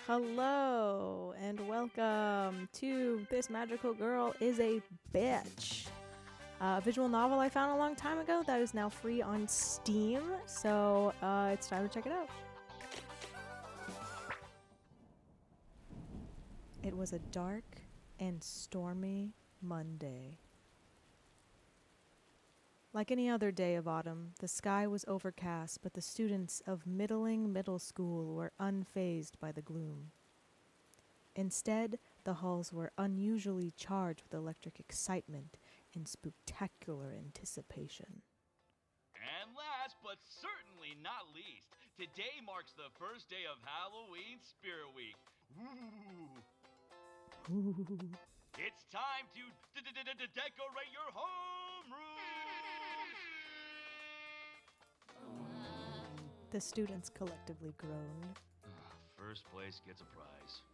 Hello and welcome to This Magical Girl is a Bitch. A visual novel I found a long time ago that is now free on Steam, so it's time to check it out. It was a dark and stormy Monday. Like any other day of autumn, the sky was overcast, but the students of Middling Middle School were unfazed by the gloom. Instead, the halls were unusually charged with electric excitement and spectacular anticipation. And last but certainly not least, today marks the first day of Halloween Spirit Week. Ooh. Ooh. It's time to decorate your homeroom. The students collectively groaned. First place gets a prize.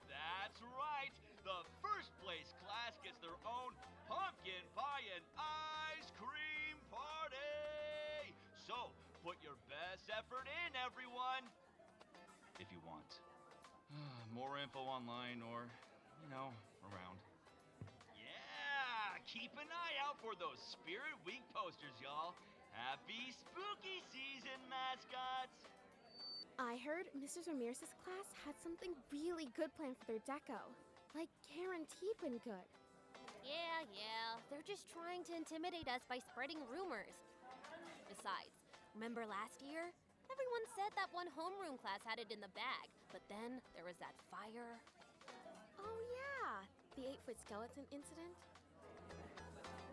That's right. The first place class gets their own pumpkin pie and ice cream party. So, put your best effort in, everyone. If you want. More info online or, around. Yeah, keep an eye out for those Spirit Week posters, y'all. Happy spooky season, mascots. I heard Mrs. Ramirez's class had something really good planned for their deco. Like guaranteed good. Yeah. They're just trying to intimidate us by spreading rumors. Besides, remember last year? Everyone said that one homeroom class had it in the bag, but then there was that fire. Oh yeah, the 8-foot skeleton incident?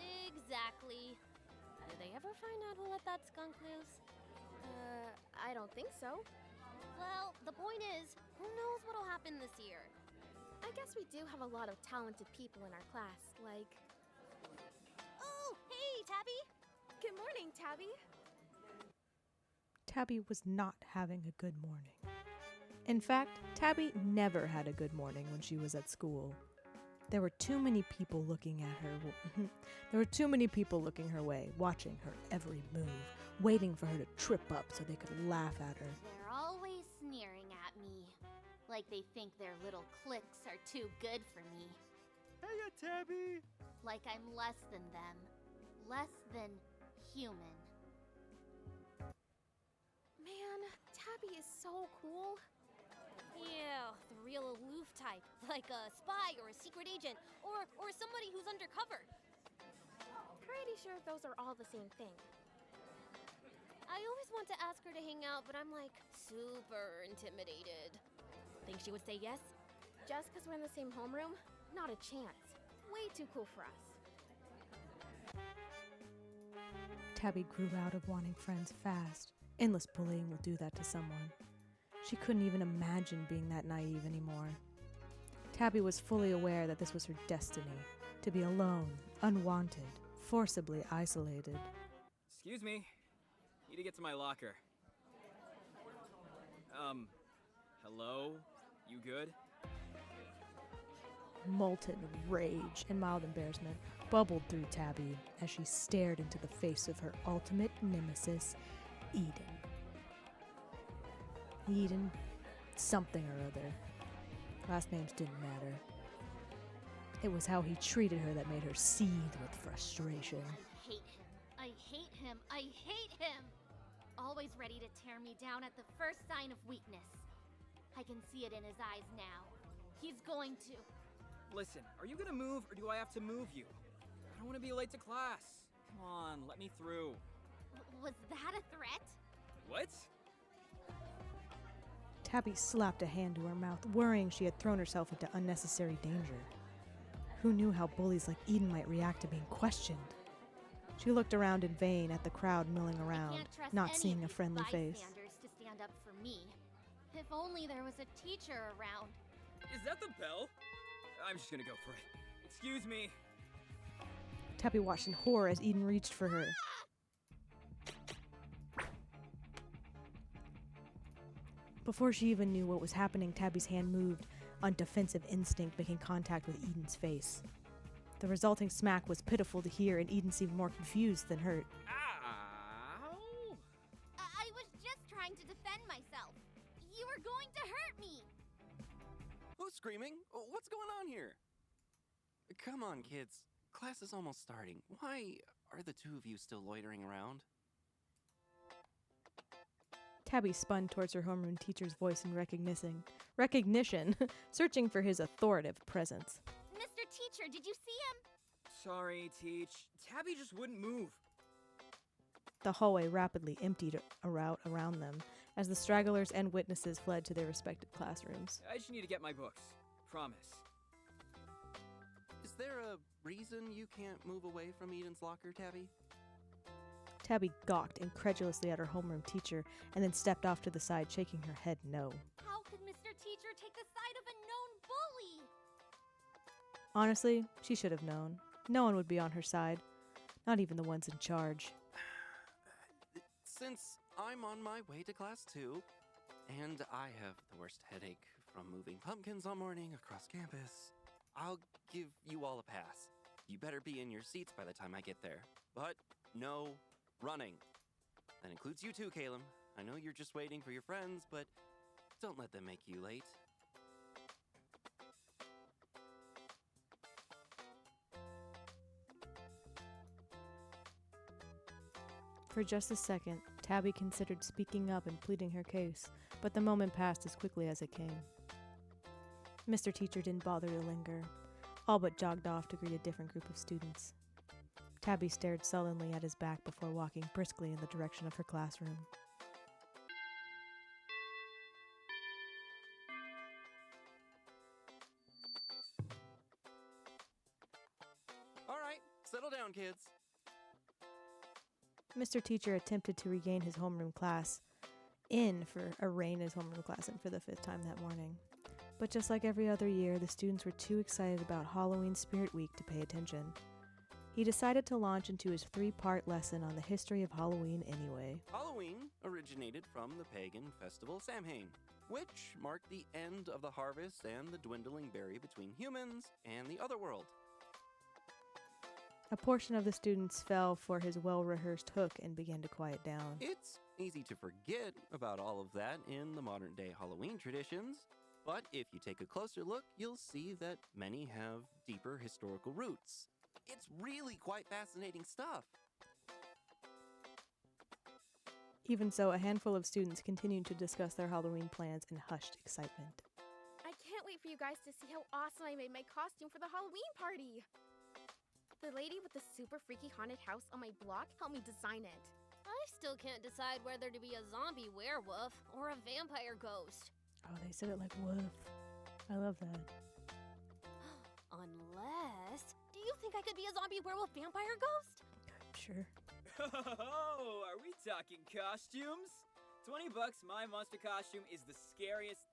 Exactly. Did they ever find out who let that skunk loose? I don't think so. Well, the point is, who knows what'll happen this year? I guess we do have a lot of talented people in our class, like... Oh, hey, Tabby! Good morning, Tabby. Tabby was not having a good morning. In fact, Tabby never had a good morning when she was at school. There were too many people looking at her. There were too many people looking her way, watching her every move, waiting for her to trip up so they could laugh at her. They're always sneering at me. Like they think their little cliques are too good for me. Hiya, Tabby! Like I'm less than them. Less than human. Man, Tabby is so cool. Yeah, the real aloof type. Like a spy or a secret agent. Or somebody who's undercover. Pretty sure those are all the same thing. I always want to ask her to hang out, but I'm like super intimidated. Think she would say yes? Just because we're in the same homeroom? Not a chance. Way too cool for us. Tabby grew out of wanting friends fast. Endless bullying will do that to someone. She couldn't even imagine being that naive anymore. Tabby was fully aware that this was her destiny, to be alone, unwanted, forcibly isolated. Excuse me. Need to get to my locker. Hello? You good? Molten rage and mild embarrassment bubbled through Tabby as she stared into the face of her ultimate nemesis, Eden. Eden something or other. Last names didn't matter. It was how he treated her that made her seethe with frustration. I hate him! Always ready to tear me down at the first sign of weakness. I can see it in his eyes now. He's going to. Listen, are you gonna move or do I have to move you? I don't want to be late to class. Come on, let me through. Was that a threat? What? Tabby slapped a hand to her mouth, worrying she had thrown herself into unnecessary danger. Who knew how bullies like Eden might react to being questioned? She looked around in vain at the crowd milling around, not seeing a friendly face. To stand up for me. If only there was a teacher around. Is that the bell? I'm just gonna go for it. Excuse me. Tabby watched in horror as Eden reached for her. Before she even knew what was happening, Tabby's hand moved on defensive instinct, making contact with Eden's face. The resulting smack was pitiful to hear, and Eden seemed more confused than hurt. Ow! I was just trying to defend myself. You were going going to hurt me! Who's screaming? What's going on here? Come on, kids. Class is almost starting. Why are the two of you still loitering around? Tabby spun towards her homeroom teacher's voice in recognition, searching for his authoritative presence. Mr. Teacher, did you see him? Sorry, Teach. Tabby just wouldn't move. The hallway rapidly emptied around them as the stragglers and witnesses fled to their respective classrooms. I just need to get my books. Promise. Is there a reason you can't move away from Eden's locker, Tabby? Tabby gawked incredulously at her homeroom teacher and then stepped off to the side, shaking her head no. How could Mr. Teacher take the side of a known bully? Honestly, she should have known. No one would be on her side, not even the ones in charge. Since I'm on my way to class too, and I have the worst headache from moving pumpkins all morning across campus, I'll give you all a pass. You better be in your seats by the time I get there. But no running. That includes you too, Caleb. I know you're just waiting for your friends, but don't let them make you late. For just a second, Tabby considered speaking up and pleading her case, but the moment passed as quickly as it came. Mr. Teacher didn't bother to linger, all but jogged off to greet a different group of students. Tabby stared sullenly at his back before walking briskly in the direction of her classroom. All right, settle down, kids. Mr. Teacher attempted to regain his homeroom class arraign his homeroom class in for the 5th time that morning. But just like every other year, the students were too excited about Halloween Spirit Week to pay attention. He decided to launch into his 3-part lesson on the history of Halloween anyway. Halloween originated from the pagan festival Samhain, which marked the end of the harvest and the dwindling berry between humans and the other world. A portion of the students fell for his well-rehearsed hook and began to quiet down. It's easy to forget about all of that in the modern-day Halloween traditions, but if you take a closer look, you'll see that many have deeper historical roots. It's really quite fascinating stuff. Even so, a handful of students continued to discuss their Halloween plans in hushed excitement. I can't wait for you guys to see how awesome I made my costume for the Halloween party. The lady with the super freaky haunted house on my block helped me design it. I still can't decide whether to be a zombie werewolf or a vampire ghost. Oh, they said it like woof. I love that. Unless... Do you think I could be a zombie werewolf vampire ghost? Sure. Oh, are we talking costumes? $20, my monster costume is the scariest.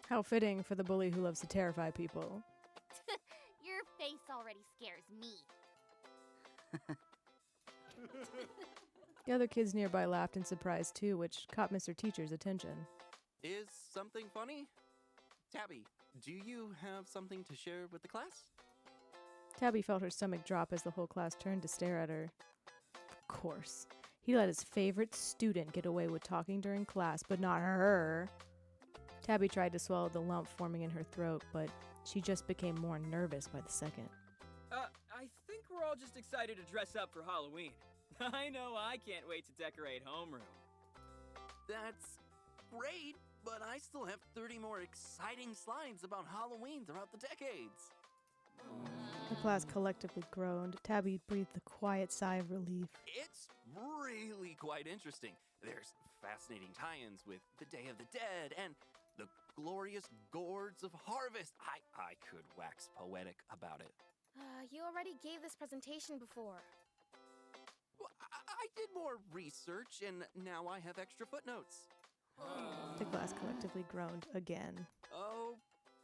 How fitting for the bully who loves to terrify people. Your face already scares me. The other kids nearby laughed in surprise too, which caught Mr. Teacher's attention. Is something funny? Tabby, do you have something to share with the class? Tabby felt her stomach drop as the whole class turned to stare at her. Of course. He let his favorite student get away with talking during class, but not her. Tabby tried to swallow the lump forming in her throat, but she just became more nervous by the second. I think we're all just excited to dress up for Halloween. I know I can't wait to decorate homeroom. That's great, but I still have 30 more exciting slides about Halloween throughout the decades. The class collectively groaned. Tabby breathed a quiet sigh of relief. It's really quite interesting. There's fascinating tie-ins with the Day of the Dead and the glorious gourds of harvest. I could wax poetic about it. You already gave this presentation before. Well, I did more research, and now I have extra footnotes. The class collectively groaned again. Oh,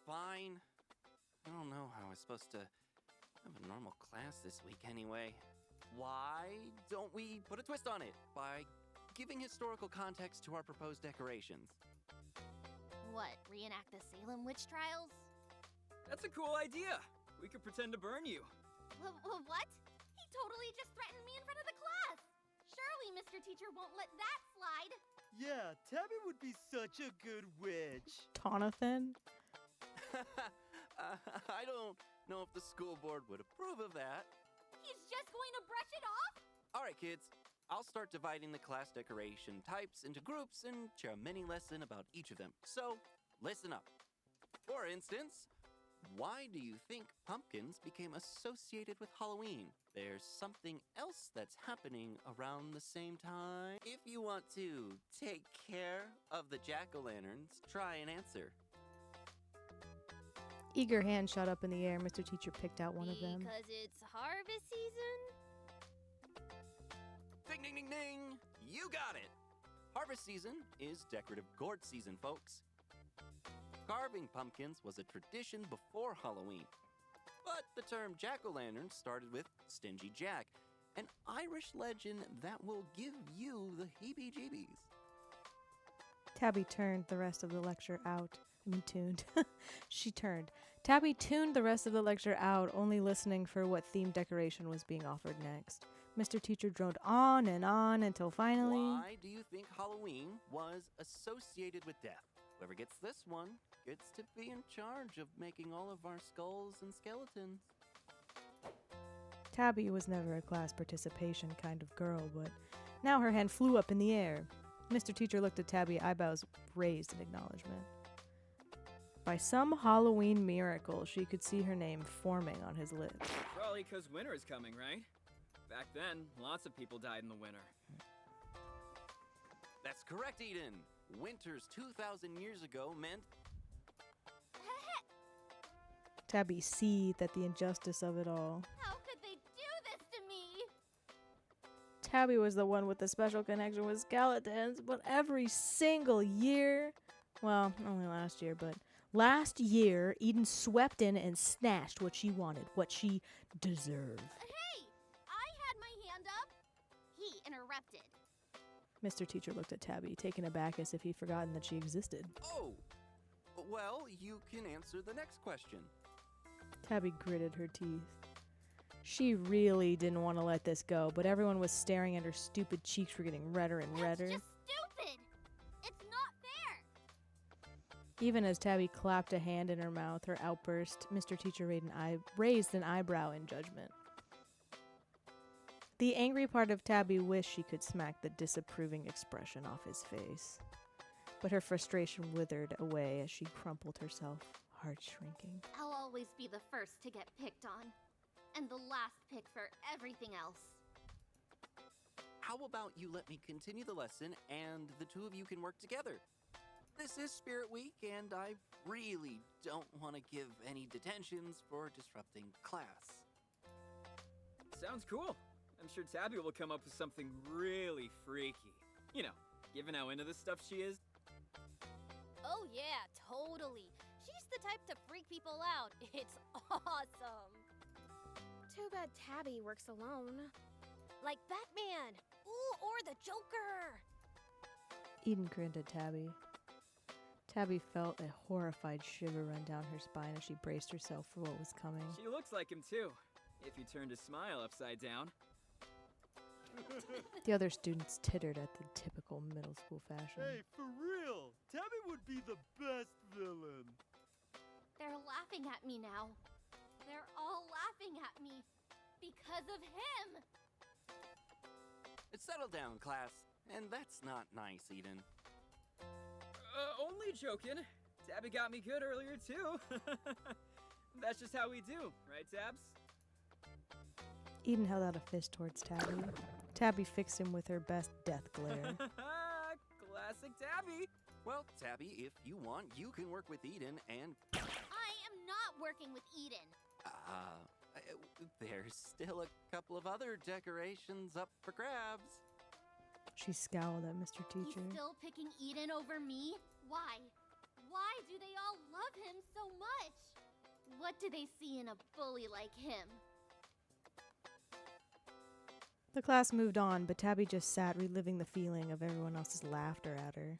fine. I don't know how I was supposed to have a normal class this week anyway. Why don't we put a twist on it by giving historical context to our proposed decorations? What, reenact the Salem witch trials? That's a cool idea. We could pretend to burn you. What? He totally just threatened me in front of the class. Surely Mr. Teacher won't let that slide. Yeah, Tabby would be such a good witch. Tonathan? I don't know if the school board would approve of that. He's just going to brush it off? All right, kids. I'll start dividing the class decoration types into groups and share a mini lesson about each of them. So, listen up. For instance, why do you think pumpkins became associated with Halloween? There's something else that's happening around the same time. If you want to take care of the jack-o'-lanterns, try and answer. Eager hand shot up in the air. Mr. Teacher picked out one of them. Because it's harvest season? Ding, ding, ding, ding! You got it! Harvest season is decorative gourd season, folks. Carving pumpkins was a tradition before Halloween. But the term jack-o'-lantern started with Stingy Jack, an Irish legend that will give you the heebie-jeebies. Tabby turned the rest of the lecture out. Tuned. She turned. Tabby tuned the rest of the lecture out, only listening for what themed decoration was being offered next. Mr. Teacher droned on until finally... Why do you think Halloween was associated with death? Whoever gets this one gets to be in charge of making all of our skulls and skeletons. Tabby was never a class participation kind of girl, but now her hand flew up in the air. Mr. Teacher looked at Tabby, eyebrows raised in acknowledgement. By some Halloween miracle, she could see her name forming on his lips. Probably because winter is coming, right? Back then, lots of people died in the winter. That's correct, Eden. Winters 2,000 years ago meant... Tabby seethed at the injustice of it all. How could they do this to me? Tabby was the one with the special connection with skeletons, but every single year, well, only last year, but last year, Eden swept in and snatched what she wanted, what she deserved. Hey! I had my hand up. He interrupted. Mr. Teacher looked at Tabby, taken aback as if he'd forgotten that she existed. Oh! Well, you can answer the next question. Tabby gritted her teeth. She really didn't want to let this go, but everyone was staring and her stupid cheeks were getting redder and redder. That's just stupid! It's not fair! Even as Tabby clapped a hand in her mouth, her outburst, Mr. Teacher raised an eyebrow in judgment. The angry part of Tabby wished she could smack the disapproving expression off his face. But her frustration withered away as she crumpled herself, heart shrinking. I'll always be the first to get picked on. And the last pick for everything else. How about you let me continue the lesson and the two of you can work together? This is Spirit Week and I really don't want to give any detentions for disrupting class. Sounds cool. I'm sure Tabby will come up with something really freaky. You know, given how into this stuff she is. Oh yeah, totally. She's the type to freak people out. It's awesome. Too bad Tabby works alone. Like Batman. Ooh, or the Joker. Eden grinned at Tabby. Tabby felt a horrified shiver run down her spine as she braced herself for what was coming. She looks like him too, if you turned his smile upside down. The other students tittered at the typical middle school fashion. Hey, for real, Tabby would be the best villain. They're laughing at me now. They're all laughing at me because of him. Settle down, class. And that's not nice, Eden. Only joking. Tabby got me good earlier too. That's just how we do, right, Tabs? Eden held out a fist towards Tabby. Tabby fixed him with her best death glare. Classic Tabby. Well, Tabby, if you want, you can work with Eden and... I am not working with Eden. There's still a couple of other decorations up for grabs. She scowled at Mr. Teacher. He's still picking Eden over me? Why? Why do they all love him so much? What do they see in a bully like him? The class moved on, but Tabby just sat reliving the feeling of everyone else's laughter at her.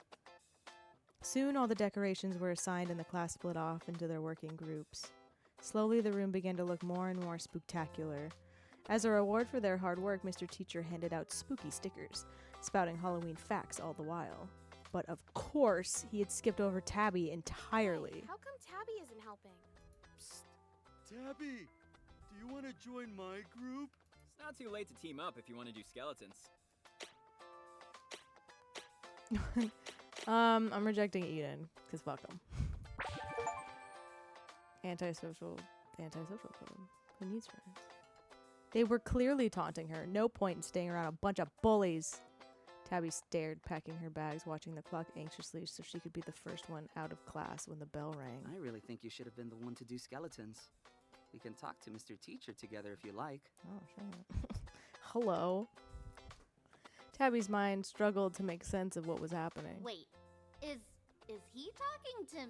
Soon all the decorations were assigned and the class split off into their working groups. Slowly the room began to look more and more spooktacular. As a reward for their hard work, Mr. Teacher handed out spooky stickers, spouting Halloween facts all the while. But of course, he had skipped over Tabby entirely. How come Tabby isn't helping? Psst. Tabby, do you want to join my group? It's not too late to team up if you want to do skeletons. I'm rejecting Eden, because fuck him. Antisocial code. Who needs friends? They were clearly taunting her. No point in staying around a bunch of bullies. Tabby stared, packing her bags, watching the clock anxiously so she could be the first one out of class when the bell rang. I really think you should have been the one to do skeletons. We can talk to Mr. Teacher together if you like. Oh, shit. Hello. Tabby's mind struggled to make sense of what was happening. Wait, is he talking to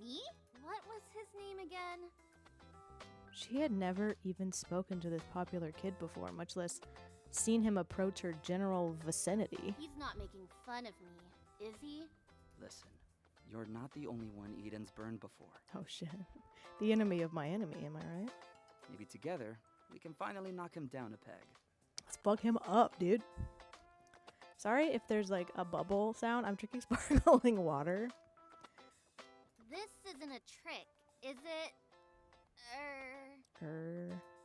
me? What was his name again? She had never even spoken to this popular kid before, much less seen him approach her general vicinity. He's not making fun of me, is he? Listen, you're not the only one Eden's burned before. Oh shit. The enemy of my enemy, am I right? Maybe together, we can finally knock him down a peg. Let's bug him up, dude. Sorry if there's like a bubble sound. I'm drinking sparkling water. This isn't a trick, is it?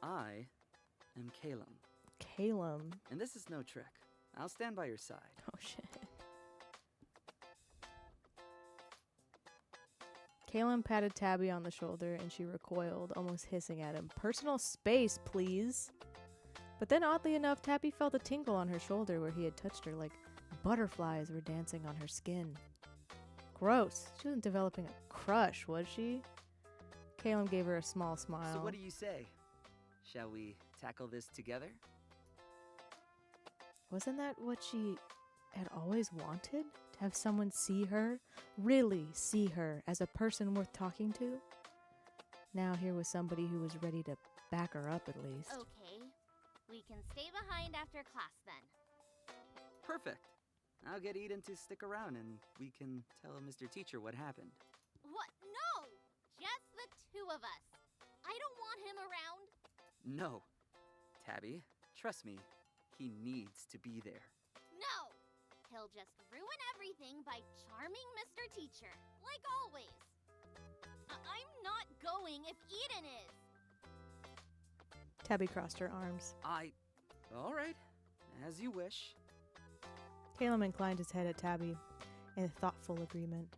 I am Calum. Calum. And this is no trick. I'll stand by your side. Oh shit. Calum patted Tabby on the shoulder and she recoiled, almost hissing at him. Personal space, please. But then oddly enough, Tabby felt a tingle on her shoulder where he had touched her, like butterflies were dancing on her skin. Gross. She wasn't developing a crush, was she? Calum gave her a small smile. So what do you say? Shall we tackle this together? Wasn't that what she had always wanted? To have someone see her, really see her as a person worth talking to? Now here was somebody who was ready to back her up at least. Okay, we can stay behind after class then. Perfect. I'll get Eden to stick around and we can tell Mr. Teacher what happened. What? No! Just the two of us. I don't want him around. No. Tabby, trust me, he needs to be there. No! He'll just ruin everything by charming Mr. Teacher, like always. I'm not going if Eden is. Tabby crossed her arms. All right, as you wish. Calum inclined his head at Tabby in thoughtful agreement.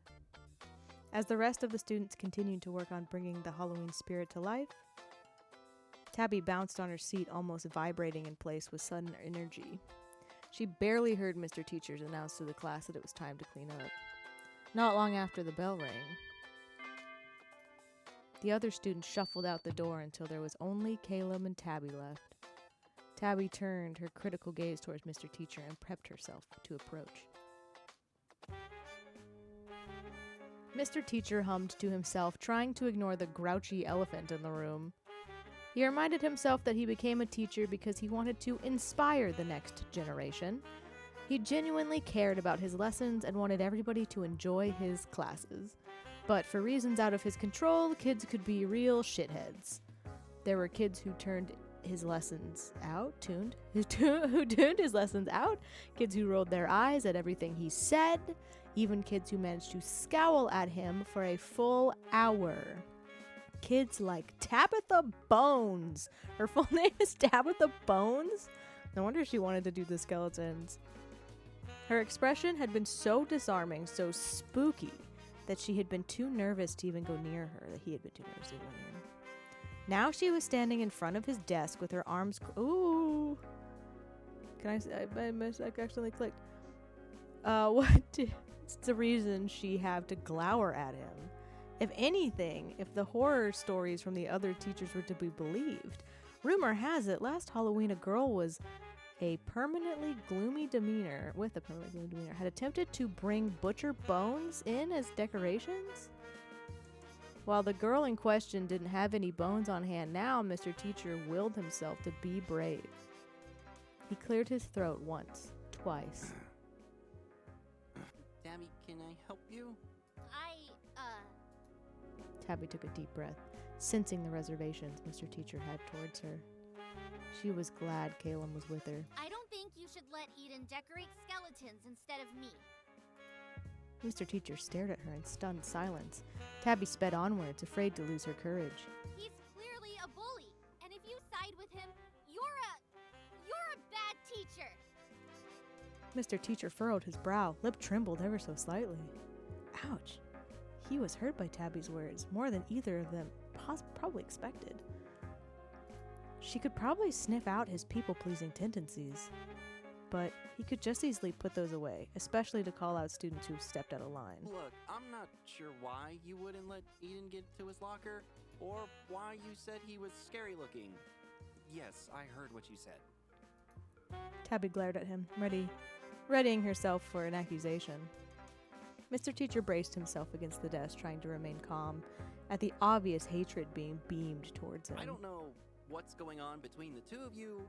As the rest of the students continued to work on bringing the Halloween spirit to life, Tabby bounced on her seat, almost vibrating in place with sudden energy. She barely heard Mr. Teacher's announce to the class that it was time to clean up. Not long after the bell rang, the other students shuffled out the door until there was only Calum and Tabby left. Tabby turned her critical gaze towards Mr. Teacher and prepped herself to approach. Mr. Teacher hummed to himself, trying to ignore the grouchy elephant in the room. He reminded himself that he became a teacher because he wanted to inspire the next generation. He genuinely cared about his lessons and wanted everybody to enjoy his classes. But for reasons out of his control, kids could be real shitheads. There were kids who turned his lessons out, who tuned his lessons out, kids who rolled their eyes at everything he said, even kids who managed to scowl at him for a full hour. Kids like Tabitha Bones. Her full name is Tabitha Bones? No wonder she wanted to do the skeletons. Her expression had been so disarming, so spooky, that she had been too nervous to even go near her, that he had been too nervous to go near her. Now she was standing in front of his desk with her arms... Ooh! Can I accidentally clicked. What's the reason she had to glower at him? If anything, if the horror stories from the other teachers were to be believed, rumor has it last Halloween a girl was with a permanently gloomy demeanor had attempted to bring butcher bones in as decorations. While the girl in question didn't have any bones on hand now, Mr. Teacher willed himself to be brave. He cleared his throat once, twice. Tabby, can I help you? Tabby took a deep breath, sensing the reservations Mr. Teacher had towards her. She was glad Calum was with her. I don't think you should let Eden decorate skeletons instead of me. Mr. Teacher stared at her in stunned silence. Tabby sped onwards, afraid to lose her courage. He's clearly a bully, and if you side with him, you're a bad teacher. Mr. Teacher furrowed his brow, lip trembled ever so slightly. Ouch. He was hurt by Tabby's words, more than either of them probably expected. She could probably sniff out his people-pleasing tendencies, but he could just easily put those away, especially to call out students who stepped out of line. Look, I'm not sure why you wouldn't let Eden get to his locker, or why you said he was scary looking. Yes, I heard what you said. Tabby glared at him, readying herself for an accusation. Mr. Teacher braced himself against the desk, trying to remain calm, at the obvious hatred being beamed towards him. I don't know what's going on between the two of you,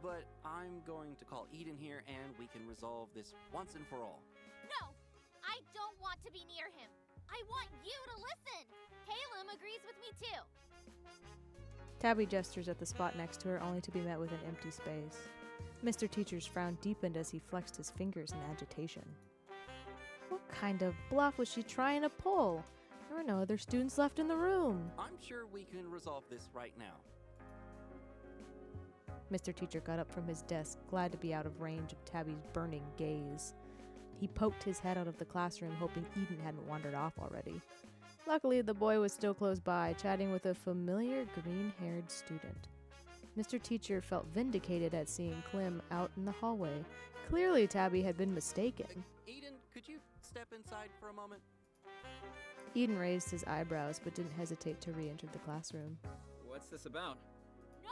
but I'm going to call Eden here and we can resolve this once and for all. No, I don't want to be near him. I want you to listen. Caleb agrees with me too. Tabby gestures at the spot next to her, only to be met with an empty space. Mr. Teacher's frown deepened as he flexed his fingers in agitation. What kind of bluff was she trying to pull? There were no other students left in the room. I'm sure we can resolve this right now. Mr. Teacher got up from his desk, glad to be out of range of Tabby's burning gaze. He poked his head out of the classroom, hoping Eden hadn't wandered off already. Luckily, the boy was still close by, chatting with a familiar green-haired student. Mr. Teacher felt vindicated at seeing Clem out in the hallway. Clearly, Tabby had been mistaken. Eden, could you step inside for a moment? Eden raised his eyebrows, but didn't hesitate to re-enter the classroom. What's this about? No!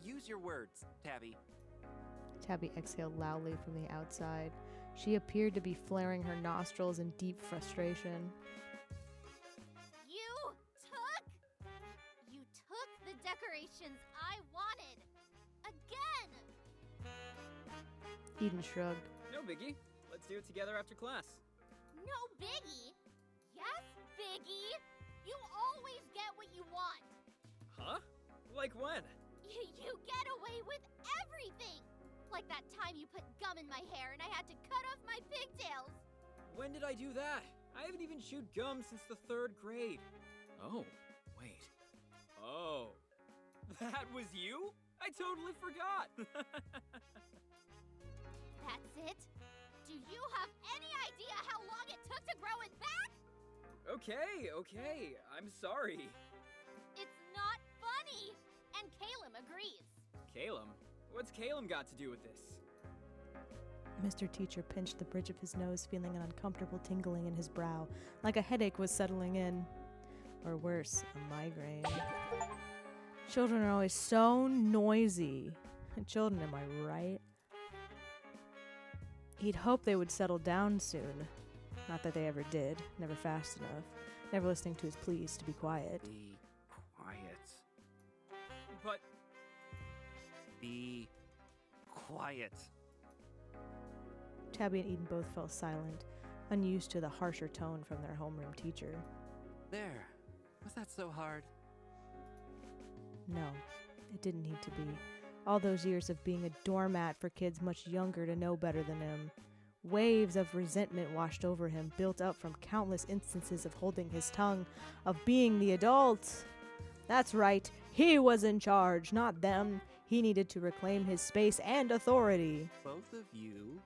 Use your words, Tabby. Tabby exhaled loudly from the outside. She appeared to be flaring her nostrils in deep frustration. You took the decorations I wanted. Again! Eden shrugged. No biggie. Let's do it together after class. No biggie. Yes, biggie. You always get what you want. Huh? Like when? You get away with everything. Like that time you put gum in my hair and I had to cut off my pigtails. When did I do that? I haven't even chewed gum since the 3rd grade. Oh, wait. Oh, that was you? I totally forgot. That's it? Do you have any idea how long it took to grow it back? Okay. I'm sorry. It's not funny. And Caleb agrees. Caleb? What's Caleb got to do with this? Mr. Teacher pinched the bridge of his nose, feeling an uncomfortable tingling in his brow, like a headache was settling in. Or worse, a migraine. Children are always so noisy. Children, am I right? He'd hoped they would settle down soon. Not that they ever did. Never fast enough. Never listening to his pleas to be quiet. Be quiet. But Be quiet. Tabby and Eden both fell silent, unused to the harsher tone from their homeroom teacher. There. Was that so hard? No, it didn't need to be. All those years of being a doormat for kids much younger to know better than him. Waves of resentment washed over him, built up from countless instances of holding his tongue, of being the adult. That's right, he was in charge, not them. He needed to reclaim his space and authority. Both of you,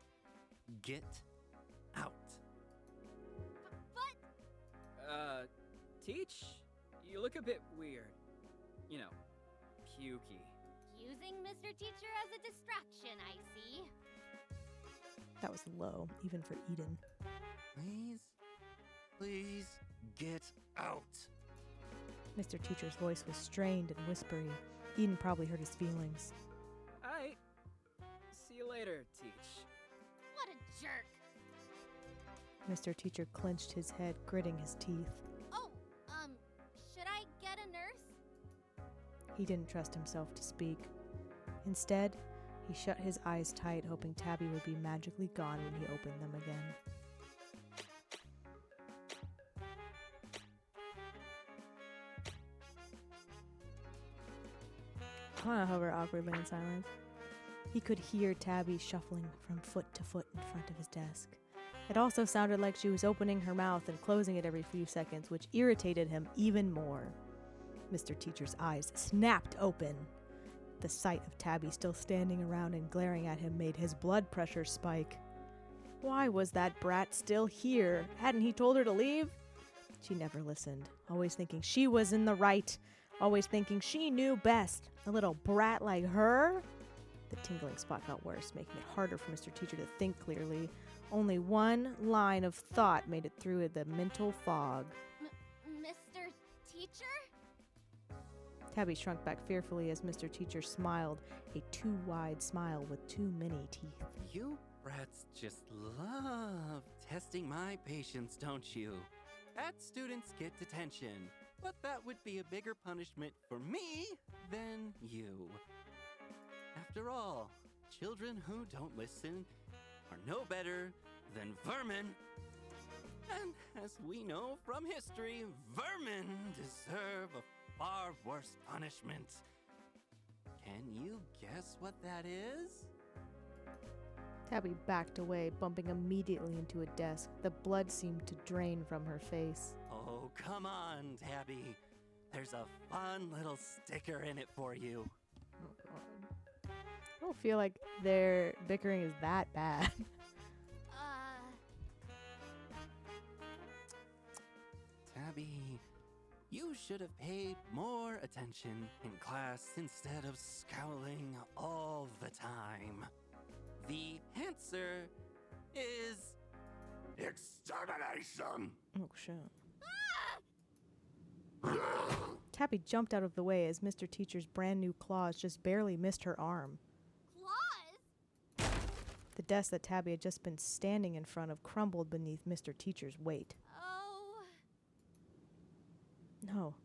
get out. But Teach? You look a bit weird. You know, pukey. using Mr. Teacher as a distraction, I see. That was low, even for Eden. Please, get out. Mr. Teacher's voice was strained and whispery. Eden probably hurt his feelings. Aight. See you later, Teach. What a jerk. Mr. Teacher clenched his head, gritting his teeth. Oh, should I get a nurse? He didn't trust himself to speak. Instead, he shut his eyes tight, hoping Tabby would be magically gone when he opened them again. I don't know, hover awkwardly in silence. He could hear Tabby shuffling from foot to foot in front of his desk. It also sounded like she was opening her mouth and closing it every few seconds, which irritated him even more. Mr. Teacher's eyes snapped open. The sight of Tabby still standing around and glaring at him made his blood pressure spike. Why was that brat still here? Hadn't he told her to leave? She never listened, always thinking she was in the right, always thinking she knew best. A little brat like her? The tingling spot got worse, making it harder for Mr. Teacher to think clearly. Only one line of thought made it through the mental fog. Mr. Teacher? Tabby shrunk back fearfully as Mr. Teacher smiled, a too wide smile with too many teeth. You brats just love testing my patience, don't you? Bad students get detention, but that would be a bigger punishment for me than you. After all, children who don't listen are no better than vermin. And as we know from history, vermin deserve a far worse punishment. Can you guess what that is? Tabby backed away, bumping immediately into a desk. The blood seemed to drain from her face. Oh, come on, Tabby. There's a fun little sticker in it for you. Oh, God. I don't feel like their bickering is that bad. Tabby, you should have paid more attention in class instead of scowling all the time. The answer is extermination. Oh, shit. Tabby jumped out of the way as Mr. Teacher's brand new claws just barely missed her arm. Claws? The desk that Tabby had just been standing in front of crumbled beneath Mr. Teacher's weight. Oh. No.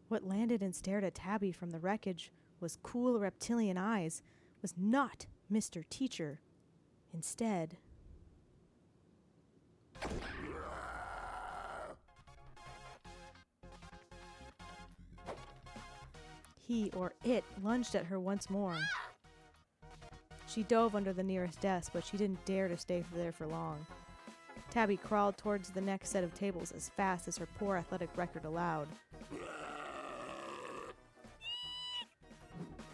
What landed and stared at Tabby from the wreckage was cool reptilian eyes, was not Mr. Teacher. Instead, he or it lunged at her once more. She dove under the nearest desk, but she didn't dare to stay there for long. Tabby crawled towards the next set of tables as fast as her poor athletic record allowed.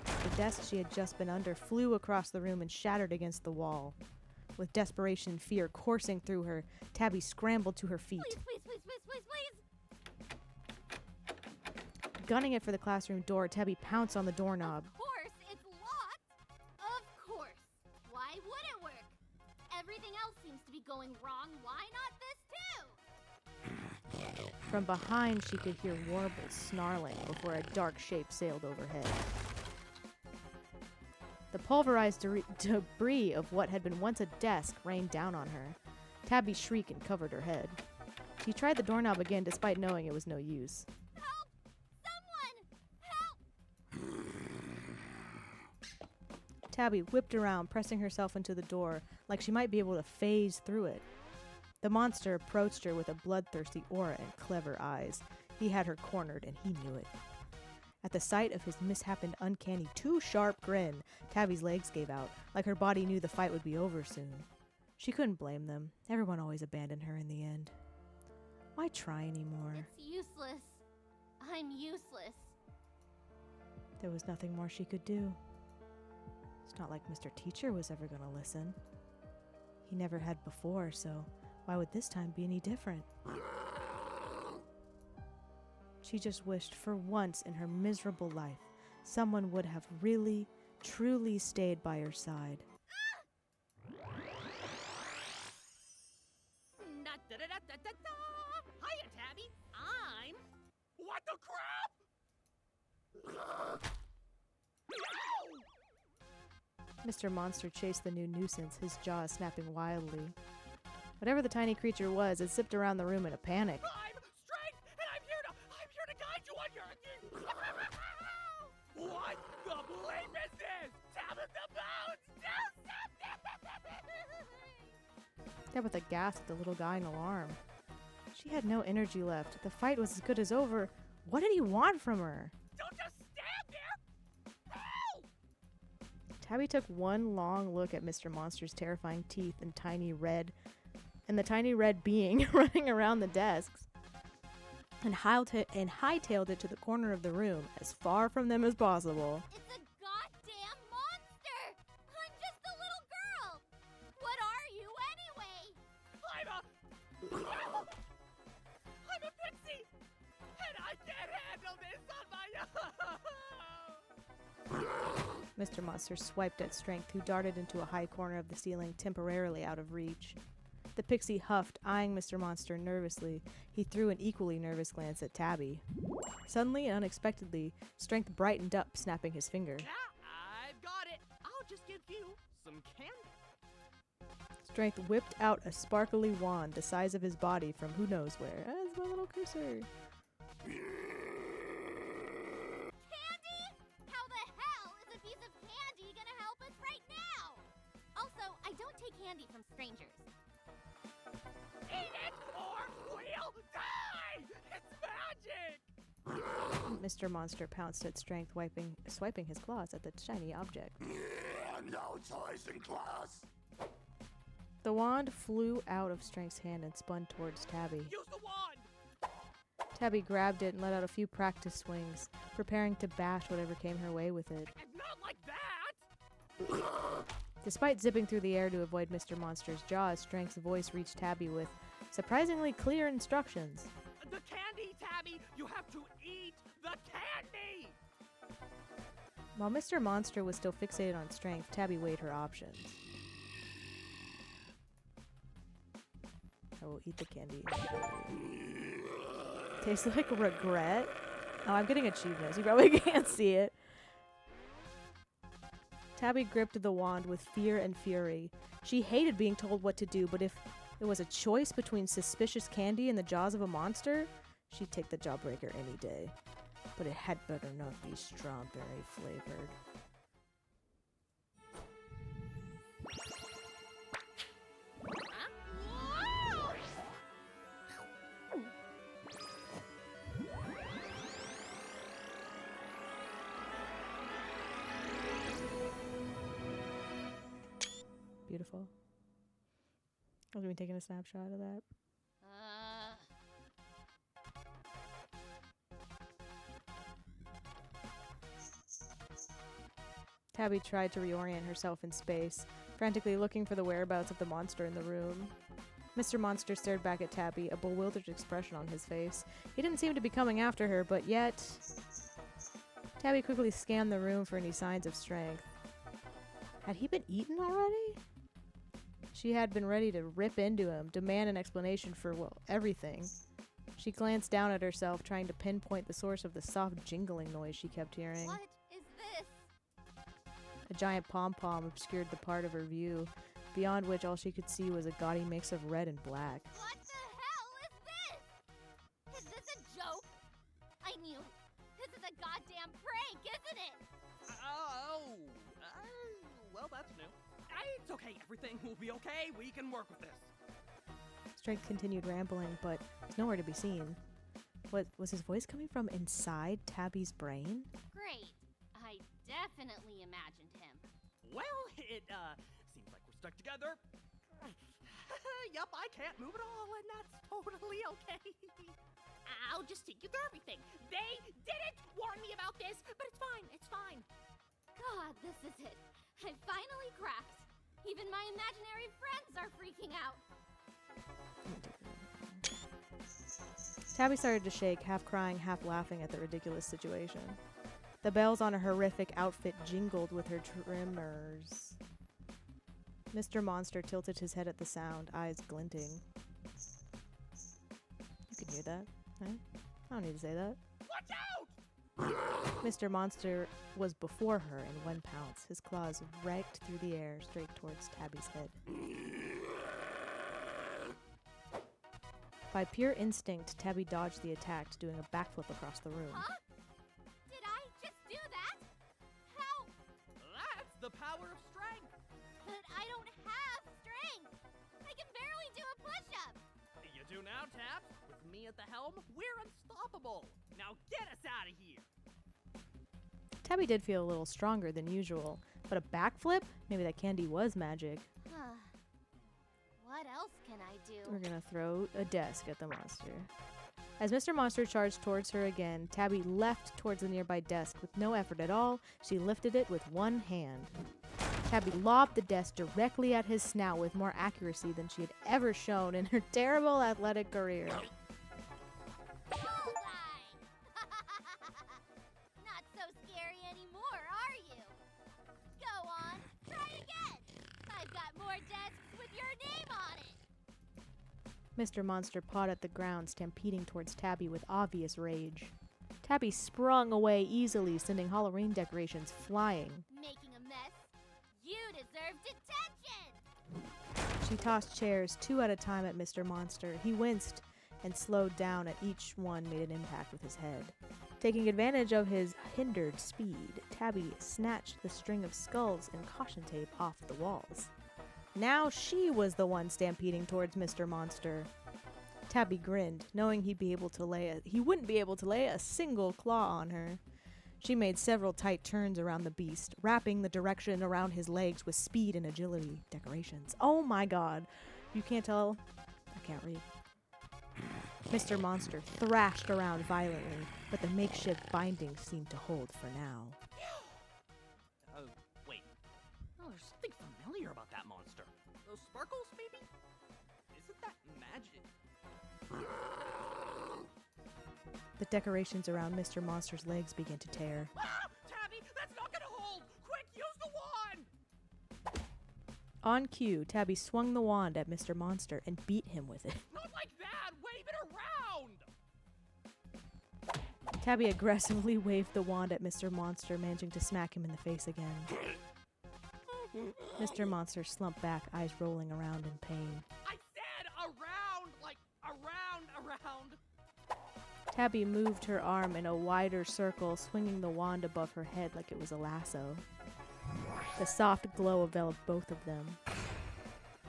The desk she had just been under flew across the room and shattered against the wall. With desperation and fear coursing through her, Tabby scrambled to her feet. Please. Gunning it for the classroom door, Tabby pounced on the doorknob. Of course, it's locked. Of course. Why would it work? Everything else seems to be going wrong. Why not this too? From behind, she could hear warbles snarling before a dark shape sailed overhead. The pulverized debris of what had been once a desk rained down on her. Tabby shrieked and covered her head. She tried the doorknob again despite knowing it was no use. Help! Someone! Help! Tabby whipped around, pressing herself into the door like she might be able to phase through it. The monster approached her with a bloodthirsty aura and clever eyes. He had her cornered, and he knew it. At the sight of his misshapen, uncanny, too-sharp grin, Tabby's legs gave out, like her body knew the fight would be over soon. She couldn't blame them. Everyone always abandoned her in the end. Why try anymore? It's useless. I'm useless. There was nothing more she could do. It's not like Mr. Teacher was ever going to listen. He never had before, so why would this time be any different? She just wished for once in her miserable life someone would have really, truly stayed by her side. Hiya, Tabby. I'm... What the crap? Mr. Monster chased the new nuisance, his jaws snapping wildly. Whatever the tiny creature was, it zipped around the room in a panic. I'm Strength, and I'm here to guide you on your... What the bleep is this? Tabitha Bones, do something! Tabitha gasped at the little guy in alarm. She had no energy left. The fight was as good as over. What did he want from her? Don't just stand there! Help! Tabby took one long look at Mr. Monster's terrifying teeth and the tiny red being running around the desks, and hightailed it to the corner of the room, as far from them as possible. It's a goddamn monster! I'm just a little girl! What are you anyway? I'm a pixie! And I can't handle this on my own! Mr. Monster swiped at Strength, who darted into a high corner of the ceiling, temporarily out of reach. The pixie huffed, eyeing Mr. Monster nervously. He threw an equally nervous glance at Tabby. Suddenly and unexpectedly, Strength brightened up, snapping his finger. I've got it! I'll just give you some candy. Strength whipped out a sparkly wand the size of his body from who knows where. That's my little cursor. Candy? How the hell is a piece of candy gonna help us right now? Also, I don't take candy from strangers. Eat it or we'll die! It's magic! Mr. Monster pounced at Strength, swiping his claws at the shiny object. No toys in class. The wand flew out of Strength's hand and spun towards Tabby. Use the wand! Tabby grabbed it and let out a few practice swings, preparing to bash whatever came her way with it. Not like that! Despite zipping through the air to avoid Mr. Monster's jaws, Strength's voice reached Tabby with surprisingly clear instructions. The candy, Tabby! You have to eat the candy! While Mr. Monster was still fixated on Strength, Tabby weighed her options. I will eat the candy. Tastes like regret. Oh, I'm getting achievements. You probably can't see it. Tabby gripped the wand with fear and fury. She hated being told what to do, but if it was a choice between suspicious candy and the jaws of a monster, she'd take the Jawbreaker any day. But it had better not be strawberry flavored. Beautiful. I was even taking a snapshot of that. Tabby tried to reorient herself in space, frantically looking for the whereabouts of the monster in the room. Mr. Monster stared back at Tabby, a bewildered expression on his face. He didn't seem to be coming after her, but yet... Tabby quickly scanned the room for any signs of strength. Had he been eaten already? She had been ready to rip into him, demand an explanation for, well, everything. She glanced down at herself, trying to pinpoint the source of the soft jingling noise she kept hearing. What is this? A giant pom-pom obscured the part of her view, beyond which all she could see was a gaudy mix of red and black. What the hell is this? Is this a joke? I knew. This is a goddamn prank, isn't it? Well, that's new. It's okay, everything will be okay. We can work with this. Strength continued rambling, but was nowhere to be seen. What was his voice coming from inside Tabby's brain? Great. I definitely imagined him. Well, it, seems like we're stuck together. Yup, I can't move at all, and that's totally okay. I'll just take you through everything. They didn't warn me about this, but it's fine, it's fine. God, this is it. I finally cracked. Even my imaginary friends are freaking out. Tabby started to shake, half crying, half laughing at the ridiculous situation. The bells on her horrific outfit jingled with her tremors. Mr. Monster tilted his head at the sound, eyes glinting. You can hear that, right? I don't need to say that. Watch out! Mr. Monster was before her in one pounce, his claws raked through the air straight towards Tabby's head. By pure instinct, Tabby dodged the attack, doing a backflip across the room. Huh? Did I just do that? How? That's the power of strength. But I don't have strength. I can barely do a push-up. You do now, Tabs. With me at the helm, we're unstoppable. Now get us out of here. Tabby did feel a little stronger than usual, but a backflip? Maybe that candy was magic. What else can I do? We're gonna throw a desk at the monster. As Mr. Monster charged towards her again, Tabby leapt towards the nearby desk. With no effort at all, she lifted it with one hand. Tabby lobbed the desk directly at his snout with more accuracy than she had ever shown in her terrible athletic career. Bullseye! Not so scary anymore, are you? Go on, try again. I've got more desks with your name on it. Mr. Monster pawed at the ground, stampeding towards Tabby with obvious rage. Tabby sprung away easily, sending Halloween decorations flying. Making a mess? You deserve detention! She tossed chairs 2 at a time at Mr. Monster. He winced and slowed down, and each one made an impact with his head. Taking advantage of his hindered speed, Tabby snatched the string of skulls and caution tape off the walls. Now she was the one stampeding towards Mr. Monster. Tabby grinned, knowing he wouldn't be able to lay a single claw on her. She made several tight turns around the beast, wrapping the direction around his legs with speed and agility. Decorations. Oh my god. You can't tell? I can't read. Mr. Monster thrashed around violently, but the makeshift bindings seemed to hold for now. Wait. Oh, there's something familiar about that monster. Those sparkles, maybe? Isn't that magic? The decorations around Mr. Monster's legs began to tear. Ah! Tabby, that's not gonna hold! Quick, use the wand! On cue, Tabby swung the wand at Mr. Monster and beat him with it. Not like that! Wave it around! Tabby aggressively waved the wand at Mr. Monster, managing to smack him in the face again. Mr. Monster slumped back, eyes rolling around in pain. I said around! Like, around! Tabby moved her arm in a wider circle, swinging the wand above her head like it was a lasso. The soft glow enveloped both of them.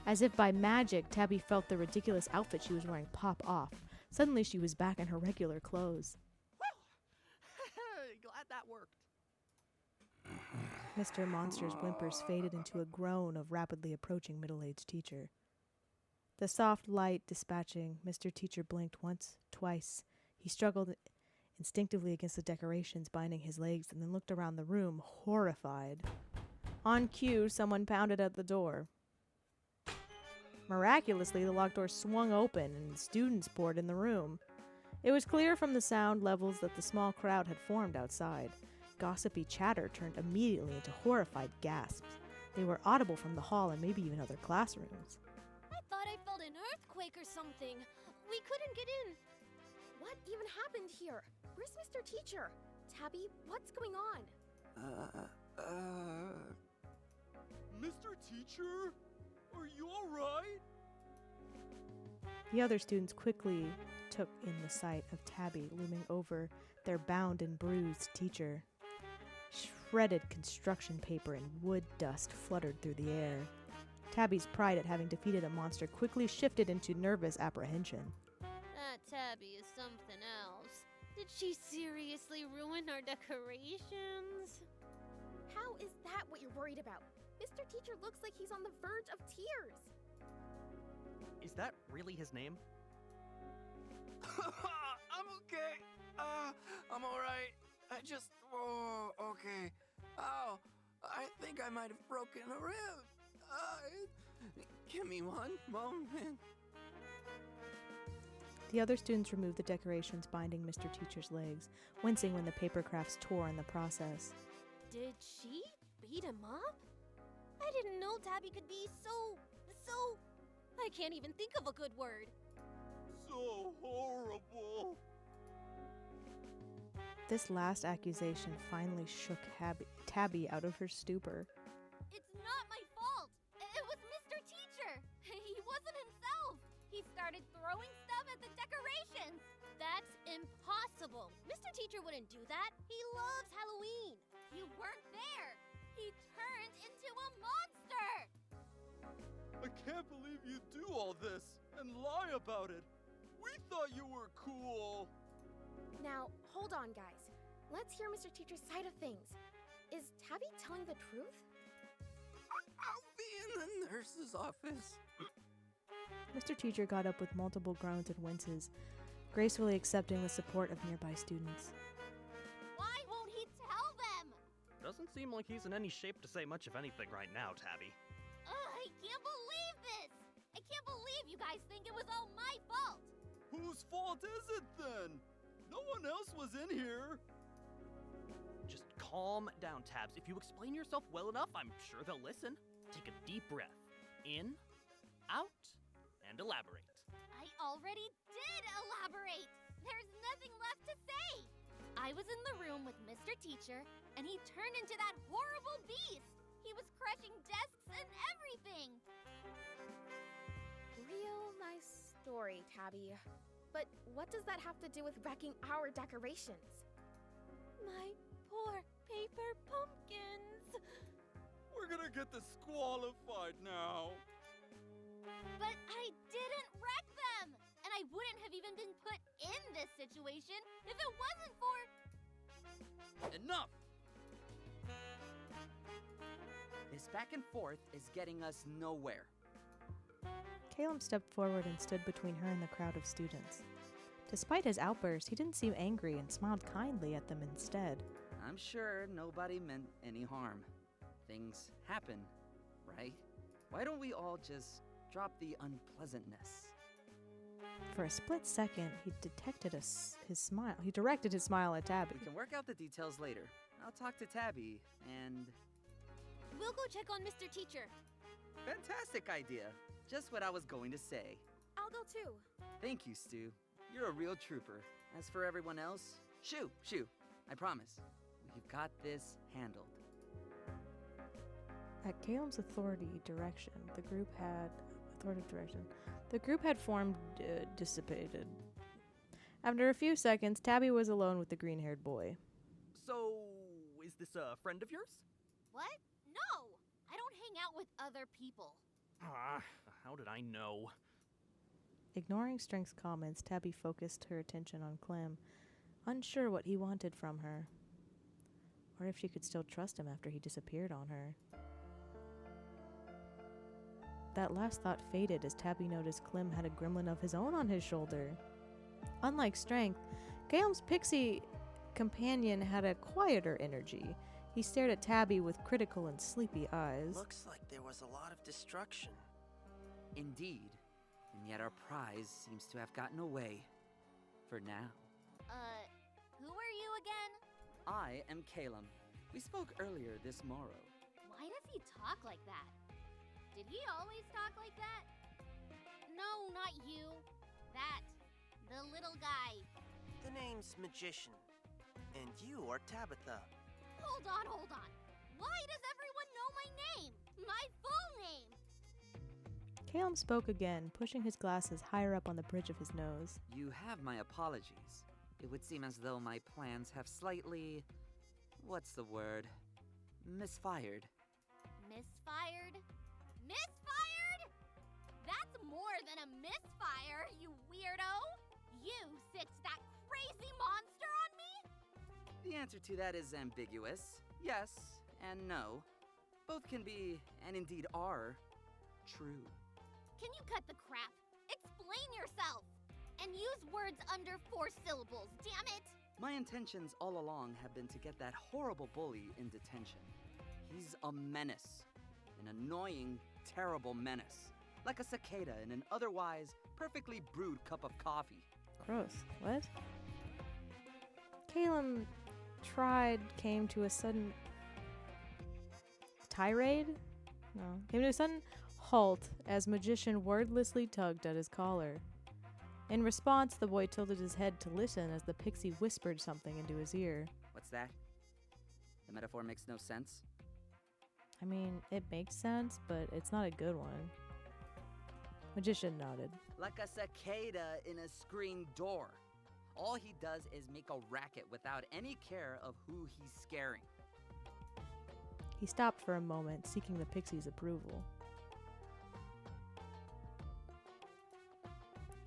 As if by magic, Tabby felt the ridiculous outfit she was wearing pop off. Suddenly she was back in her regular clothes. Glad that worked. Mr. Monster's whimpers faded into a groan of rapidly approaching middle-aged teacher. The soft light dispatching, Mr. Teacher blinked once, twice. He struggled instinctively against the decorations binding his legs and then looked around the room, horrified. On cue, someone pounded at the door. Miraculously, the locked door swung open and students poured in the room. It was clear from the sound levels that the small crowd had formed outside. Gossipy chatter turned immediately into horrified gasps. They were audible from the hall and maybe even other classrooms. I thought I felt an earthquake or something. We couldn't get in. What even happened here? Where's Mr. Teacher? Tabby, what's going on? Mr. Teacher? Are you alright? The other students quickly took in the sight of Tabby looming over their bound and bruised teacher. Shredded construction paper and wood dust fluttered through the air. Tabby's pride at having defeated a monster quickly shifted into nervous apprehension. That Tabby is something else. Did she seriously ruin our decorations? How is that what you're worried about? Mr. Teacher looks like he's on the verge of tears. Is that really his name? I'm okay. I'm alright. Okay. Oh, I think I might have broken a rib. Give me one moment. The other students removed the decorations binding Mr. Teacher's legs, wincing when the paper crafts tore in the process. Did she beat him up? I didn't know Tabby could be so... I can't even think of a good word. So horrible. This last accusation finally shook Tabby out of her stupor. It's not my fault. It was Mr. Teacher. He wasn't himself. He started throwing stuff at the decorations. That's impossible. Mr. Teacher wouldn't do that. He loves Halloween. You weren't there. He turned into a monster. I can't believe you do all this and lie about it. We thought you were cool. Now, hold on, guys. Let's hear Mr. Teacher's side of things. Is Tabby telling the truth? I'll be in the nurse's office. Mr. Teacher got up with multiple groans and winces, gracefully accepting the support of nearby students. Why won't he tell them? Doesn't seem like he's in any shape to say much of anything right now, Tabby. I can't believe this! I can't believe you guys think it was all my fault! Whose fault is it then? No one else was in here. Just calm down, Tabs. If you explain yourself well enough, I'm sure they'll listen. Take a deep breath. In, out, and elaborate. I already did elaborate! There's nothing left to say! I was in the room with Mr. Teacher, and he turned into that horrible beast! He was crushing desks and everything! Real nice story, Tabby. But what does that have to do with wrecking our decorations? My poor paper pumpkins! We're gonna get disqualified now. But I didn't wreck them! And I wouldn't have even been put in this situation if it wasn't for... Enough! This back and forth is getting us nowhere. Caleb stepped forward and stood between her and the crowd of students. Despite his outburst, he didn't seem angry and smiled kindly at them instead. I'm sure nobody meant any harm. Things happen, right? Why don't we all just drop the unpleasantness? For a split second, he detected his smile. He directed his smile at Tabby. We can work out the details later. I'll talk to Tabby, and... We'll go check on Mr. Teacher. Fantastic idea. Just what I was going to say. I'll go too. Thank you, Stu. You're a real trooper. As for everyone else, shoo. I promise. We've got this handled. At Caleb's authoritative direction, the group had formed, dissipated. After a few seconds, Tabby was alone with the green-haired boy. So, is this a friend of yours? What? No! I don't hang out with other people. How did I know? Ignoring Strength's comments, Tabby focused her attention on Clem, unsure what he wanted from her, or if she could still trust him after he disappeared on her. That last thought faded as Tabby noticed Clem had a gremlin of his own on his shoulder. Unlike Strength, Caleb's pixie companion had a quieter energy. He stared at Tabby with critical and sleepy eyes. Looks like there was a lot of destruction. Indeed. And yet our prize seems to have gotten away. For now. Who are you again? I am Caleb. We spoke earlier this morrow. Why does he talk like that? Did he always talk like that? No, not you. That. The little guy. The name's Magician. And you are Tabitha. Hold on. Why does everyone know my name? My full name! Caleb spoke again, pushing his glasses higher up on the bridge of his nose. You have my apologies. It would seem as though my plans have slightly... what's the word? Misfired. Misfired? Misfired? That's more than a misfire, you weirdo! You sixed that crazy monster on me? The answer to that is ambiguous. Yes and no. Both can be, and indeed are, true. Can you cut the crap? Explain yourself! And use words under 4 syllables, damn it! My intentions all along have been to get that horrible bully in detention. He's a menace. An annoying, terrible menace. Like a cicada in an otherwise perfectly brewed cup of coffee. Gross. What? Caleb came to a sudden tirade? No. Came to a sudden halt as Magician wordlessly tugged at his collar. In response, the boy tilted his head to listen as the pixie whispered something into his ear. What's that? The metaphor makes no sense? I mean, it makes sense, but it's not a good one. Magician nodded. Like a cicada in a screen door. All he does is make a racket without any care of who he's scaring. He stopped for a moment, seeking the pixie's approval.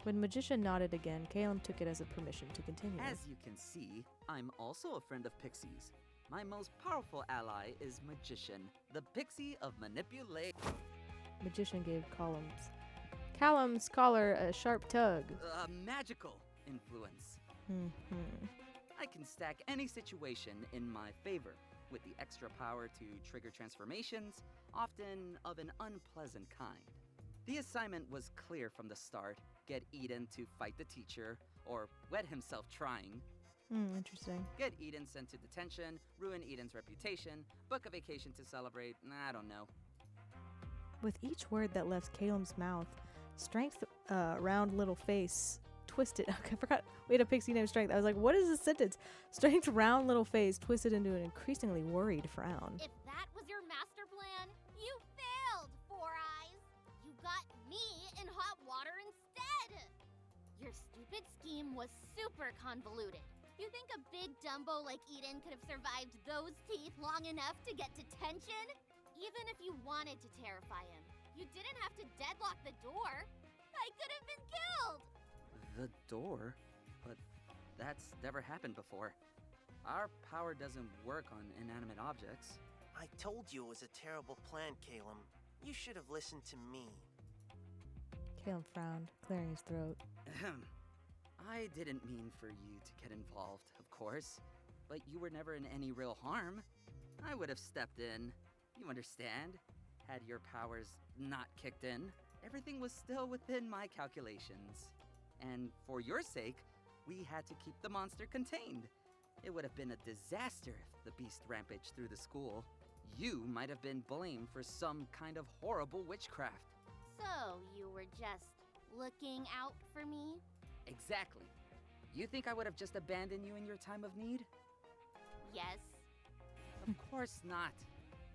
When Magician nodded again, Calum took it as a permission to continue. As you can see, I'm also a friend of Pixie's. My most powerful ally is Magician, the Pixie of Manipulate. Magician gave Callum's collar a sharp tug. A magical influence. Mhm. I can stack any situation in my favor, with the extra power to trigger transformations, often of an unpleasant kind. The assignment was clear from the start. Get Eden to fight the teacher, or wet himself trying. Interesting. Get Eden sent to detention, ruin Eden's reputation, book a vacation to celebrate, I don't know. With each word that left Calum's mouth, Strength, round little face twisted. Okay, I forgot. We had a pixie named Strength. I was like, what is this sentence? Strength, round little face twisted into an increasingly worried frown. If that was your master plan, you failed, Four Eyes. You got me in hot water instead. Your stupid scheme was super convoluted. You think a big Dumbo like Eden could have survived those teeth long enough to get detention? Even if you wanted to terrify him, you didn't have to deadlock the door. I could have been killed. The door? But that's never happened before. Our power doesn't work on inanimate objects. I told you it was a terrible plan, Calum. You should have listened to me. Calum frowned, clearing his throat. Ahem. I didn't mean for you to get involved, of course. But you were never in any real harm. I would have stepped in. You understand? Had your powers not kicked in, everything was still within my calculations. And for your sake, we had to keep the monster contained. It would have been a disaster if the beast rampaged through the school. You might have been blamed for some kind of horrible witchcraft. So, you were just looking out for me? Exactly. You think I would have just abandoned you in your time of need? Yes. Of course not.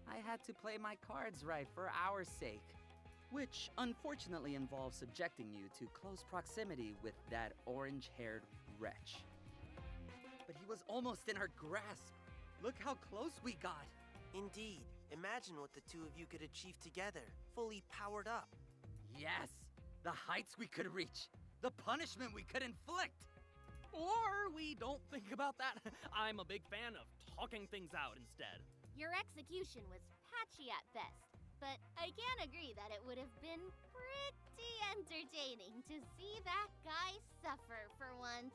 I had to play my cards right for our sake. Which unfortunately involves subjecting you to close proximity with that orange-haired wretch. But he was almost in our grasp. Look how close we got. Indeed. Imagine what the two of you could achieve together, fully powered up. Yes, the heights we could reach, the punishment we could inflict. Or we don't think about that. I'm a big fan of talking things out instead. Your execution was patchy at best, but I can agree that it would have been pretty entertaining to see that guy suffer for once.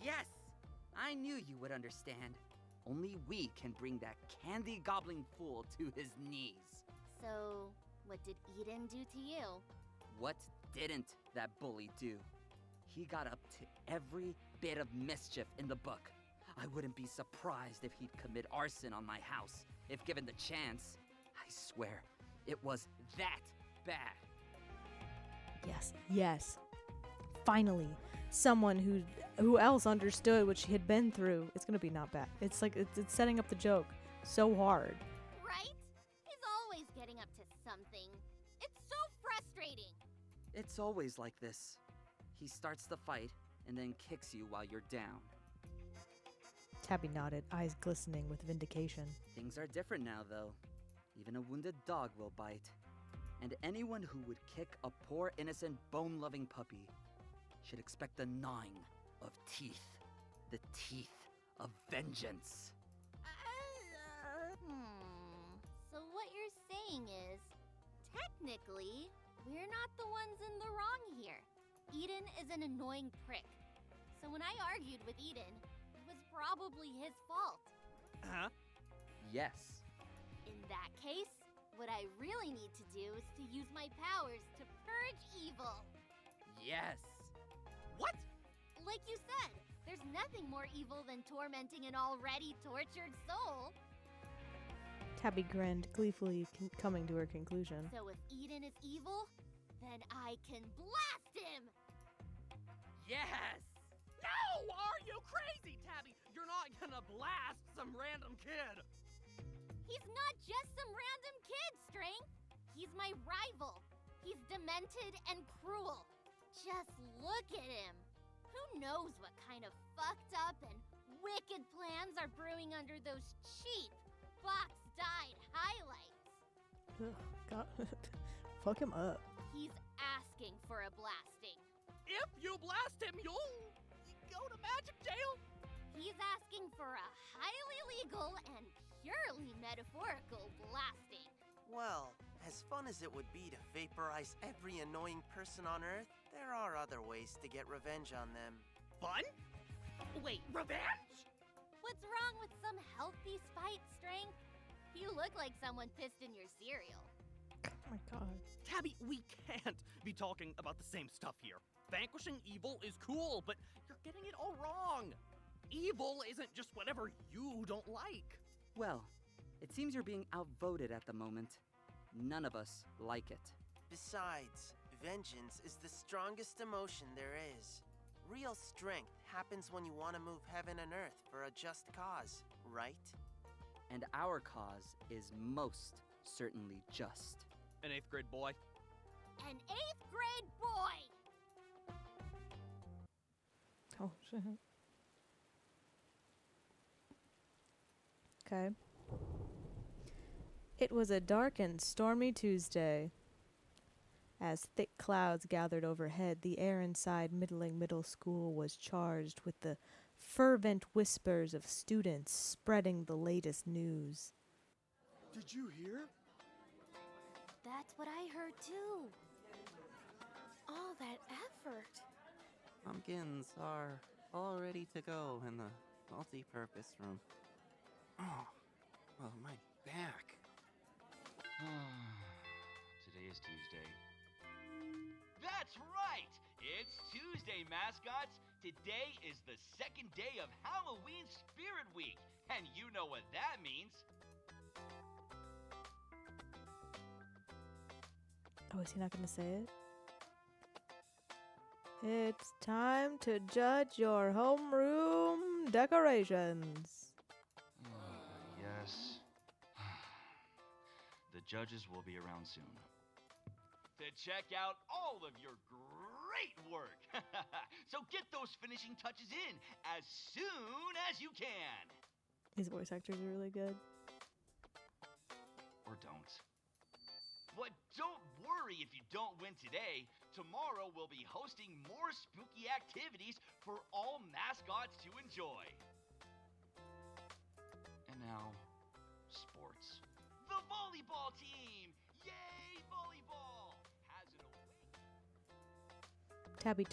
Yes, I knew you would understand. Only we can bring that candy gobbling fool to his knees. So, what did Eden do to you? What didn't that bully do? He got up to every bit of mischief in the book. I wouldn't be surprised if he'd commit arson on my house, if given the chance. I swear, it was that bad. Yes. Finally, someone who else understood what she had been through. It's gonna be not bad. It's like it's setting up the joke so hard. Right? He's always getting up to something. It's so frustrating. It's always like this. He starts the fight and then kicks you while you're down. Tabby nodded, eyes glistening with vindication. Things are different now, though. Even a wounded dog will bite. And anyone who would kick a poor, innocent, bone-loving puppy should expect the gnawing of teeth. The teeth of vengeance. So what you're saying is, technically, we're not the ones in the wrong here. Eden is an annoying prick. So when I argued with Eden, it was probably his fault. Huh? Yes. In that case, what I really need to do is to use my powers to purge evil. Yes. What? Like you said, there's nothing more evil than tormenting an already tortured soul. Tabby grinned, gleefully coming to her conclusion. So if Eden is evil, then I can blast him! Yes! No! Are you crazy, Tabby? You're not gonna blast some random kid! He's not just some random kid, Strength! He's my rival. He's demented and cruel. Just look at him. Who knows what kind of fucked up and wicked plans are brewing under those cheap, box-dyed highlights? Ugh, God. Fuck him up. He's asking for a blasting. If you you blast him, you'll go to magic jail. He's asking for a highly legal and purely metaphorical blasting. Well, as fun as it would be to vaporize every annoying person on Earth, there are other ways to get revenge on them. Fun? Wait, revenge? What's wrong with some healthy spite, Strength? You look like someone pissed in your cereal. Oh my god. Tabby, we can't be talking about the same stuff here. Vanquishing evil is cool, but you're getting it all wrong. Evil isn't just whatever you don't like. Well, it seems you're being outvoted at the moment. None of us like it. Besides, vengeance is the strongest emotion there is. Real strength happens when you want to move heaven and earth for a just cause, right? And our cause is most certainly just. An 8th grade boy. An 8th grade boy! Oh, shit. Okay. It was a dark and stormy Tuesday. As thick clouds gathered overhead, the air inside Middling Middle School was charged with the fervent whispers of students spreading the latest news. Did you hear? That's what I heard too. All that effort. Pumpkins are all ready to go in the multi-purpose room. Oh, well, my back. Today is Tuesday. That's right! It's Tuesday, mascots! Today is the second day of Halloween Spirit Week, and you know what that means. Oh, is he not going to say it? It's time to judge your homeroom decorations. Yes. The judges will be around soon. To check out all of your great work. So get those finishing touches in as soon as you can. His voice actors are really good. Or don't. But don't worry if you don't win today. Tomorrow we'll be hosting more spooky activities for all mascots to enjoy. And now, sports. The volleyball team! Yay, volleyball! Has an awake. Tabby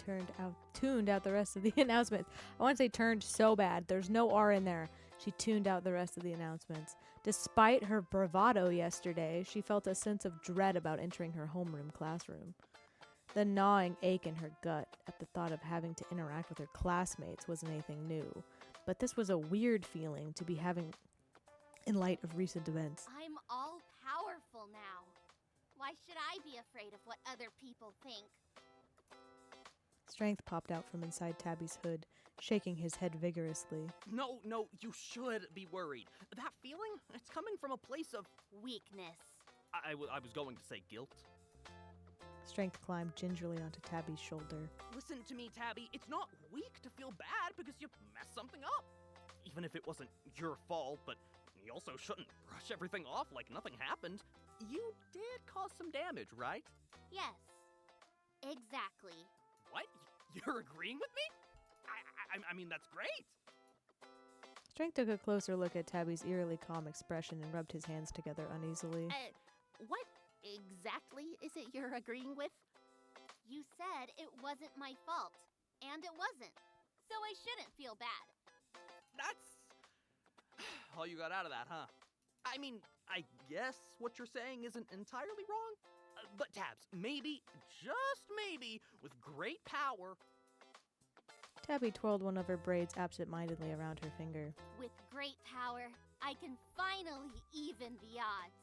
tuned out the rest of the announcements. I want to say turned so bad. There's no R in there. She tuned out the rest of the announcements. Despite her bravado yesterday, she felt a sense of dread about entering her homeroom classroom. The gnawing ache in her gut at the thought of having to interact with her classmates wasn't anything new, but this was a weird feeling to be having in light of recent events. I'm all powerful now. Why should I be afraid of what other people think? Strength popped out from inside Tabby's hood, shaking his head vigorously. No, you should be worried. That feeling, it's coming from a place of weakness. I was going to say guilt. Strength climbed gingerly onto Tabby's shoulder. Listen to me, Tabby. It's not weak to feel bad because you messed something up. Even if it wasn't your fault, but you also shouldn't brush everything off like nothing happened. You did cause some damage, right? Yes. Exactly. What? You're agreeing with me? I mean, that's great. Strength took a closer look at Tabby's eerily calm expression and rubbed his hands together uneasily. What exactly is it you're agreeing with? You said it wasn't my fault, and it wasn't. So I shouldn't feel bad. That's all you got out of that, huh? I mean, I guess what you're saying isn't entirely wrong. But Tabs, maybe, just maybe, with great power... Tabby twirled one of her braids absent-mindedly around her finger. With great power, I can finally even the odds.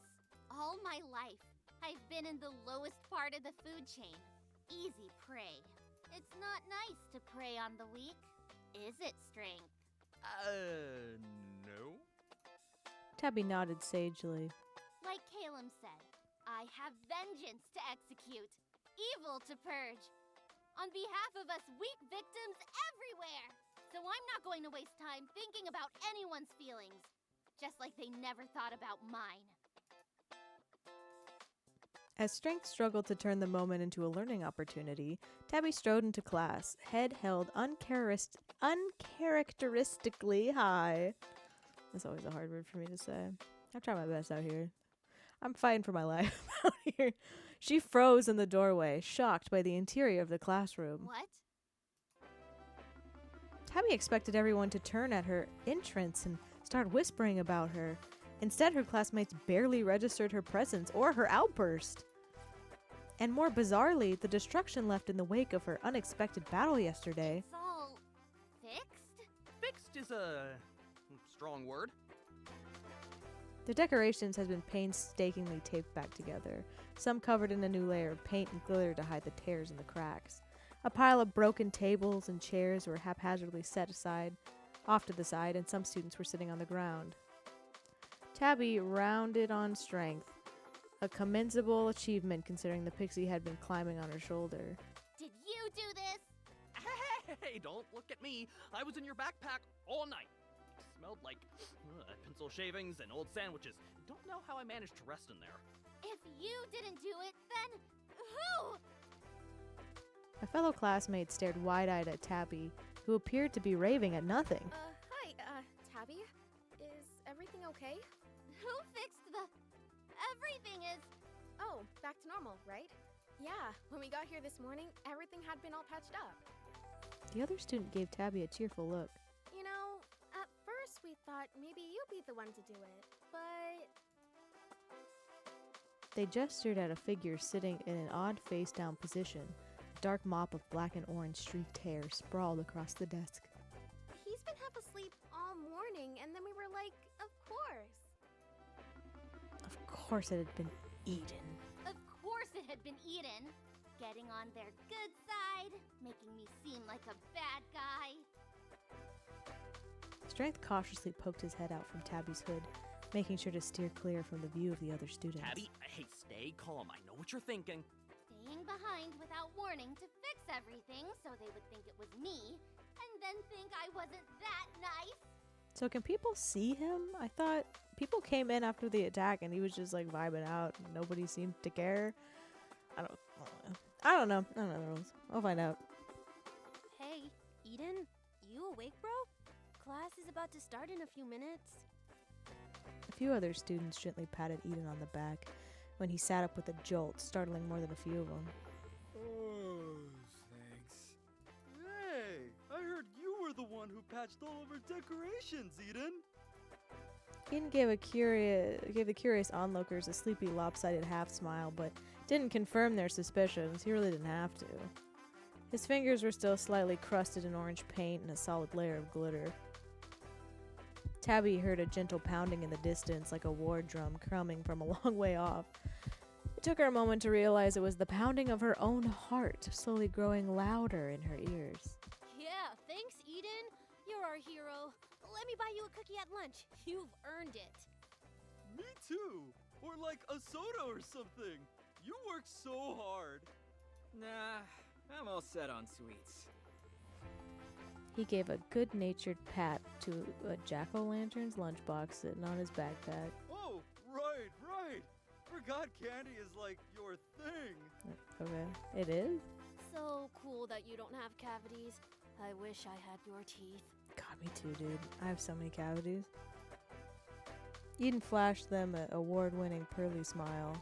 All my life, I've been in the lowest part of the food chain. Easy prey. It's not nice to prey on the weak, is it, Strength? No. Tabby nodded sagely. Like Calum said, I have vengeance to execute, evil to purge, on behalf of us weak victims everywhere. So I'm not going to waste time thinking about anyone's feelings, just like they never thought about mine. As Strength struggled to turn the moment into a learning opportunity, Tabby strode into class, head held uncharacteristically high. That's always a hard word for me to say. I try my best out here. I'm fighting for my life out here. She froze in the doorway, shocked by the interior of the classroom. What? Tabby expected everyone to turn at her entrance and start whispering about her. Instead, her classmates barely registered her presence or her outburst. And more bizarrely, the destruction left in the wake of her unexpected battle yesterday. It's all fixed? Fixed is a strong word. The decorations had been painstakingly taped back together, some covered in a new layer of paint and glitter to hide the tears and the cracks. A pile of broken tables and chairs were haphazardly set aside, off to the side, and some students were sitting on the ground. Tabby rounded on Strength, a commendable achievement considering the pixie had been climbing on her shoulder. Did you do this? Hey, don't look at me. I was in your backpack all night. Smelled like pencil shavings and old sandwiches. Don't know how I managed to rest in there. If you didn't do it, then who? A fellow classmate stared wide-eyed at Tabby, who appeared to be raving at nothing. Hi, Tabby? Is everything okay? Who fixed the... Everything is... Oh, back to normal, right? Yeah, when we got here this morning, everything had been all patched up. The other student gave Tabby a tearful look. You know, at first we thought maybe you'd be the one to do it, but... They gestured at a figure sitting in an odd face-down position. A dark mop of black and orange streaked hair sprawled across the desk. He's been half asleep all morning, and then we were like, of course. Of course it had been Eden. Of course it had been Eden. Getting on their good side, making me seem like a bad guy. Strength cautiously poked his head out from Tabby's hood, making sure to steer clear from the view of the other students. Tabby, hey, stay calm. I know what you're thinking. Staying behind without warning to fix everything so they would think it was me, and then think I wasn't that nice. So can people see him? I thought people came in after the attack and he was just like vibing out and nobody seemed to care. I don't know the rules. I'll find out. Hey, Eden, you awake, bro? Class is about to start in a few minutes. A few other students gently patted Eden on the back when he sat up with a jolt, startling more than a few of them. Oh, thanks. Hey, I heard you were the one who patched all of our decorations, Eden. Eden gave the curious onlookers a sleepy, lopsided half smile, but didn't confirm their suspicions. He really didn't have to. His fingers were still slightly crusted in orange paint and a solid layer of glitter. Tabby heard a gentle pounding in the distance, like a war drum coming from a long way off. It took her a moment to realize it was the pounding of her own heart, slowly growing louder in her ears. Yeah, thanks, Eden. You're our hero. Let me buy you a cookie at lunch. You've earned it. Me too. Or like a soda or something. You work so hard. Nah, I'm all set on sweets. He gave a good-natured pat to a jack-o'-lantern's lunchbox sitting on his backpack. Oh, right. Forgot candy is like your thing. Okay, it is? So cool that you don't have cavities. I wish I had your teeth. God, me too, dude. I have so many cavities. Eden flashed them an award-winning pearly smile.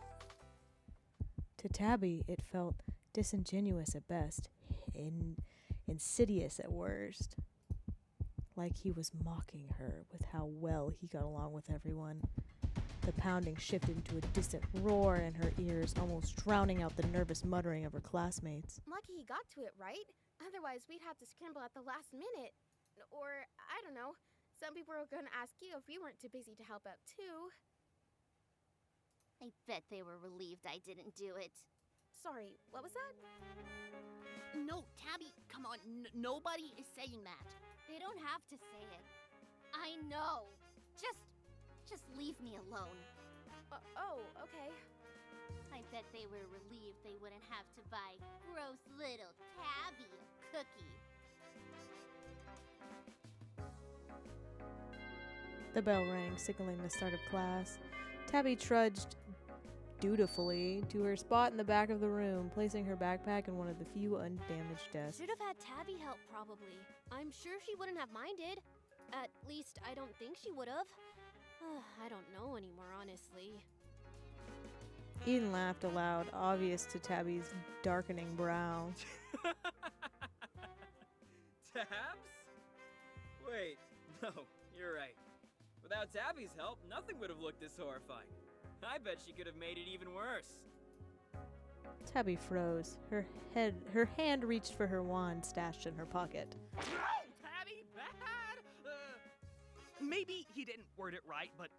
To Tabby, it felt disingenuous at best, insidious at worst. Like he was mocking her with how well he got along with everyone. The pounding shifted into a distant roar in her ears, almost drowning out the nervous muttering of her classmates. Lucky he got to it, right? Otherwise, we'd have to scramble at the last minute. Or, I don't know, some people were gonna ask you if you weren't too busy to help out too. I bet they were relieved I didn't do it. Sorry, what was that? No, Tabby, come on. Nobody is saying that. They don't have to say it. I know. Just leave me alone. Oh, okay. I bet they were relieved they wouldn't have to buy gross little Tabby a cookie. The bell rang, signaling the start of class. Tabby trudged dutifully to her spot in the back of the room, placing her backpack in one of the few undamaged desks. Should have had Tabby help, probably. I'm sure she wouldn't have minded. At least, I don't think she would have. I don't know anymore, honestly. Eden laughed aloud, obvious to Tabby's darkening brow. Tabs? Wait, no, you're right. Without Tabby's help, nothing would have looked this horrifying. I bet she could have made it even worse. Tabby froze. Her hand reached for her wand stashed in her pocket. No, Tabby, bad! Maybe he didn't word it right, but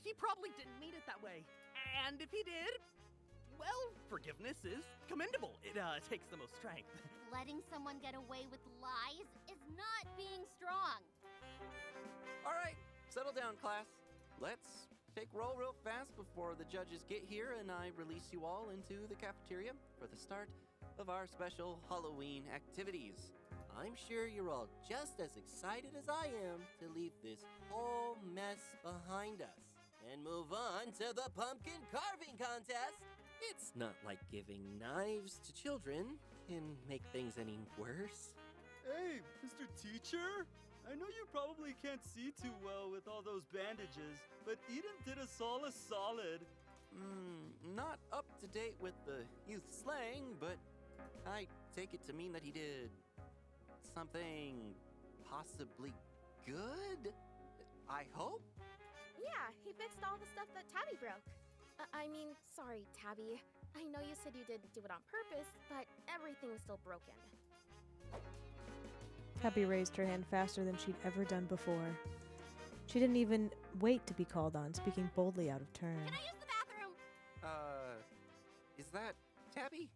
he probably didn't mean it that way. And if he did, well, forgiveness is commendable. It takes the most strength. Letting someone get away with lies is not being strong. All right, settle down, class. Let's take roll real fast before the judges get here and I release you all into the cafeteria for the start of our special Halloween activities. I'm sure you're all just as excited as I am to leave this whole mess behind us and move on to the pumpkin carving contest. It's not like giving knives to children can make things any worse. Hey, Mr. Teacher? I know you probably can't see too well with all those bandages, but Eden did us all a solid. Not up to date with the youth slang, but I take it to mean that he did something possibly good? I hope? Yeah, he fixed all the stuff that Tabby broke. Sorry, Tabby. I know you said you didn't do it on purpose, but everything was still broken. Tabby raised her hand faster than she'd ever done before. She didn't even wait to be called on, speaking boldly out of turn. Can I use the bathroom? Is that Tabby?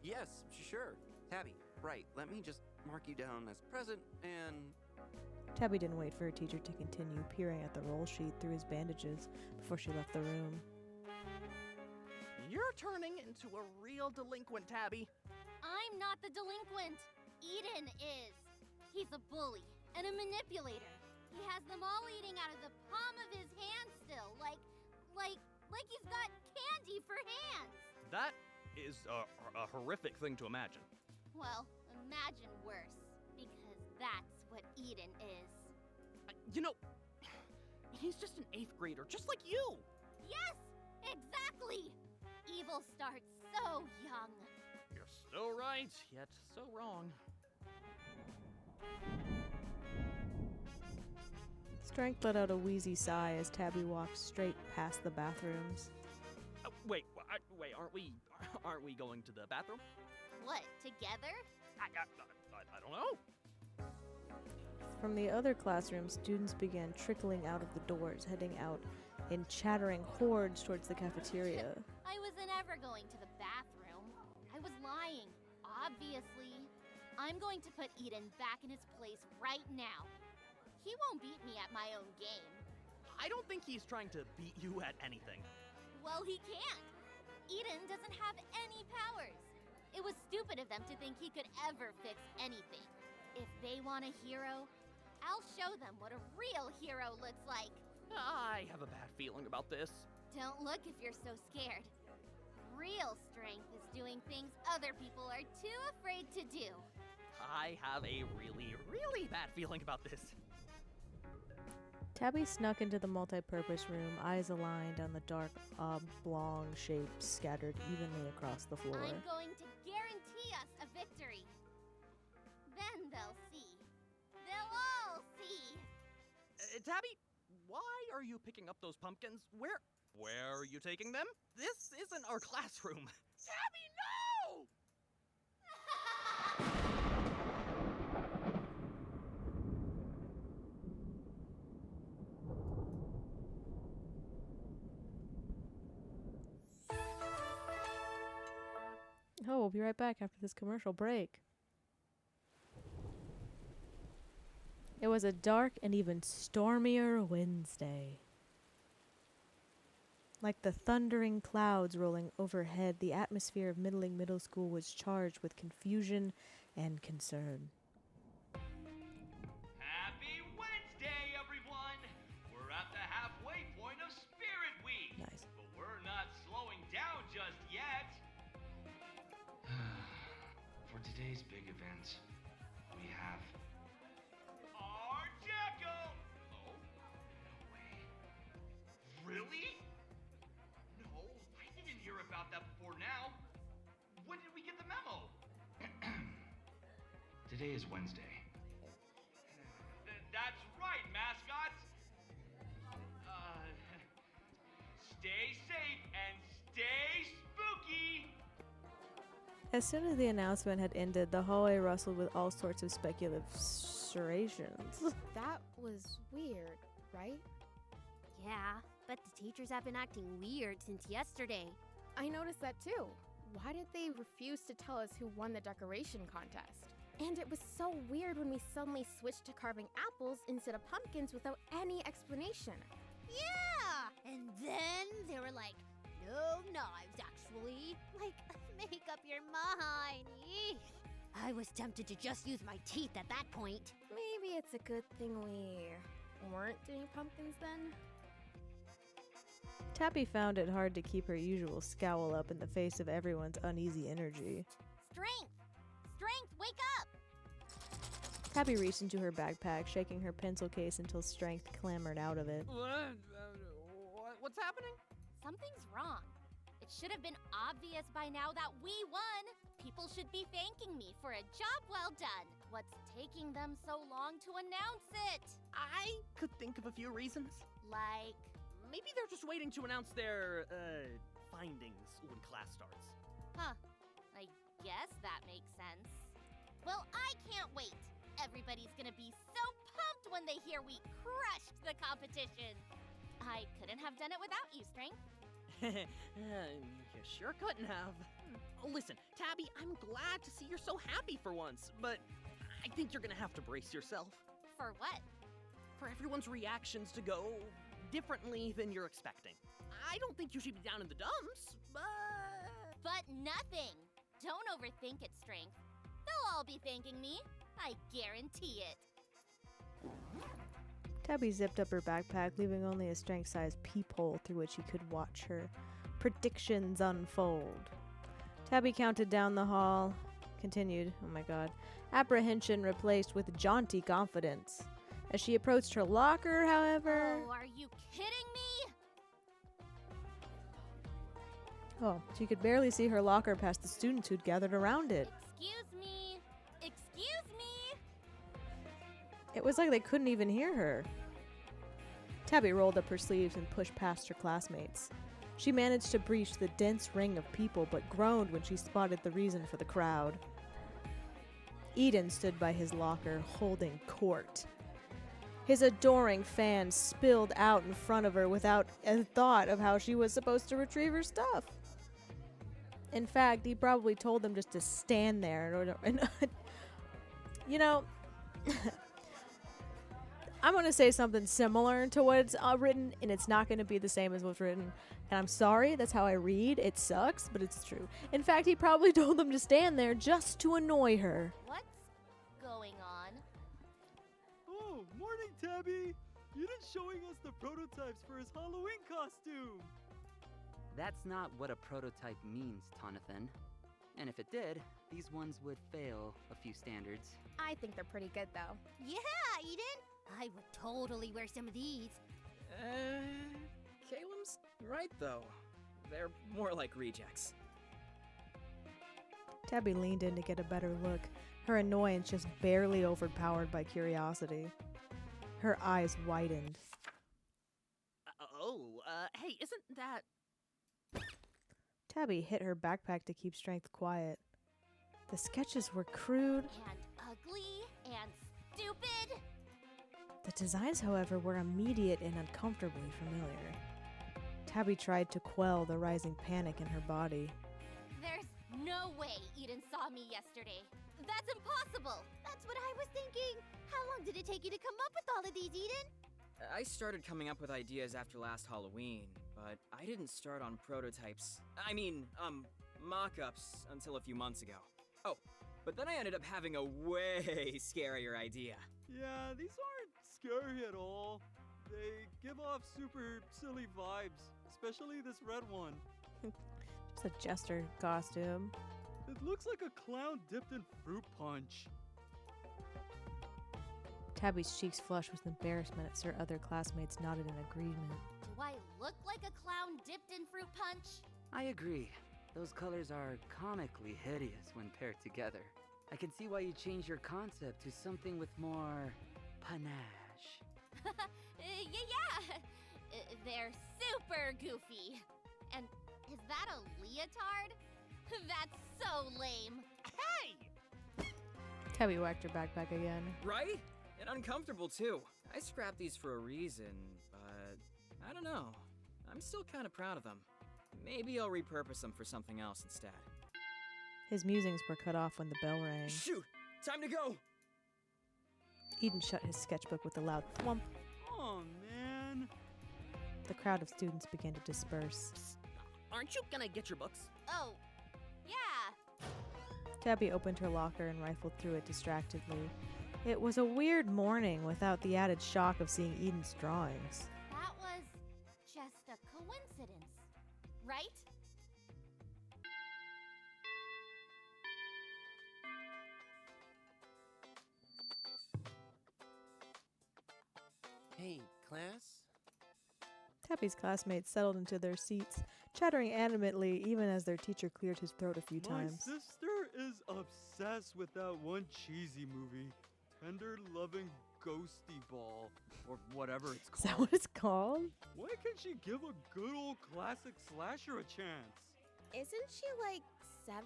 Yes, sure. Tabby, right. Let me just mark you down as present and... Tabby didn't wait for her teacher to continue peering at the roll sheet through his bandages before she left the room. You're turning into a real delinquent, Tabby. I'm not the delinquent. Eden is. He's a bully and a manipulator. He has them all eating out of the palm of his hand still, like he's got candy for hands. That is a horrific thing to imagine. Well, imagine worse, because that's what Eden is. He's just an 8th grader, just like you. Yes, exactly. Evil starts so young. You're so right, yet so wrong. Strength let out a wheezy sigh as Tabby walked straight past the bathrooms. Wait, aren't we going to the bathroom? What, together? I don't know. From the other classroom, students began trickling out of the doors, heading out in chattering hordes towards the cafeteria. I wasn't ever going to the bathroom. I was lying, obviously. I'm going to put Eden back in his place right now. He won't beat me at my own game. I don't think he's trying to beat you at anything. Well, he can't. Eden doesn't have any powers. It was stupid of them to think he could ever fix anything. If they want a hero, I'll show them what a real hero looks like. I have a bad feeling about this. Don't look if you're so scared. Real strength is doing things other people are too afraid to do. I have a really, really bad feeling about this. Tabby snuck into the multi-purpose room, eyes aligned on the dark oblong shapes scattered evenly across the floor. I'm going to guarantee us a victory. Then they'll see. They'll all see. Tabby, why are you picking up those pumpkins? Where are you taking them? This isn't our classroom. Tabby, no! Oh, we'll be right back after this commercial break. It was a dark and even stormier Wednesday. Like the thundering clouds rolling overhead, the atmosphere of Middling Middle School was charged with confusion and concern. Happy Wednesday, everyone! We're at the halfway point of Spirit Week. Nice. But we're today's big event, we have our Jekyll! Oh, no way. Really? No, I didn't hear about that before now. When did we get the memo? Today is Wednesday. That's right, mascots. Stay safe and stay spooky. As soon as the announcement had ended, the hallway rustled with all sorts of speculations. That was weird, right? Yeah, but the teachers have been acting weird since yesterday. I noticed that too. Why did they refuse to tell us who won the decoration contest? And it was so weird when we suddenly switched to carving apples instead of pumpkins without any explanation. Yeah! And then they were like, no knives, actually. Like, make up your mind. Eesh. I was tempted to just use my teeth at that point. Maybe it's a good thing we weren't doing pumpkins then? Tabby found it hard to keep her usual scowl up in the face of everyone's uneasy energy. Strength! Strength, wake up! Tabby reached into her backpack, shaking her pencil case until Strength clambered out of it. What's happening? Something's wrong. It should have been obvious by now that we won. People should be thanking me for a job well done. What's taking them so long to announce it? I could think of a few reasons. Like, Maybe they're just waiting to announce their, findings when class starts. huh, I guess that makes sense. Well, I can't wait. Everybody's gonna be so pumped when they hear we crushed the competition. I couldn't have done it without you, Strength. You sure couldn't have. Listen, Tabby, I'm glad to see you're so happy for once, but I think you're gonna have to brace yourself. For what? For everyone's reactions to go differently than you're expecting. I don't think you should be down in the dumps, But nothing. Don't overthink it, Strength. They'll all be thanking me. I guarantee it. Tabby zipped up her backpack, leaving only a Strength-sized peephole through which he could watch her predictions unfold. Tabby counted down the hall, continued, oh my god, apprehension replaced with jaunty confidence. As she approached her locker, however... Oh, are you kidding me? Oh, she could barely see her locker past the students who'd gathered around it. Excuse me. Excuse me. It was like they couldn't even hear her. Tabby rolled up her sleeves and pushed past her classmates. She managed to breach the dense ring of people, but groaned when she spotted the reason for the crowd. Eden stood by his locker, holding court. His adoring fans spilled out in front of her without a thought of how she was supposed to retrieve her stuff. In fact, he probably told them just to stand there in order. You know, I'm going to say something similar to what's written, and it's not going to be the same as what's written. And I'm sorry, that's how I read. It sucks, but it's true. In fact, he probably told them to stand there just to annoy her. What's going on? Oh, morning, Tabby! Eden's showing us the prototypes for his Halloween costume! That's not what a prototype means, Tonathan. And if it did, these ones would fail a few standards. I think they're pretty good though. Yeah, Eden. I would totally wear some of these. Caleb's right, though. They're more like rejects. Tabby leaned in to get a better look, her annoyance just barely overpowered by curiosity. Her eyes widened. Hey, isn't that... Tabby hit her backpack to keep Strength quiet. The sketches were crude. And ugly and stupid. The designs, however, were immediate and uncomfortably familiar. Tabby tried to quell the rising panic in her body. There's no way Eden saw me yesterday. That's impossible. That's what I was thinking. How long did it take you to come up with all of these, Eden? I started coming up with ideas after last Halloween, but I didn't start on prototypes. Mock-ups until a few months ago. Oh, but then I ended up having a way scarier idea. Yeah, these aren't scary at all. They give off super silly vibes, especially this red one. It's a jester costume. It looks like a clown dipped in fruit punch. Tabby's cheeks flushed with embarrassment as her other classmates nodded in agreement. Do I look like a clown dipped in fruit punch? I agree. Those colors are comically hideous when paired together. I can see why you changed your concept to something with more panache. Yeah. They're super goofy. And is that a leotard? That's so lame. Hey! Tabby whacked her backpack again. Right? And uncomfortable too. I scrapped these for a reason, but I don't know. I'm still kind of proud of them. Maybe I'll repurpose them for something else instead. His musings were cut off when the bell rang. Shoot! Time to go! Eden shut his sketchbook with a loud thwump. Oh, man. The crowd of students began to disperse. Aren't you gonna get your books? Oh, yeah. Tabby opened her locker and rifled through it distractedly. It was a weird morning without the added shock of seeing Eden's drawings. That was just a coincidence, right? Hey, class? Tabby's classmates settled into their seats, chattering animatedly even as their teacher cleared his throat a few My times. sister is obsessed with that one cheesy movie, Tender Loving Ghosty Ball, or whatever it's Is that called. what it's called? Why can't she give a good old classic slasher a chance? Isn't she like 7?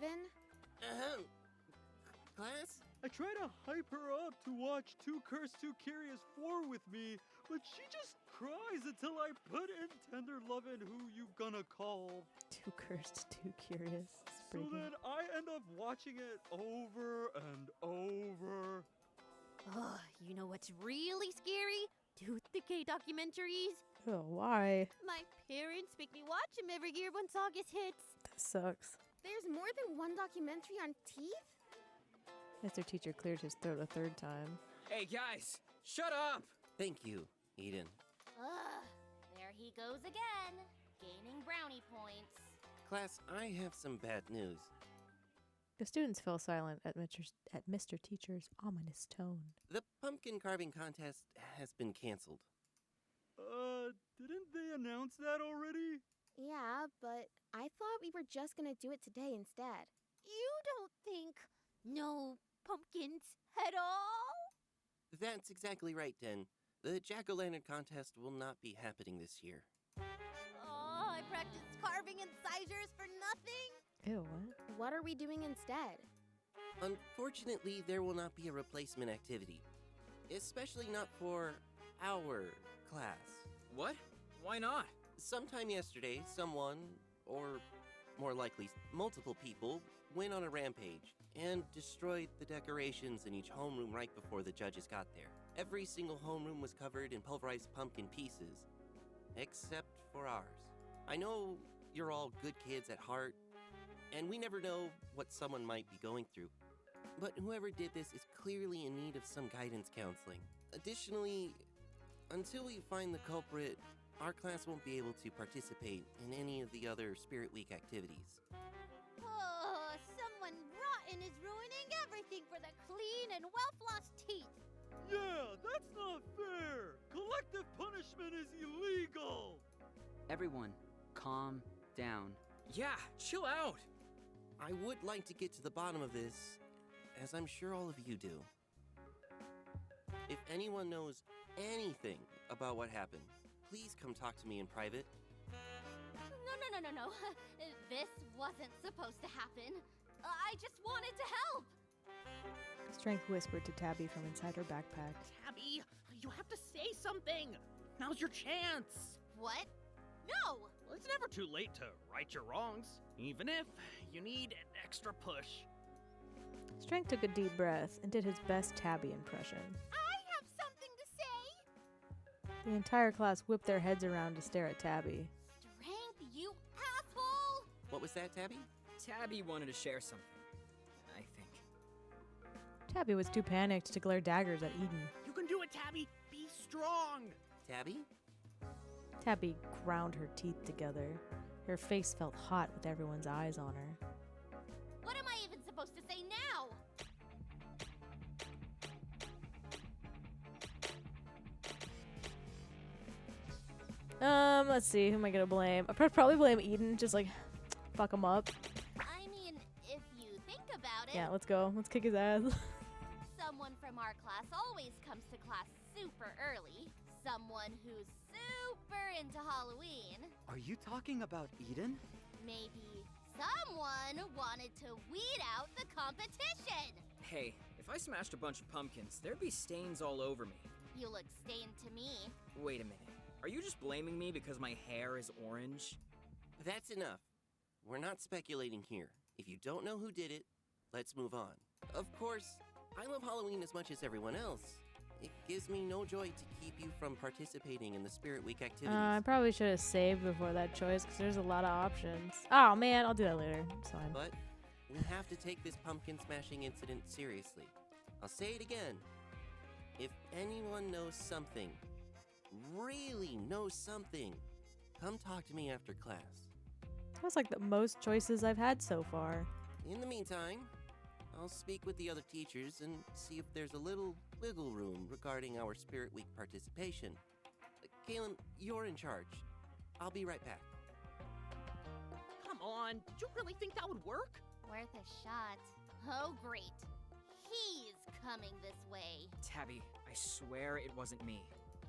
Class? I try to hype her up to watch Too Cursed, Too Curious 4 with me, but she just cries until I put in Tender Lovin' Who You Gonna Call. Too cursed, too curious. It's So pretty then good. I end up watching it over and over. Ugh, you know what's really scary? Tooth decay documentaries. Oh, why? My parents make me watch them every year once August hits. That sucks. There's more than one documentary on teeth? As their teacher cleared his throat a third time. Hey guys, shut up! Thank you, Eden. Ugh, there he goes again, gaining brownie points. Class, I have some bad news. The students fell silent at Mr. Teacher's ominous tone. The pumpkin carving contest has been canceled. Didn't they announce that already? Yeah, but I thought we were just gonna do it today instead. You don't think no pumpkins at all? That's exactly right, Den. The Jack-o'-lantern contest will not be happening this year. Oh, I practiced carving incisors for nothing? Ew, what? What are we doing instead? Unfortunately, there will not be a replacement activity. Especially not for our class. What? Why not? Sometime yesterday, someone, or more likely, multiple people, went on a rampage and destroyed the decorations in each homeroom right before the judges got there. Every single homeroom was covered in pulverized pumpkin pieces, except for ours. I know you're all good kids at heart, and we never know what someone might be going through. But whoever did this is clearly in need of some guidance counseling. Additionally, until we find the culprit, our class won't be able to participate in any of the other Spirit Week activities. Oh, someone rotten is ruining everything for the clean and well-flossed teeth. Yeah, that's not fair! Collective punishment is illegal! Everyone, calm down. Yeah, chill out! I would like to get to the bottom of this, as I'm sure all of you do. If anyone knows anything about what happened, please come talk to me in private. No. This wasn't supposed to happen. I just wanted to help. Strength whispered to Tabby from inside her backpack. Tabby, you have to say something. Now's your chance. What? No! Well, it's never too late to right your wrongs, even if you need an extra push. Strength took a deep breath and did his best Tabby impression. I have something to say! The entire class whipped their heads around to stare at Tabby. Strength, you asshole! What was that, Tabby? Tabby wanted to share something, I think. Tabby was too panicked to glare daggers at Eden. You can do it, Tabby. Be strong. Tabby? Tabby ground her teeth together. Her face felt hot with everyone's eyes on her. What am I even Let's see. Who am I gonna blame? I'd probably blame Eden. Just like, fuck him up. I mean, if you think about it, Yeah, let's go. Let's kick his ass. someone from our class always comes to class super early. Someone who's super into Halloween. Are you talking about Eden? Maybe someone wanted to weed out the competition. Hey, if I smashed a bunch of pumpkins, there'd be stains all over me. You look stained to me. Wait a minute. Are you just blaming me because my hair is orange? That's enough. We're not speculating here. If you don't know who did it, let's move on. Of course, I love Halloween as much as everyone else. It gives me no joy to keep you from participating in the Spirit Week activities. I probably should have saved before that choice because there's a lot of options. Oh man, I'll do that later. It's fine. But we have to take this pumpkin smashing incident seriously. I'll say it again. If anyone knows something, really knows something, come talk to me after class. That's like the most choices I've had so far. In the meantime, I'll speak with the other teachers and see if there's a little wiggle room regarding our Spirit Week participation. Caleb, you're in charge. I'll be right back. Come on, did you really think that would work? Worth a shot. Oh, great. He's coming this way. Tabby, I swear it wasn't me.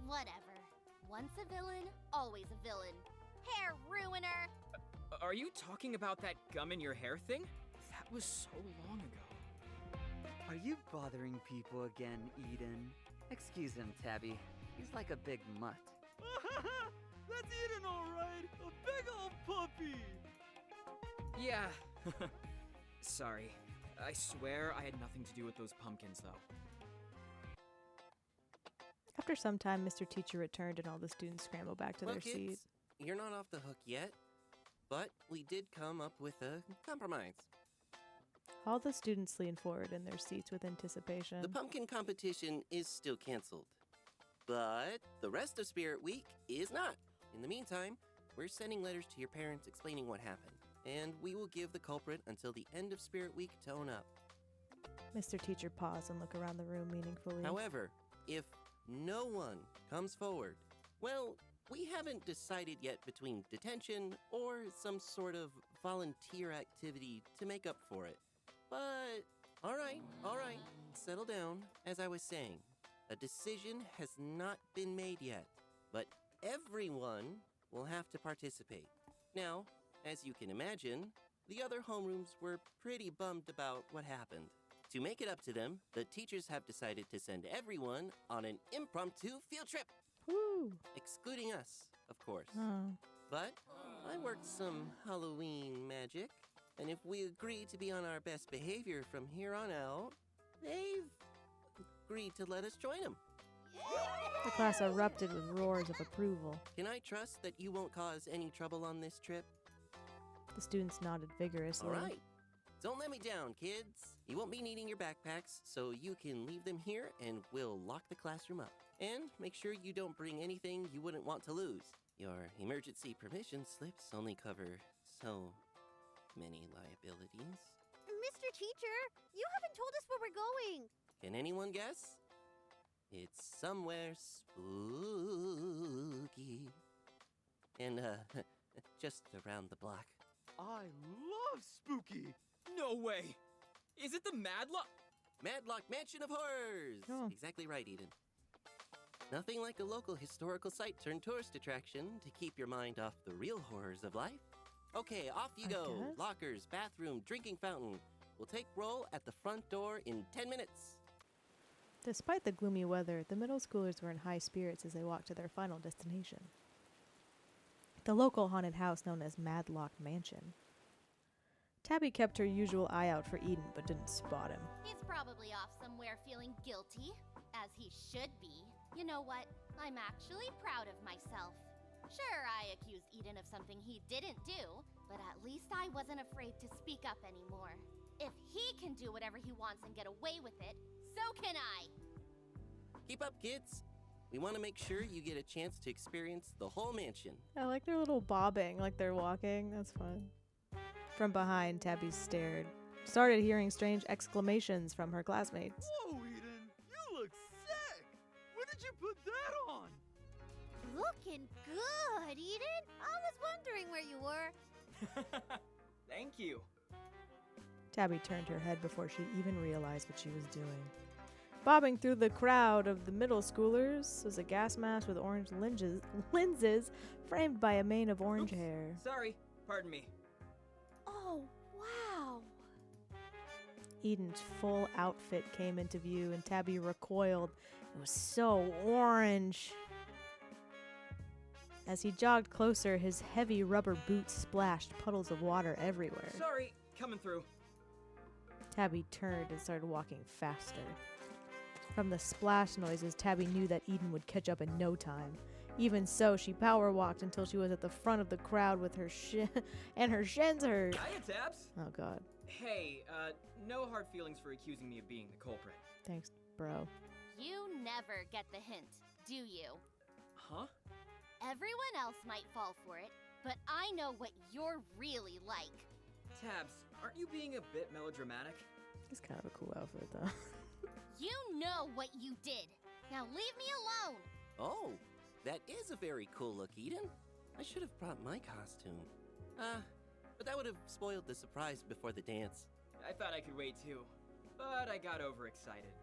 Whatever. Once a villain, always a villain. Hair ruiner. Are you talking about that gum in your hair thing? That was so long ago. Are you bothering people again, Eden? Excuse him, Tabby. He's like a big mutt. That's Eden, all right. A big old puppy. Yeah. Sorry. I swear I had nothing to do with those pumpkins, though. After some time, Mr. Teacher returned and all the students scrambled back to Well, their kids, seats. you're not off the hook yet, but we did come up with a compromise. All the students leaned forward in their seats with anticipation. The pumpkin competition is still canceled, but the rest of Spirit Week is not. In the meantime, we're sending letters to your parents explaining what happened, and we will give the culprit until the end of Spirit Week to own up. Mr. Teacher paused and looked around the room meaningfully. However, if no one comes forward, well, we haven't decided yet between detention or some sort of volunteer activity to make up for it. But, all right, settle down. As I was saying, a decision has not been made yet, but everyone will have to participate. Now, as you can imagine, the other homerooms were pretty bummed about what happened. To make it up to them, the teachers have decided to send everyone on an impromptu field trip. Woo! Excluding us, of course. Oh. But I worked some Halloween magic, and if we agree to be on our best behavior from here on out, they've agreed to let us join them. The class erupted with roars of approval. Can I trust that you won't cause any trouble on this trip? The students nodded vigorously. All right. Don't let me down, kids. You won't be needing your backpacks, so you can leave them here and we'll lock the classroom up. And make sure you don't bring anything you wouldn't want to lose. Your emergency permission slips only cover so many liabilities. Mr. Teacher, you haven't told us where we're going. Can anyone guess? It's somewhere spooky. And, just around the block. I love spooky. No way! Is it the Madlock? Madlock Mansion of Horrors! Oh. Exactly right, Eden. Nothing like a local historical site turned tourist attraction to keep your mind off the real horrors of life. Okay, off you I go. guess. Lockers, bathroom, drinking fountain. We'll take roll at the front door in 10 minutes. Despite the gloomy weather, the middle schoolers were in high spirits as they walked to their final destination. The local haunted house known as Madlock Mansion. Tabby kept her usual eye out for Eden, but didn't spot him. He's probably off somewhere feeling guilty, as he should be. You know what? I'm actually proud of myself. Sure, I accused Eden of something he didn't do, but at least I wasn't afraid to speak up anymore. If he can do whatever he wants and get away with it, so can I. Keep up, kids. We want to make sure you get a chance to experience the whole mansion. I like their little bobbing, like they're walking. That's fun. From behind, Tabby started hearing strange exclamations from her classmates. Whoa, Eden, you look sick. When did you put that on? Looking good, Eden. I was wondering where you were. Thank you. Tabby turned her head before she even realized what she was doing. Bobbing through the crowd of the middle schoolers was a gas mask with orange lenses framed by a mane of orange Oops. hair. Sorry, pardon me. Oh, wow. Eden's full outfit came into view and Tabby recoiled. It was so orange. As he jogged closer, his heavy rubber boots splashed puddles of water everywhere. Sorry, coming through. Tabby turned and started walking faster. From the splash noises, Tabby knew that Eden would catch up in no time. Even so, she power walked until she was at the front of the crowd with her and her shins hurt. Hiya, Tabs. Oh god. Hey, no hard feelings for accusing me of being the culprit. Thanks, bro. You never get the hint, do you? Huh? Everyone else might fall for it, but I know what you're really like. Tabs, aren't you being a bit melodramatic? It's kind of a cool outfit, though. You know what you did. Now leave me alone. Oh, that is a very cool look, Eden. I should have brought my costume. But that would have spoiled the surprise before the dance. I thought I could wait too, but I got overexcited.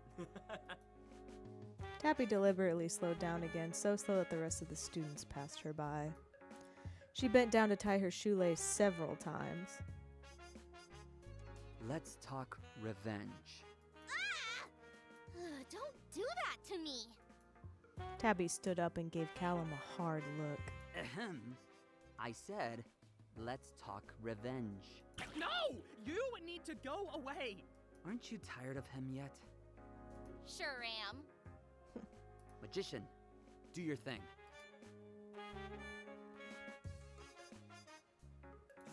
Tabby deliberately slowed down again, so slow that the rest of the students passed her by. She bent down to tie her shoelace several times. Let's talk revenge. Don't do that to me. Tabby stood up and gave Callum a hard look. Ahem. I said, let's talk revenge. No! You need to go away! Aren't you tired of him yet? Sure am. Magician, do your thing.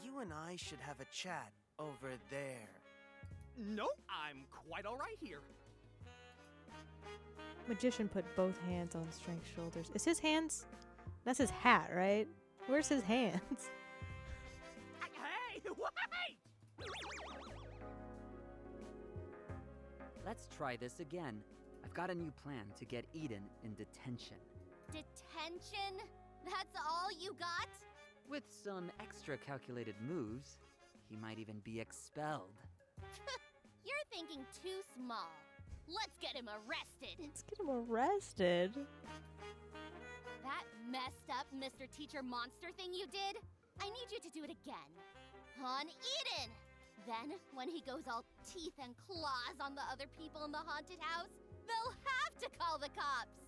You and I should have a chat over there. No, I'm quite alright here. Magician put both hands on Strength's shoulders. Is his hands? That's his hat, right? Where's his hands? Hey, wait! Let's try this again. I've got a new plan to get Eden in detention. Detention? That's all you got? With some extra calculated moves, he might even be expelled. You're thinking too small. Let's get him arrested. Let's get him arrested. That messed up Mr. Teacher Monster thing you did, I need you to do it again. On Eden! Then, when he goes all teeth and claws on the other people in the haunted house, they'll have to call the cops.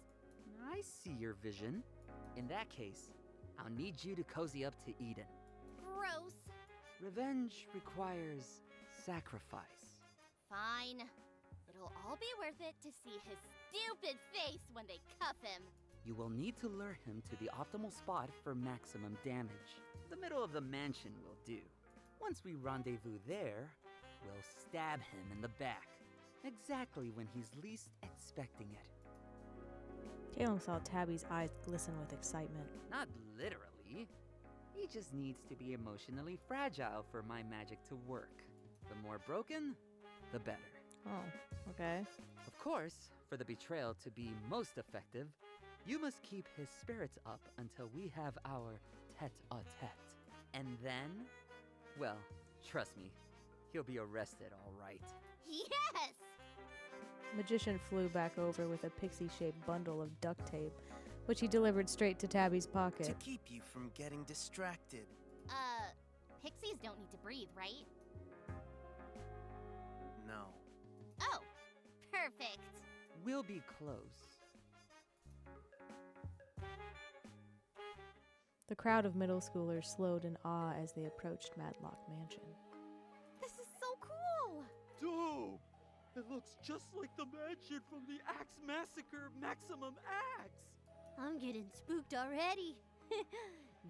I see your vision. In that case, I'll need you to cozy up to Eden. Gross. Revenge requires sacrifice. Fine. It'll all be worth it to see his stupid face when they cuff him. You will need to lure him to the optimal spot for maximum damage. The middle of the mansion will do. Once we rendezvous there, we'll stab him in the back, exactly when he's least expecting it. Caleb saw Tabby's eyes glisten with excitement. Not literally. He just needs to be emotionally fragile for my magic to work. The more broken, the better. Oh, okay. Of course, for the betrayal to be most effective, you must keep his spirits up until we have our tete-a-tete. And then, well, trust me, he'll be arrested all right. Yes! Magician flew back over with a pixie-shaped bundle of duct tape, which he delivered straight to Tabby's pocket. To keep you from getting distracted. Pixies don't need to breathe, right? No. Oh, perfect. We'll be close. The crowd of middle schoolers slowed in awe as they approached Madlock Mansion. This is so cool! Dope! It looks just like the mansion from the Axe Massacre Maximum Axe! I'm getting spooked already.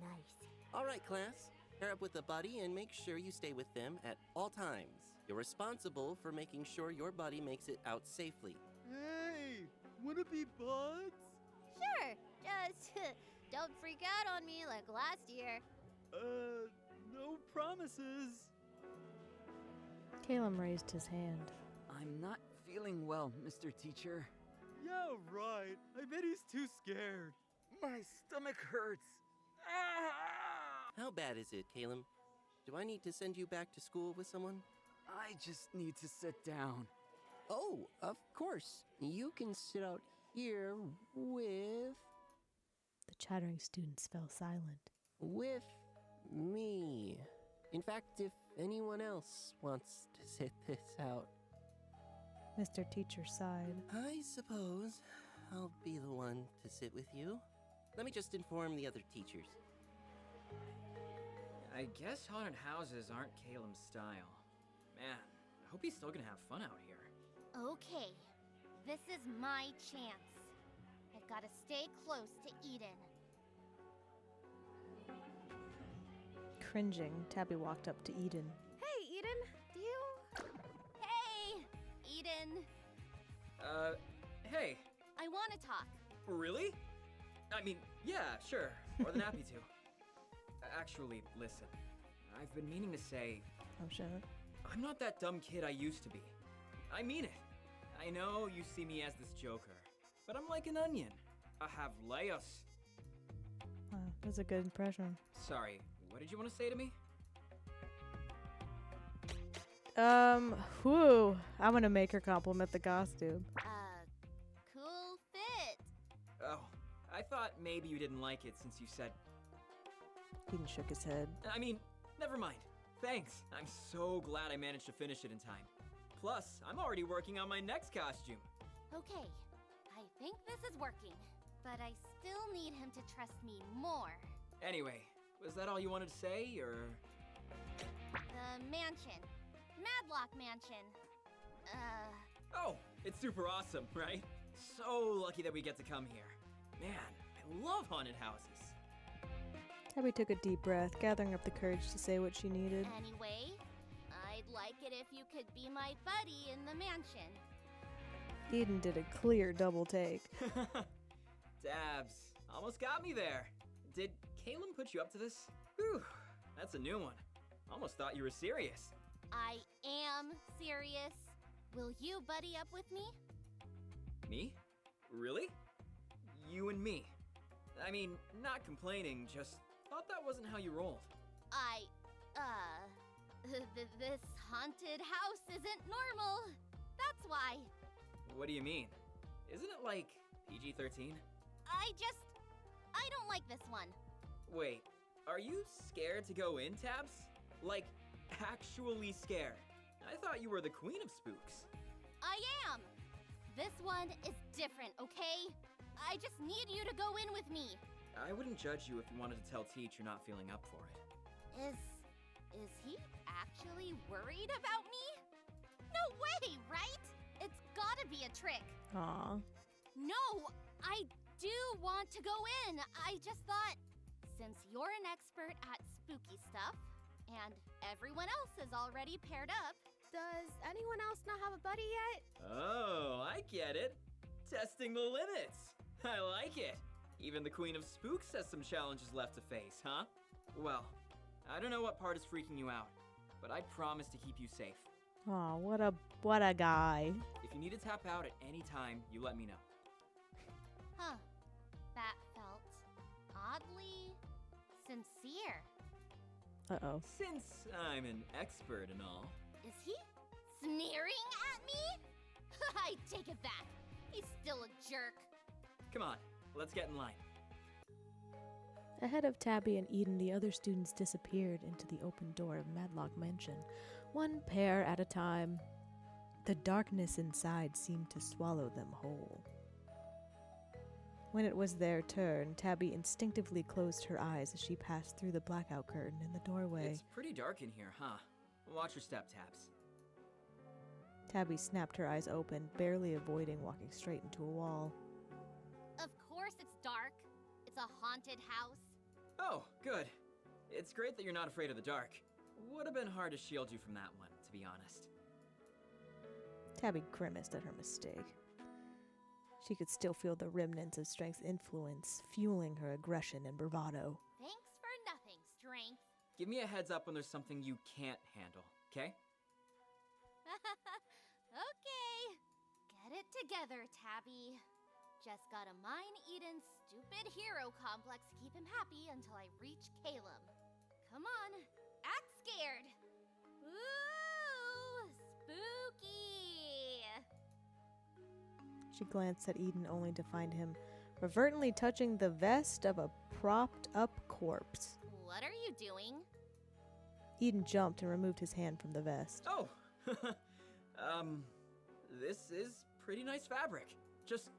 Nice. All right, class. Pair up with a buddy and make sure you stay with them at all times. You're responsible for making sure your buddy makes it out safely. Hey! Wanna be buds? Sure, just don't freak out on me like last year. No promises. Caleb raised his hand. I'm not feeling well, Mr. Teacher. Yeah, right. I bet he's too scared. My stomach hurts. Ah! How bad is it, Caleb? Do I need to send you back to school with someone? I just need to sit down. Oh, of course. You can sit out here with The chattering students fell silent. me. In fact, if anyone else wants to sit this out. Mr. Teacher sighed. I suppose I'll be the one to sit with you. Let me just inform the other teachers. I guess haunted houses aren't Caleb's style. Man, I hope he's still gonna have fun out here. Okay, this is my chance. I've got to stay close to Eden. Cringing, Tabby walked up to Eden. Hey, Eden, do you? Hey, Eden. Hey, I want to talk. really? I mean, yeah, sure. More than happy to. Actually, listen. I've been meaning to say, Oh, shit. I'm not that dumb kid I used to be. I mean it. I know you see me as this joker, but I'm like an onion. I have layers. Wow, that's a good impression. Sorry, what did you want to say to me? Whew. I'm gonna make her compliment the costume. Cool fit. Oh, I thought maybe you didn't like it since you said... Eden shook his head. I mean, never mind. Thanks. I'm so glad I managed to finish it in time. Plus, I'm already working on my next costume. Okay, I think this is working, but I still need him to trust me more. Anyway, was that all you wanted to say, or... The mansion. Madlock Mansion. Oh, it's super awesome, right? So lucky that we get to come here. Man, I love haunted houses. Tabby took a deep breath, gathering up the courage to say what she needed. Anyway, I'd like it if you could be my buddy in the mansion. Eden did a clear double take. Dabs, almost got me there. Did Caleb put you up to this? Whew, that's a new one. Almost thought you were serious. I am serious. Will you buddy up with me? Me? Really? You and me? I mean, not complaining, just thought that wasn't how you rolled. This haunted house isn't normal. That's why. What do you mean? Isn't it like PG-13? I don't like this one. Wait, are you scared to go in, Tabs? Like, actually scared? I thought you were the queen of spooks. I am. This one is different, okay? I just need you to go in with me. I wouldn't judge you if you wanted to tell Teach you're not feeling up for it. Is he actually worried about me? No way, right? It's gotta be a trick. Aw. No, I do want to go in. I just thought, since you're an expert at spooky stuff, and everyone else is already paired up. Does anyone else not have a buddy yet? Oh, I get it. Testing the limits. I like it. Even the Queen of Spooks has some challenges left to face, huh? Well, I don't know what part is freaking you out, but I promise to keep you safe. Aw, what a guy. If you need to tap out at any time, you let me know. Huh. That felt oddly sincere. Uh-oh. Since I'm an expert and all. Is he sneering at me? I take it back. He's still a jerk. Come on, let's get in line. Ahead of Tabby and Eden, the other students disappeared into the open door of Madlock Mansion, one pair at a time. The darkness inside seemed to swallow them whole. When it was their turn, Tabby instinctively closed her eyes as she passed through the blackout curtain in the doorway. It's pretty dark in here, huh? Watch your step, Tabs. Tabby snapped her eyes open, barely avoiding walking straight into a wall. Of course it's dark. It's a haunted house. Oh, good. It's great that you're not afraid of the dark. Would have been hard to shield you from that one, to be honest. Tabby grimaced at her mistake. She could still feel the remnants of Strength's influence, fueling her aggression and bravado. Thanks for nothing, Strength. Give me a heads up when there's something you can't handle, okay? Okay. Get it together, Tabby. Just gotta mine Eden's stupid hero complex to keep him happy until I reach Calum. Come on, act scared. Ooh, spooky. She glanced at Eden only to find him reverently touching the vest of a propped up corpse. What are you doing? Eden jumped and removed his hand from the vest. Oh, this is pretty nice fabric. Just,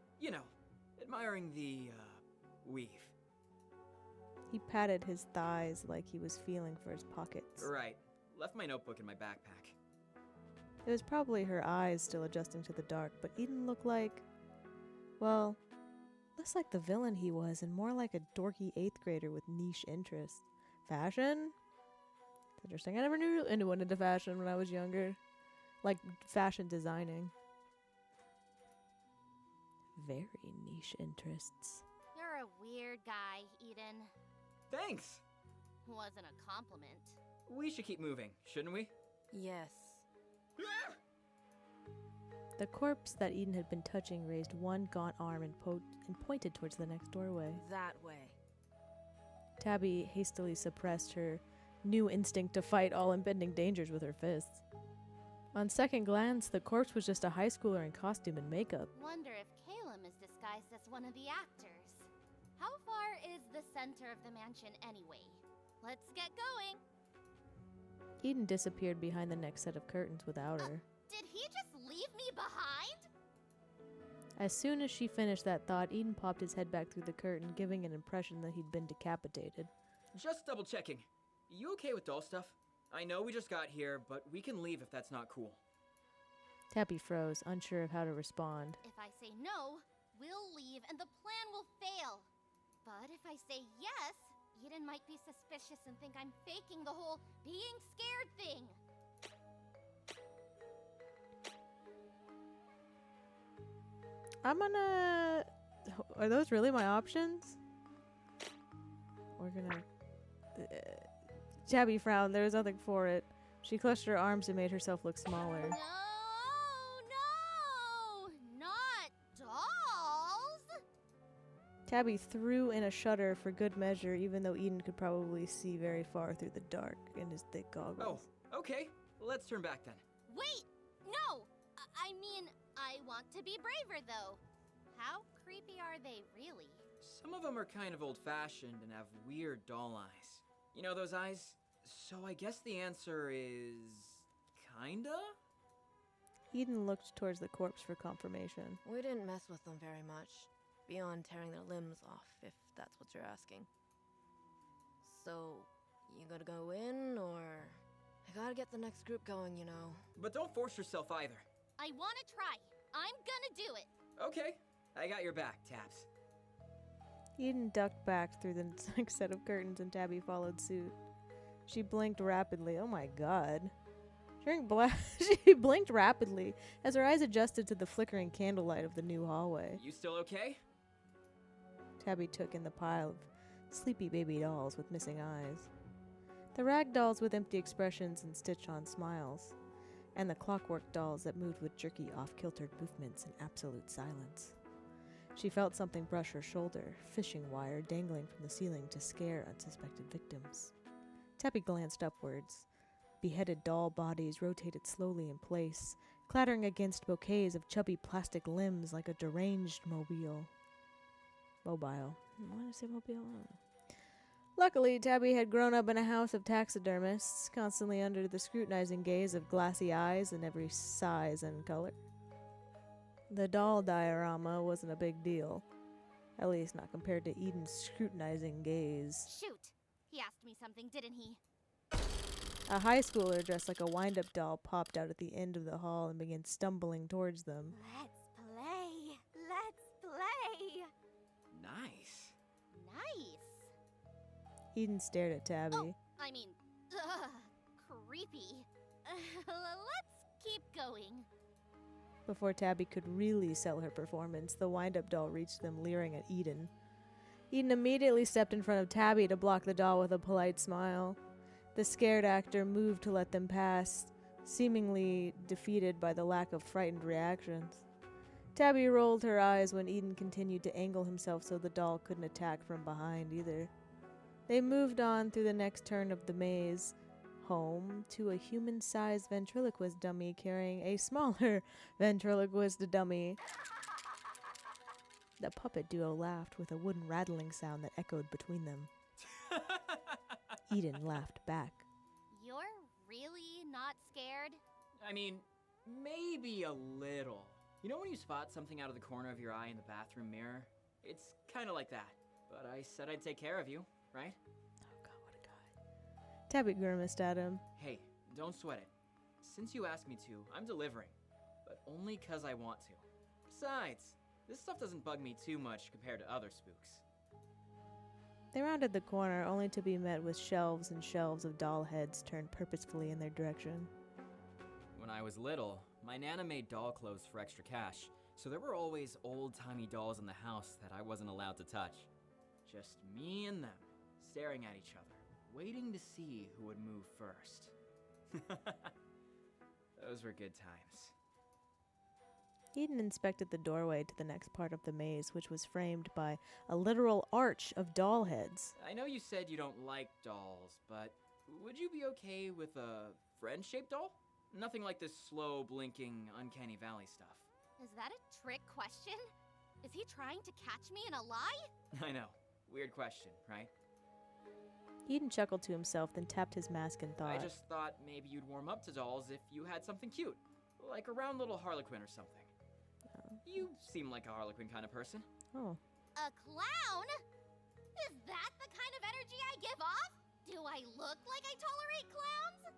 admiring the, weave. He patted his thighs like he was feeling for his pockets. Right. Left my notebook in my backpack. It was probably her eyes still adjusting to the dark, but Eden looked like, well, less like the villain he was and more like a dorky 8th grader with niche interests. Fashion? It's interesting. I never knew anyone into fashion when I was younger. Like fashion designing. Very niche interests. You're a weird guy, Eden. Thanks! Wasn't a compliment. We should keep moving, shouldn't we? Yes. The corpse that Eden had been touching raised one gaunt arm and pointed towards the next doorway. That way. Tabby hastily suppressed her new instinct to fight all impending dangers with her fists. On second glance, the corpse was just a high schooler in costume and makeup. Wonder if Calum is disguised as one of the actors. How far is the center of the mansion anyway? Let's get going. Eden disappeared behind the next set of curtains without her. Did he just leave me behind? As soon as she finished that thought, Eden popped his head back through the curtain, giving an impression that he'd been decapitated. Just double checking. You okay with doll stuff? I know we just got here, but we can leave if that's not cool. Tabby froze, unsure of how to respond. If I say no, we'll leave and the plan will fail. But if I say yes, Eden might be suspicious and think I'm faking the whole being scared thing. I'm gonna... Are those really my options? We're gonna... Tabby frowned. There was nothing for it. She clutched her arms and made herself look smaller. No, not dolls. Tabby threw in a shudder for good measure, even though Eden could probably see very far through the dark in his thick goggles. Oh, okay. Let's turn back then. Wait, no. I mean, I want to be braver though. How creepy are they really? Some of them are kind of old-fashioned and have weird doll eyes. You know those eyes? So I guess the answer is... kinda? Eden looked towards the corpse for confirmation. We didn't mess with them very much, beyond tearing their limbs off, if that's what you're asking. So, you gotta go in, or... I gotta get the next group going, you know. But don't force yourself either. I want to try. I'm gonna do it. Okay, I got your back, Tabs. Eden ducked back through the next set of curtains and Tabby followed suit. She blinked rapidly. Oh my god. She blinked rapidly as her eyes adjusted to the flickering candlelight of the new hallway. You still okay? Tabby took in the pile of sleepy baby dolls with missing eyes. The rag dolls with empty expressions and stitch-on smiles. And the clockwork dolls that moved with jerky off-kiltered movements in absolute silence. She felt something brush her shoulder, fishing wire dangling from the ceiling to scare unsuspected victims. Tabby glanced upwards. Beheaded doll bodies rotated slowly in place, clattering against bouquets of chubby plastic limbs like a deranged mobile. Why did I say mobile? Luckily, Tabby had grown up in a house of taxidermists, constantly under the scrutinizing gaze of glassy eyes in every size and color. The doll diorama wasn't a big deal, at least not compared to Eden's scrutinizing gaze. Shoot! He asked me something, didn't he? A high schooler dressed like a wind-up doll popped out at the end of the hall and began stumbling towards them. Let's play! Let's play! Nice. Nice! Eden stared at Tabby. Oh, I mean, creepy. Let's keep going. Before Tabby could really sell her performance, the wind-up doll reached them, leering at Eden. Eden immediately stepped in front of Tabby to block the doll with a polite smile. The scared actor moved to let them pass, seemingly defeated by the lack of frightened reactions. Tabby rolled her eyes when Eden continued to angle himself so the doll couldn't attack from behind either. They moved on through the next turn of the maze, home to a human-sized ventriloquist dummy carrying a smaller ventriloquist dummy. The puppet duo laughed with a wooden rattling sound that echoed between them. Eden laughed back. You're really not scared? I mean, maybe a little. You know when you spot something out of the corner of your eye in the bathroom mirror? It's kind of like that. But I said I'd take care of you, right? Oh god, what a guy. Tabby grimaced at him. Hey, don't sweat it. Since you asked me to, I'm delivering. But only 'cause I want to. Besides, this stuff doesn't bug me too much compared to other spooks. They rounded the corner only to be met with shelves and shelves of doll heads turned purposefully in their direction. When I was little, my Nana made doll clothes for extra cash, so there were always old-timey dolls in the house that I wasn't allowed to touch. Just me and them, staring at each other, waiting to see who would move first. Those were good times. Eden inspected the doorway to the next part of the maze, which was framed by a literal arch of doll heads. I know you said you don't like dolls, but would you be okay with a friend-shaped doll? Nothing like this slow, blinking, uncanny valley stuff. Is that a trick question? Is he trying to catch me in a lie? I know. Weird question, right? Eden chuckled to himself, then tapped his mask and thought. I just thought maybe you'd warm up to dolls if you had something cute. Like a round little Harlequin or something. You seem like a Harlequin kind of person. Oh. A clown? Is that the kind of energy I give off? Do I look like I tolerate clowns?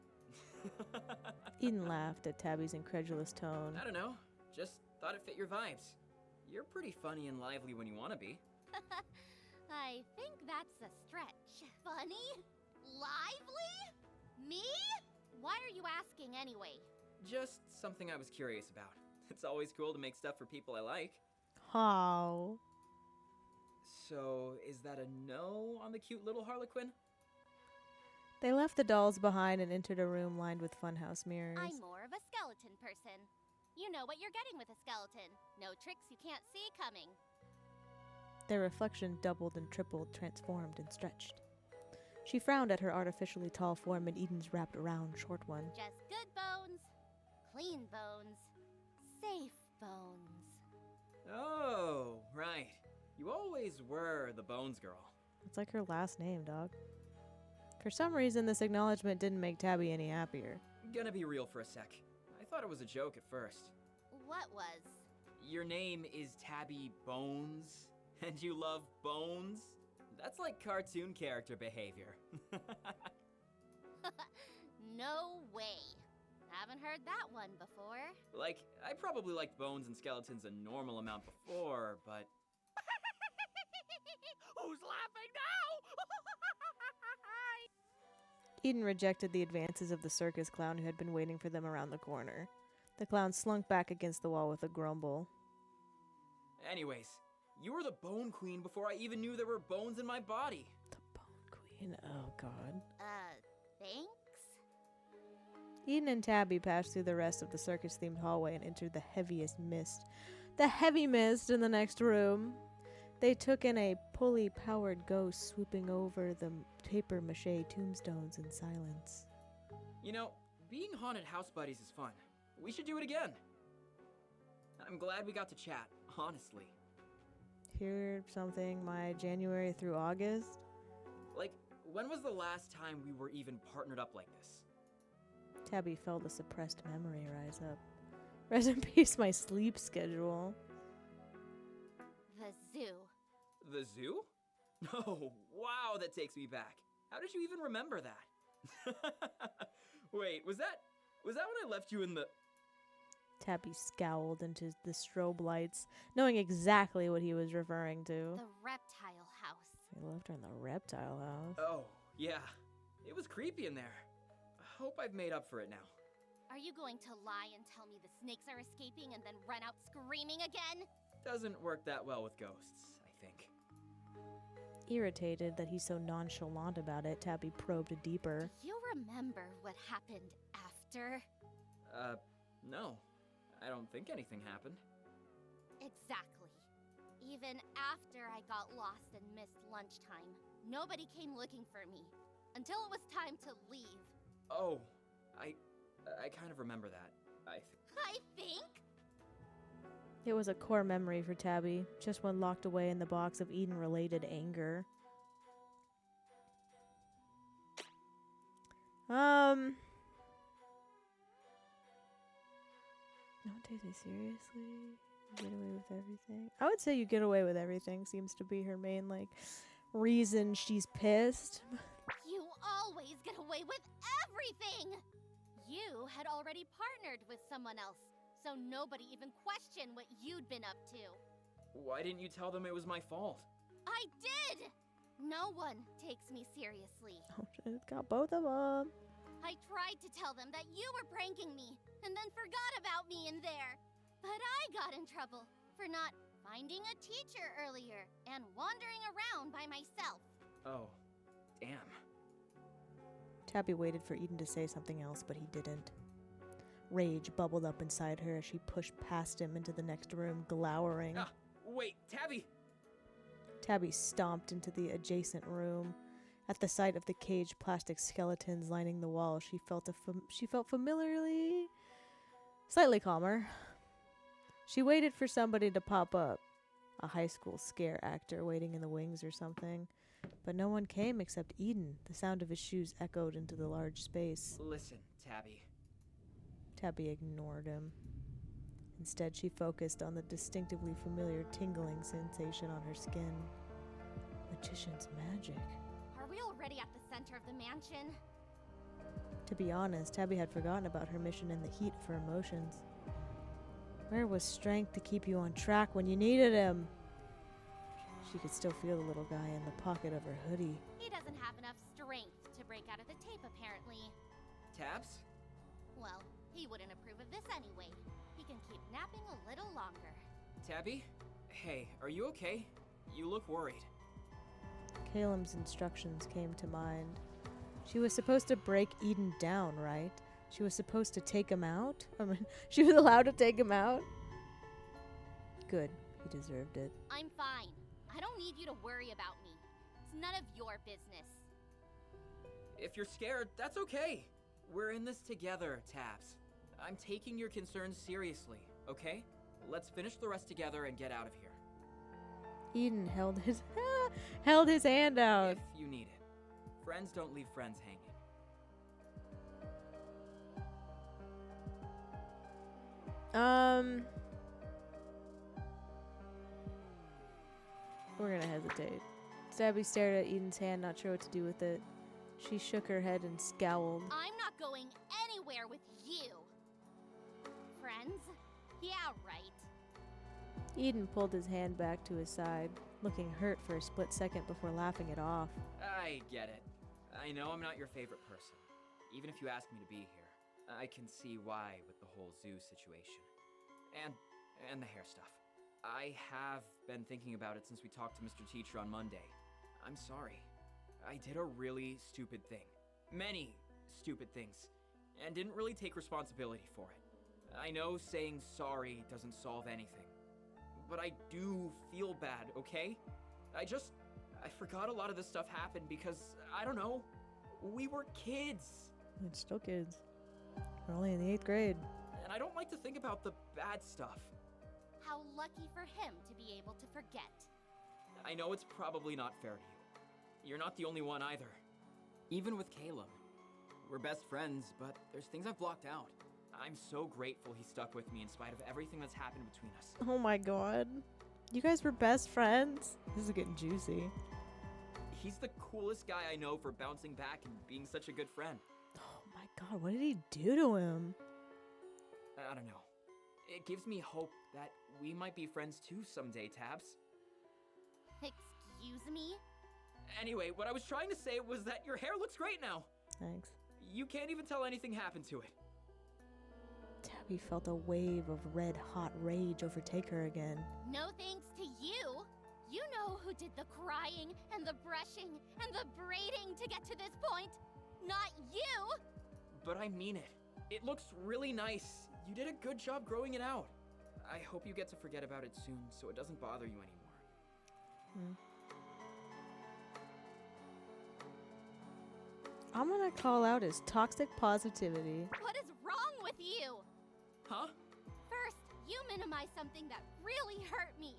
Eden laughed at Tabby's incredulous tone. I don't know. Just thought it fit your vibes. You're pretty funny and lively when you want to be. I think that's a stretch. Funny? Lively? Me? Why are you asking anyway? Just something I was curious about. It's always cool to make stuff for people I like. How? So, is that a no on the cute little Harlequin? They left the dolls behind and entered a room lined with funhouse mirrors. I'm more of a skeleton person. You know what you're getting with a skeleton. No tricks you can't see coming. Their reflection doubled and tripled, transformed and stretched. She frowned at her artificially tall form in Eden's wrapped around short one. Just good bones, clean bones, safe bones. Oh, right. You always were the Bones Girl. It's like her last name, dog. For some reason, this acknowledgement didn't make Tabby any happier. Gonna be real for a sec. I thought it was a joke at first. What was? Your name is Tabby Bones, and you love bones? That's like cartoon character behavior. No way. Haven't heard that one before. Like, I probably liked bones and skeletons a normal amount before, but... Who's laughing now? Eden rejected the advances of the circus clown who had been waiting for them around the corner. The clown slunk back against the wall with a grumble. Anyways, you were the Bone Queen before I even knew there were bones in my body. The Bone Queen? Oh, God. Thanks? Eden and Tabby passed through the rest of the circus-themed hallway and entered the heaviest mist. The heavy mist in the next room. They took in a pulley-powered ghost swooping over the paper-mache tombstones in silence. You know, being haunted house buddies is fun. We should do it again. I'm glad we got to chat, honestly. Hear something my January through August? Like, when was the last time we were even partnered up like this? Tabby felt a suppressed memory rise up. Rest in peace, my sleep schedule. The zoo. The zoo? Oh, wow, that takes me back. How did you even remember that? Wait, was that when I left you in the... Tabby scowled into the strobe lights, knowing exactly what he was referring to. The reptile house. He left her in the reptile house. Oh, yeah. It was creepy in there. Hope I've made up for it now. Are you going to lie and tell me the snakes are escaping and then run out screaming again? Doesn't work that well with ghosts, I think. Irritated that he's so nonchalant about it, Tabby probed deeper. Do you remember what happened after? No. I don't think anything happened. Exactly. Even after I got lost and missed lunchtime, nobody came looking for me. Until it was time to leave. Oh, I kind of remember that. I think? It was a core memory for Tabby, just one locked away in the box of Eden-related anger. No one takes me seriously. Get away with everything. I would say you get away with everything seems to be her main, like, reason she's pissed. You always get away with everything! You had already partnered with someone else, so nobody even questioned what you'd been up to. Why didn't you tell them it was my fault? I did! No one takes me seriously. Oh, shit, got both of them. I tried to tell them that you were pranking me, and then forgot about me in there. But I got in trouble for not finding a teacher earlier and wandering around by myself. Oh, damn. Tabby waited for Eden to say something else, but he didn't. Rage bubbled up inside her as she pushed past him into the next room, glowering. Ah, wait, Tabby! Tabby stomped into the adjacent room. At the sight of the caged plastic skeletons lining the wall, she felt familiarly, slightly calmer. She waited for somebody to pop up, a high school scare actor waiting in the wings or something. But no one came except Eden. The sound of his shoes echoed into the large space. Listen, Tabby. Tabby ignored him. Instead, she focused on the distinctively familiar tingling sensation on her skin. Magician's magic. Are we already at the center of the mansion? To be honest, Tabby had forgotten about her mission in the heat of her emotions. Where was strength to keep you on track when you needed him? She could still feel the little guy in the pocket of her hoodie. He doesn't have enough strength to break out of the tape, apparently. Tabs? Well, he wouldn't approve of this anyway. He can keep napping a little longer. Tabby? Hey, are you okay? You look worried. Calem's instructions came to mind. She was supposed to break Eden down, right? She was supposed to take him out? I mean, she was allowed to take him out? Good. He deserved it. I'm fine. I don't need you to worry about me. It's none of your business. If you're scared, that's okay. We're in this together, Tabs. I'm taking your concerns seriously, okay? Let's finish the rest together and get out of here. Eden held his hand out. If you need it. Friends don't leave friends hanging. We're gonna hesitate. Tabby stared at Eden's hand, not sure what to do with it. She shook her head and scowled. I'm not going anywhere with you. Friends? Yeah, right. Eden pulled his hand back to his side, looking hurt for a split second before laughing it off. I get it. I know I'm not your favorite person. Even if you ask me to be here, I can see why with the whole zoo situation. And the hair stuff. I have been thinking about it since we talked to Mr. Teacher on Monday. I'm sorry. I did a really stupid thing. Many stupid things. And didn't really take responsibility for it. I know saying sorry doesn't solve anything. But I do feel bad, okay? I forgot a lot of this stuff happened because, I don't know, we were kids. It's still kids. We're only in the 8th grade. And I don't like to think about the bad stuff. How lucky for him to be able to forget. I know it's probably not fair to you. You're not the only one either. Even with Caleb. We're best friends, but there's things I've blocked out. I'm so grateful he stuck with me in spite of everything that's happened between us. Oh my god. You guys were best friends? This is getting juicy. He's the coolest guy I know for bouncing back and being such a good friend. Oh my god, what did he do to him? I don't know. It gives me hope that we might be friends too someday, Tabs. Excuse me? Anyway, what I was trying to say was that your hair looks great now. Thanks. You can't even tell anything happened to it. Tabby felt a wave of red-hot rage overtake her again. No thanks to you. You know who did the crying and the brushing and the braiding to get to this point. Not you! But I mean it. It looks really nice. You did a good job growing it out. I hope you get to forget about it soon so it doesn't bother you anymore. I'm gonna call out his toxic positivity. What is wrong with you? Huh? First, you minimize something that really hurt me.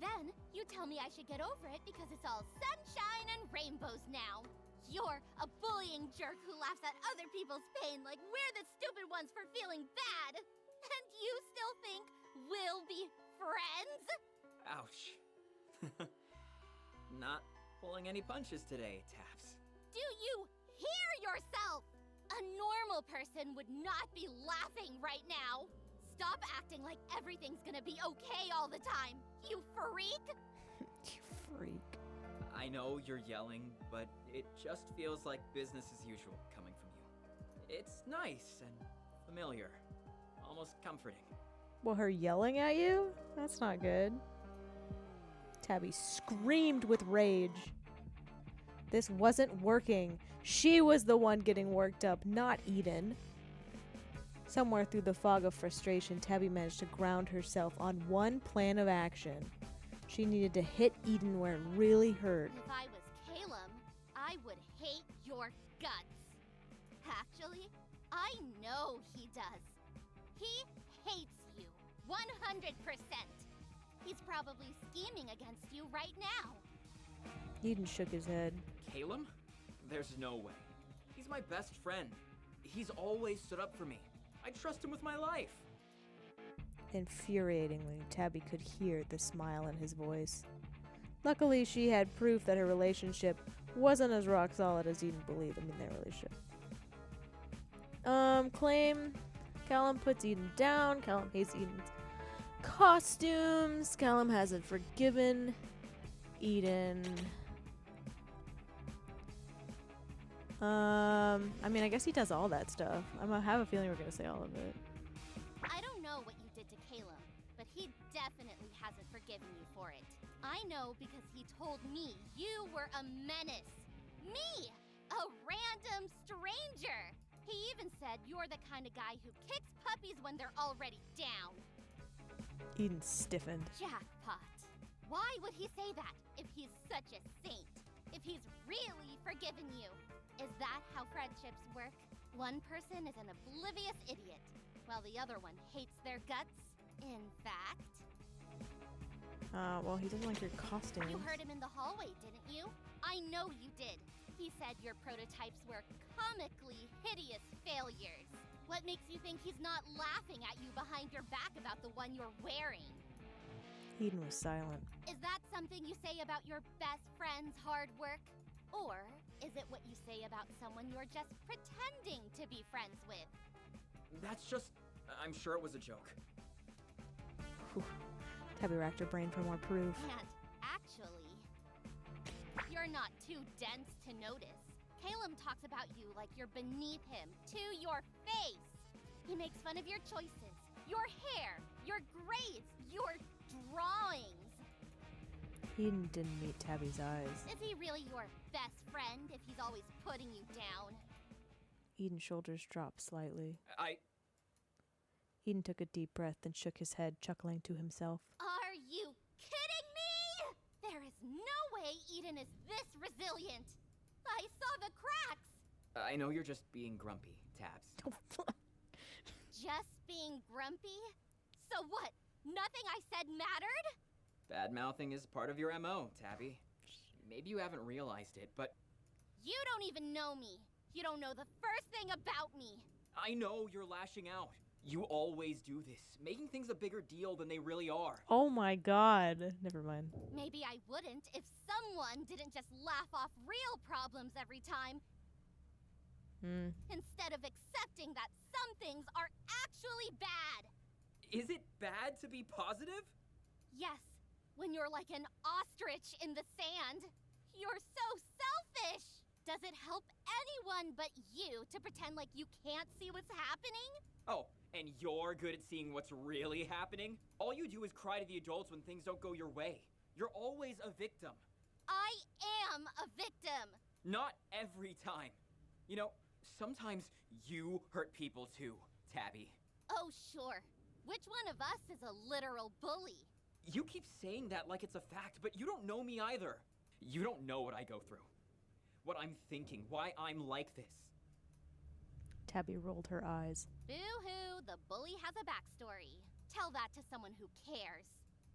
Then, you tell me I should get over it because it's all sunshine and rainbows now. You're a bullying jerk who laughs at other people's pain like we're the stupid ones for feeling bad. And you still think we'll be friends? Ouch. Not pulling any punches today, Taps. Do you hear yourself? A normal person would not be laughing right now. Stop acting like everything's gonna be okay all the time, you freak! You freak. I know you're yelling, but it just feels like business as usual coming from you. It's nice and familiar, almost comforting. Well, her yelling at you? That's not good. Tabby screamed with rage. This wasn't working. She was the one getting worked up, not Eden. Somewhere through the fog of frustration, Tabby managed to ground herself on one plan of action. She needed to hit Eden where it really hurt. If I was Calum, I would hate your guts. Actually, I know he does. He hates you, 100%. He's probably scheming against you right now. Eden shook his head. Calum? There's no way. He's my best friend. He's always stood up for me. I trust him with my life. Infuriatingly, Tabby could hear the smile in his voice. Luckily, she had proof that her relationship wasn't as rock solid as Eden believed. I mean, their relationship. Claim. Callum puts Eden down. Callum hates Eden's costumes. Callum hasn't forgiven Eden. I mean, I guess he does all that stuff. I have a feeling we're gonna say all of it. I don't know what you did to Calum, but he definitely hasn't forgiven you for it. I know because he told me you were a menace. Me! A random stranger! He even said you're the kind of guy who kicks puppies when they're already down. Eden stiffened. Jackpot. Why would he say that if he's such a saint? If he's really forgiven you? Is that how friendships work? One person is an oblivious idiot, while the other one hates their guts? In fact... Well, he doesn't like your costumes. You heard him in the hallway, didn't you? I know you did. He said your prototypes were comically hideous failures. What makes you think he's not laughing at you behind your back about the one you're wearing? Eden was silent. Is that something you say about your best friend's hard work? Or is it what you say about someone you're just pretending to be friends with? That's just... I'm sure it was a joke. Whew. Tabby racked her brain for more proof. And actually, you're not too dense to notice. Calum talks about you like you're beneath him, to your face. He makes fun of your choices, your hair, your grades, your drawings. Eden didn't meet Tabby's eyes. Is he really your best friend if he's always putting you down? Eden's shoulders dropped slightly. I... Eden took a deep breath and shook his head, chuckling to himself. Are you kidding me? There is no way Eden is this resilient. I saw the cracks. I know you're just being grumpy, Tabs. Just being grumpy? So what? Nothing I said mattered? Bad-mouthing is part of your MO, Tabby. Maybe you haven't realized it, but... You don't even know me. You don't know the first thing about me. I know you're lashing out. You always do this, making things a bigger deal than they really are. Oh my god. Never mind. Maybe I wouldn't if someone didn't just laugh off real problems every time. Instead of accepting that some things are actually bad. Is it bad to be positive? Yes, when you're like an ostrich in the sand. You're so selfish! Does it help anyone but you to pretend like you can't see what's happening? Oh, and you're good at seeing what's really happening? All you do is cry to the adults when things don't go your way. You're always a victim. I am a victim! Not every time. You know, sometimes you hurt people too, Tabby. Oh, sure. Which one of us is a literal bully? You keep saying that like it's a fact, but you don't know me either. You don't know what I go through. What I'm thinking, why I'm like this. Tabby rolled her eyes. Boo-hoo, the bully has a backstory. Tell that to someone who cares.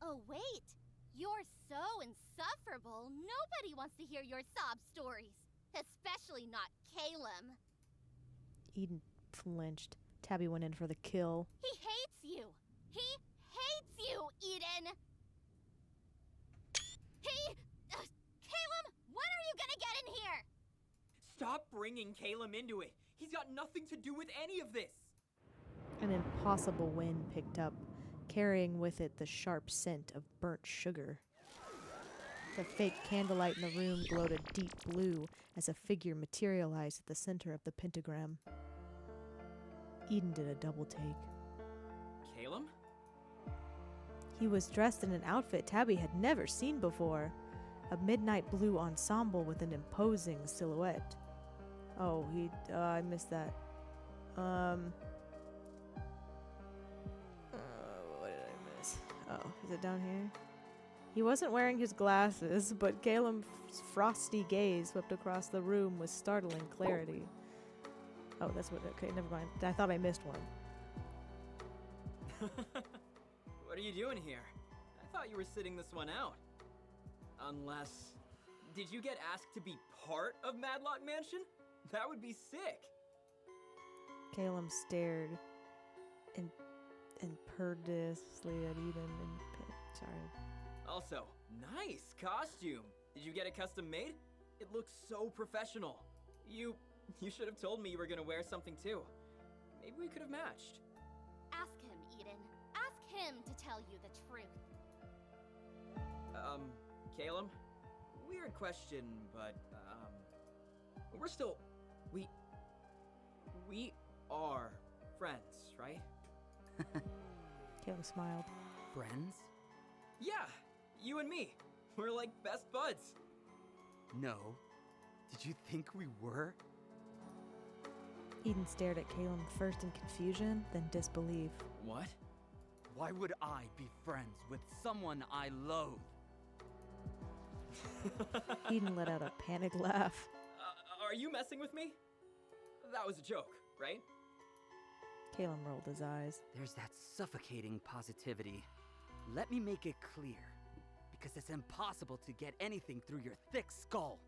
Oh, wait. You're so insufferable, nobody wants to hear your sob stories. Especially not Calum. Eden flinched. Tabby went in for the kill. He hates you. He hates you, Eden. Calum, when are you gonna get in here? Stop bringing Calum into it. He's got nothing to do with any of this. An impossible wind picked up, carrying with it the sharp scent of burnt sugar. The fake candlelight in the room glowed a deep blue as a figure materialized at the center of the pentagram. Eden did a double take. Calum? He was dressed in an outfit Tabby had never seen before. A midnight blue ensemble with an imposing silhouette. Oh, I missed that. What did I miss? Oh, is it down here? He wasn't wearing his glasses, but Calum's frosty gaze swept across the room with startling clarity. Oh, that's what, okay, never mind. I thought I missed one. What are you doing here? I thought you were sitting this one out. Unless... Did you get asked to be part of Madlock Mansion? That would be sick. Calum stared imperdiously at Eden and... Sorry. Also, nice costume. Did you get it custom made? It looks so professional. You should have told me you were gonna wear something too. Maybe we could have matched. Ask him, Eden. Ask him to tell you the truth. Calum? Weird question, but, we're still... We are friends, right? Calum smiled. Friends? Yeah, you and me. We're like best buds. No. Did you think we were? Eden stared at Calum first in confusion, then disbelief. What? Why would I be friends with someone I loathe? Eden let out a panicked laugh. Are you messing with me? That was a joke, right? Calum rolled his eyes. There's that suffocating positivity. Let me make it clear, because it's impossible to get anything through your thick skull.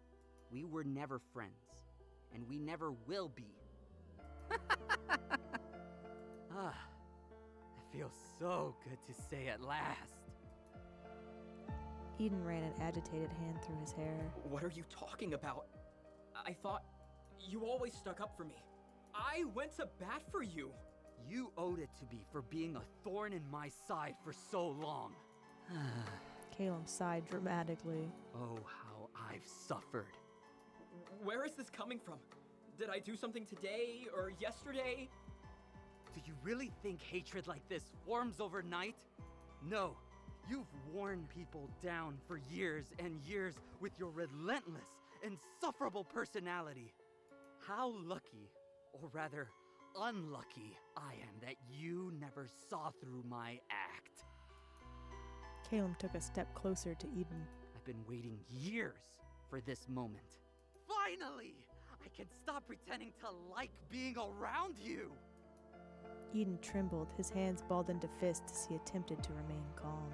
We were never friends, and we never will be. It feels so good to say at last. Eden ran an agitated hand through his hair. What are you talking about? I thought you always stuck up for me. I went to bat for you. You owed it to me for being a thorn in my side for so long. Calum sighed dramatically. Oh, how I've suffered. Where is this coming from? Did I do something today or yesterday? Do you really think hatred like this forms overnight? No. You've worn people down for years and years with your relentless, insufferable personality. How lucky, or rather, unlucky I am that you never saw through my act. Calum took a step closer to Eden. I've been waiting years for this moment. Finally! I can stop pretending to like being around you! Eden trembled, his hands balled into fists as he attempted to remain calm.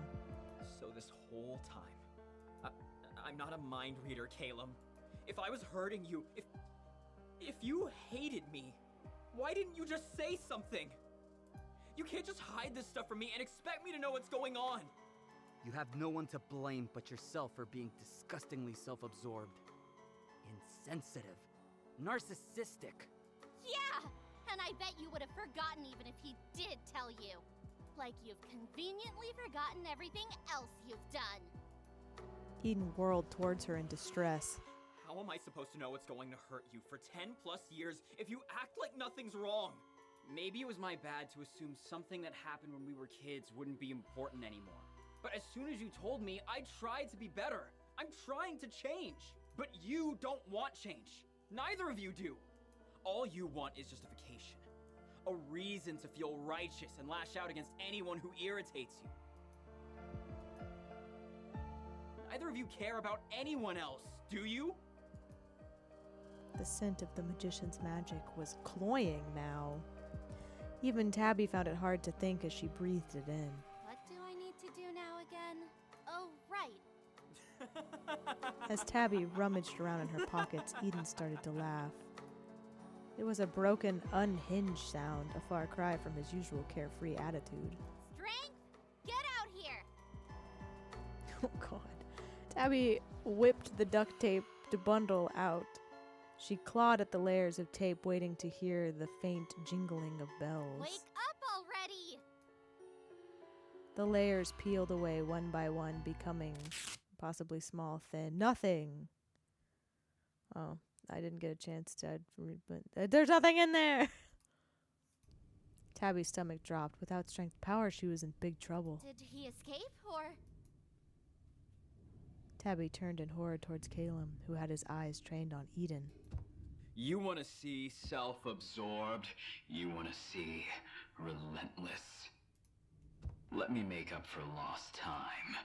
So this whole time, I'm not a mind reader, Calum. If I was hurting you, if you hated me, why didn't you just say something? You can't just hide this stuff from me and expect me to know what's going on. You have no one to blame but yourself for being disgustingly self-absorbed, insensitive, narcissistic. Yeah! And I bet you would have forgotten even if he did tell you. Like you've conveniently forgotten everything else you've done. Eden whirled towards her in distress. How am I supposed to know what's going to hurt you for 10 plus years if you act like nothing's wrong? Maybe it was my bad to assume something that happened when we were kids wouldn't be important anymore. But as soon as you told me, I tried to be better. I'm trying to change. But you don't want change. Neither of you do. All you want is justification. a reason to feel righteous and lash out against anyone who irritates you. Neither of you care about anyone else, do you? The scent of the magician's magic was cloying now. Even Tabby found it hard to think as she breathed it in. What do I need to do now again? Oh, right. As Tabby rummaged around in her pockets, Eden started to laugh. It was a broken, unhinged sound, a far cry from his usual carefree attitude. Strength, get out here! Oh god. Tabby whipped the duct tape to bundle out. She clawed at the layers of tape, waiting to hear the faint jingling of bells. Wake up already! The layers peeled away one by one, becoming possibly small, thin. Nothing! Oh, I didn't get a chance to read, but there's nothing in there! Tabby's stomach dropped. Without strength power, she was in big trouble. Did he escape, or...? Tabby turned in horror towards Calum, who had his eyes trained on Eden. You want to see self-absorbed? You want to see relentless? Let me make up for lost time.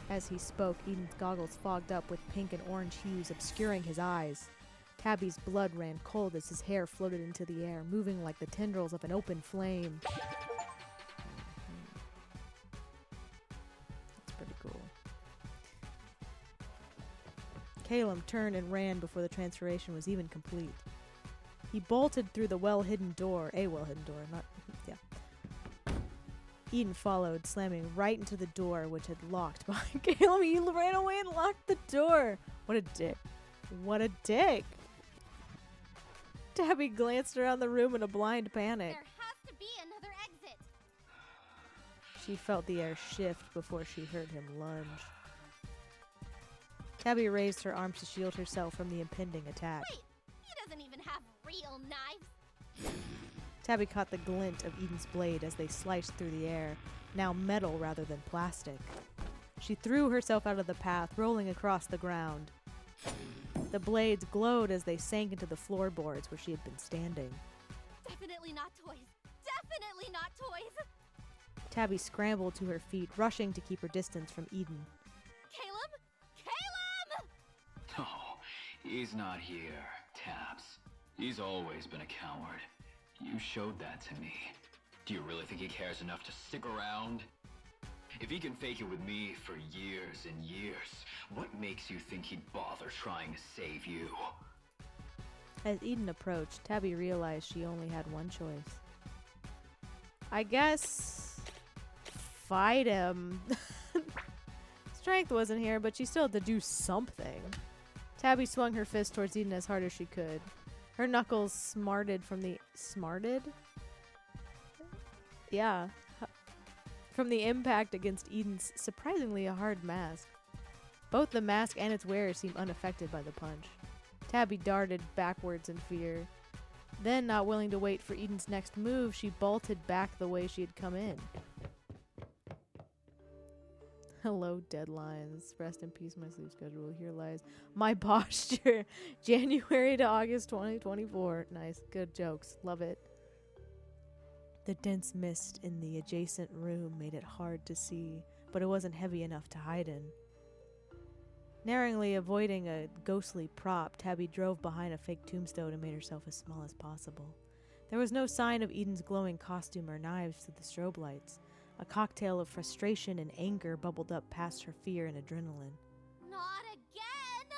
As he spoke, Eden's goggles fogged up with pink and orange hues, obscuring his eyes. Tabby's blood ran cold as his hair floated into the air, moving like the tendrils of an open flame. That's pretty cool. Calum turned and ran before the transformation was even complete. He bolted through the well-hidden door, not, yeah. Eden followed, slamming right into the door, which had locked behind Calum. He ran away and locked the door. What a dick. What a dick. Tabby glanced around the room in a blind panic. There has to be another exit. She felt the air shift before she heard him lunge. Tabby raised her arms to shield herself from the impending attack. Wait, he doesn't even have real knives. Tabby caught the glint of Eden's blade as they sliced through the air, now metal rather than plastic. She threw herself out of the path, rolling across the ground. The blades glowed as they sank into the floorboards where she had been standing. Definitely not toys. Definitely not toys. Tabby scrambled to her feet, rushing to keep her distance from Eden. Calum? Calum! Oh, he's not here, Tabs. He's always been a coward. You showed that to me. Do you really think he cares enough to stick around? If he can fake it with me for years and years, what makes you think he'd bother trying to save you? As Eden approached, Tabby realized she only had one choice. I guess... fight him. Strength wasn't here, but she still had to do something. Tabby swung her fist towards Eden as hard as she could. Her knuckles smarted from the... Smarted? Yeah. From the impact against Eden's surprisingly hard mask. Both the mask and its wearer seemed unaffected by the punch. Tabby darted backwards in fear. Then, not willing to wait for Eden's next move, she bolted back the way she had come in. Hello, deadlines. Rest in peace, my sleep schedule. Here lies my posture. January to August 2024. Nice. Good jokes. Love it. The dense mist in the adjacent room made it hard to see, but it wasn't heavy enough to hide in. Narrowly avoiding a ghostly prop, Tabby drove behind a fake tombstone and made herself as small as possible. There was no sign of Eden's glowing costume or knives through the strobe lights. A cocktail of frustration and anger bubbled up past her fear and adrenaline. Not again!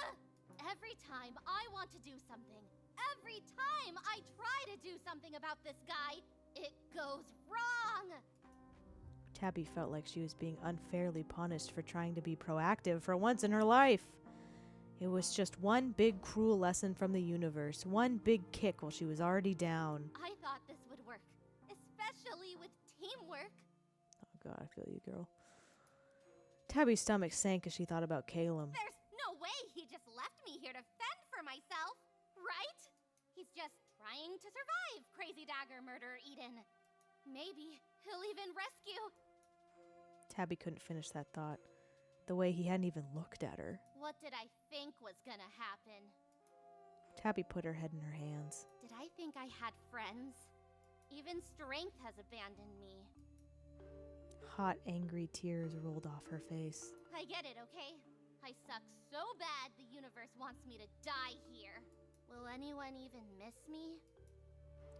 Every time I want to do something, every time I try to do something about this guy, it goes wrong! Tabby felt like she was being unfairly punished for trying to be proactive for once in her life. It was just one big cruel lesson from the universe, one big kick while she was already down. I thought this would work, especially with teamwork. Oh god, I feel you, girl. Tabby's stomach sank as she thought about Calum. There's no way he just left me here to fend for myself, right? He's just trying to survive, crazy dagger murderer Eden. Maybe he'll even rescue. Tabby couldn't finish that thought. The way he hadn't even looked at her. What did I think was gonna happen? Tabby put her head in her hands. Did I I think I had friends. Even strength has abandoned me. Hot, angry tears rolled off her face. I get it, okay? I suck so bad the universe wants me to die here. Will anyone even miss me?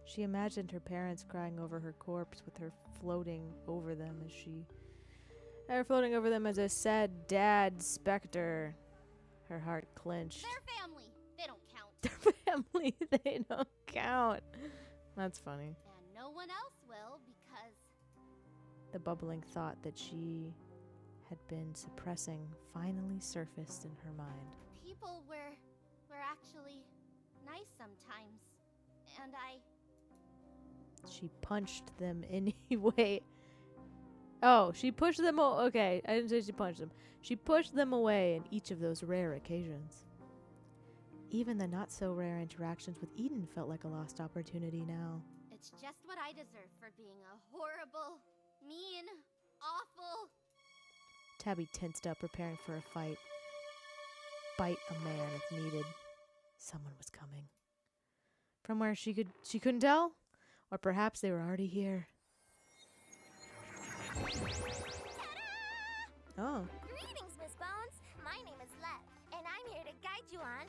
She imagined her parents crying over her corpse with her floating over them floating over them as a sad dad specter. Her heart clenched. Their family, they don't count. Their family, they don't count. That's funny. And no one else will because... The bubbling thought that she had been suppressing finally surfaced in her mind. People were actually nice sometimes. And She punched them anyway. Oh, she pushed them. Okay, I didn't say she punched them. She pushed them away in each of those rare occasions. Even the not so rare interactions with Eden felt like a lost opportunity now. It's just what I deserve for being a horrible, mean, awful... Tabby tensed up, preparing for a fight. Bite a man if needed. Someone was coming. From where she couldn't tell? Or perhaps they were already here. Oh. Greetings, Miss Bones. My name is Lev, and I'm here to guide you on...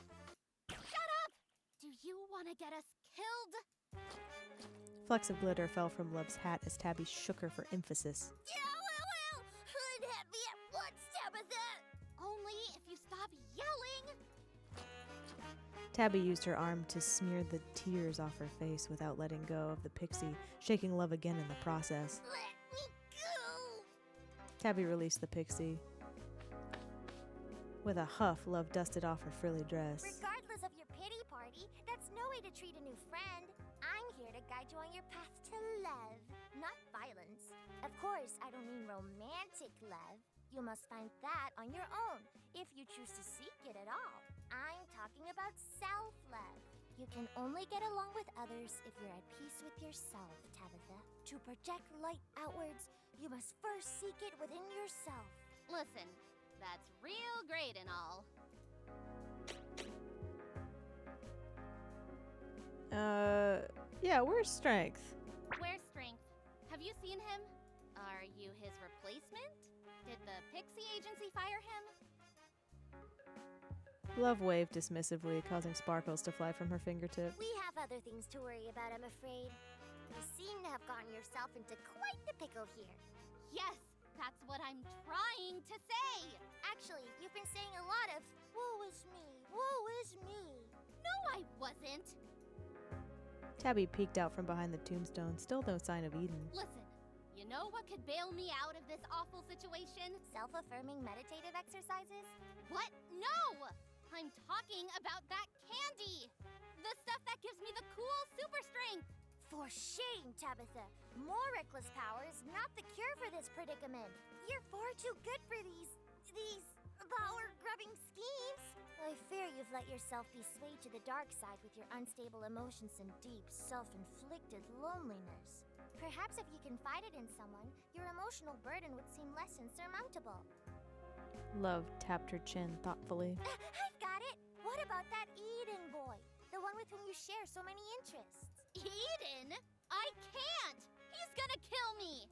Shut up! Do you want to get us killed? Flecks of glitter fell from Lev's hat as Tabby shook her for emphasis. Yeah, well, unhand me at once, Tabitha! Only if you stop yelling! Tabby used her arm to smear the tears off her face without letting go of the pixie, shaking Lev again in the process. Let me go! Tabby released the pixie. With a huff, Love dusted off her frilly dress. Regardless of your pity party, that's no way to treat a new friend. I'm here to guide you on your path to love, not violence. Of course, I don't mean romantic love. You must find that on your own, if you choose to seek it at all. I'm talking about self-love. You can only get along with others if you're at peace with yourself, Tabitha. To project light outwards, you must first seek it within yourself. Listen, that's real great and all. Yeah, where's Strength? Where's Strength? Have you seen him? Are you his replacement? Did the Pixie Agency fire him? Love waved dismissively, causing sparkles to fly from her fingertip. We have other things to worry about, I'm afraid. You seem to have gotten yourself into quite the pickle here. Yes, that's what I'm trying to say! Actually, you've been saying a lot of, woe is me, woe is me. No, I wasn't! Tabby peeked out from behind the tombstone, still no sign of Eden. Listen, you know what could bail me out of this awful situation? Self-affirming meditative exercises? What? No! I'm talking about that candy! The stuff that gives me the cool super strength! For shame, Tabitha. More reckless power is not the cure for this predicament. You're far too good for these power-grubbing schemes. I fear you've let yourself be swayed to the dark side with your unstable emotions and deep, self-inflicted loneliness. Perhaps if you confided in someone, your emotional burden would seem less insurmountable. Love tapped her chin thoughtfully. I've got it! What about that Eden boy? The one with whom you share so many interests. Eden? I can't! He's gonna kill me!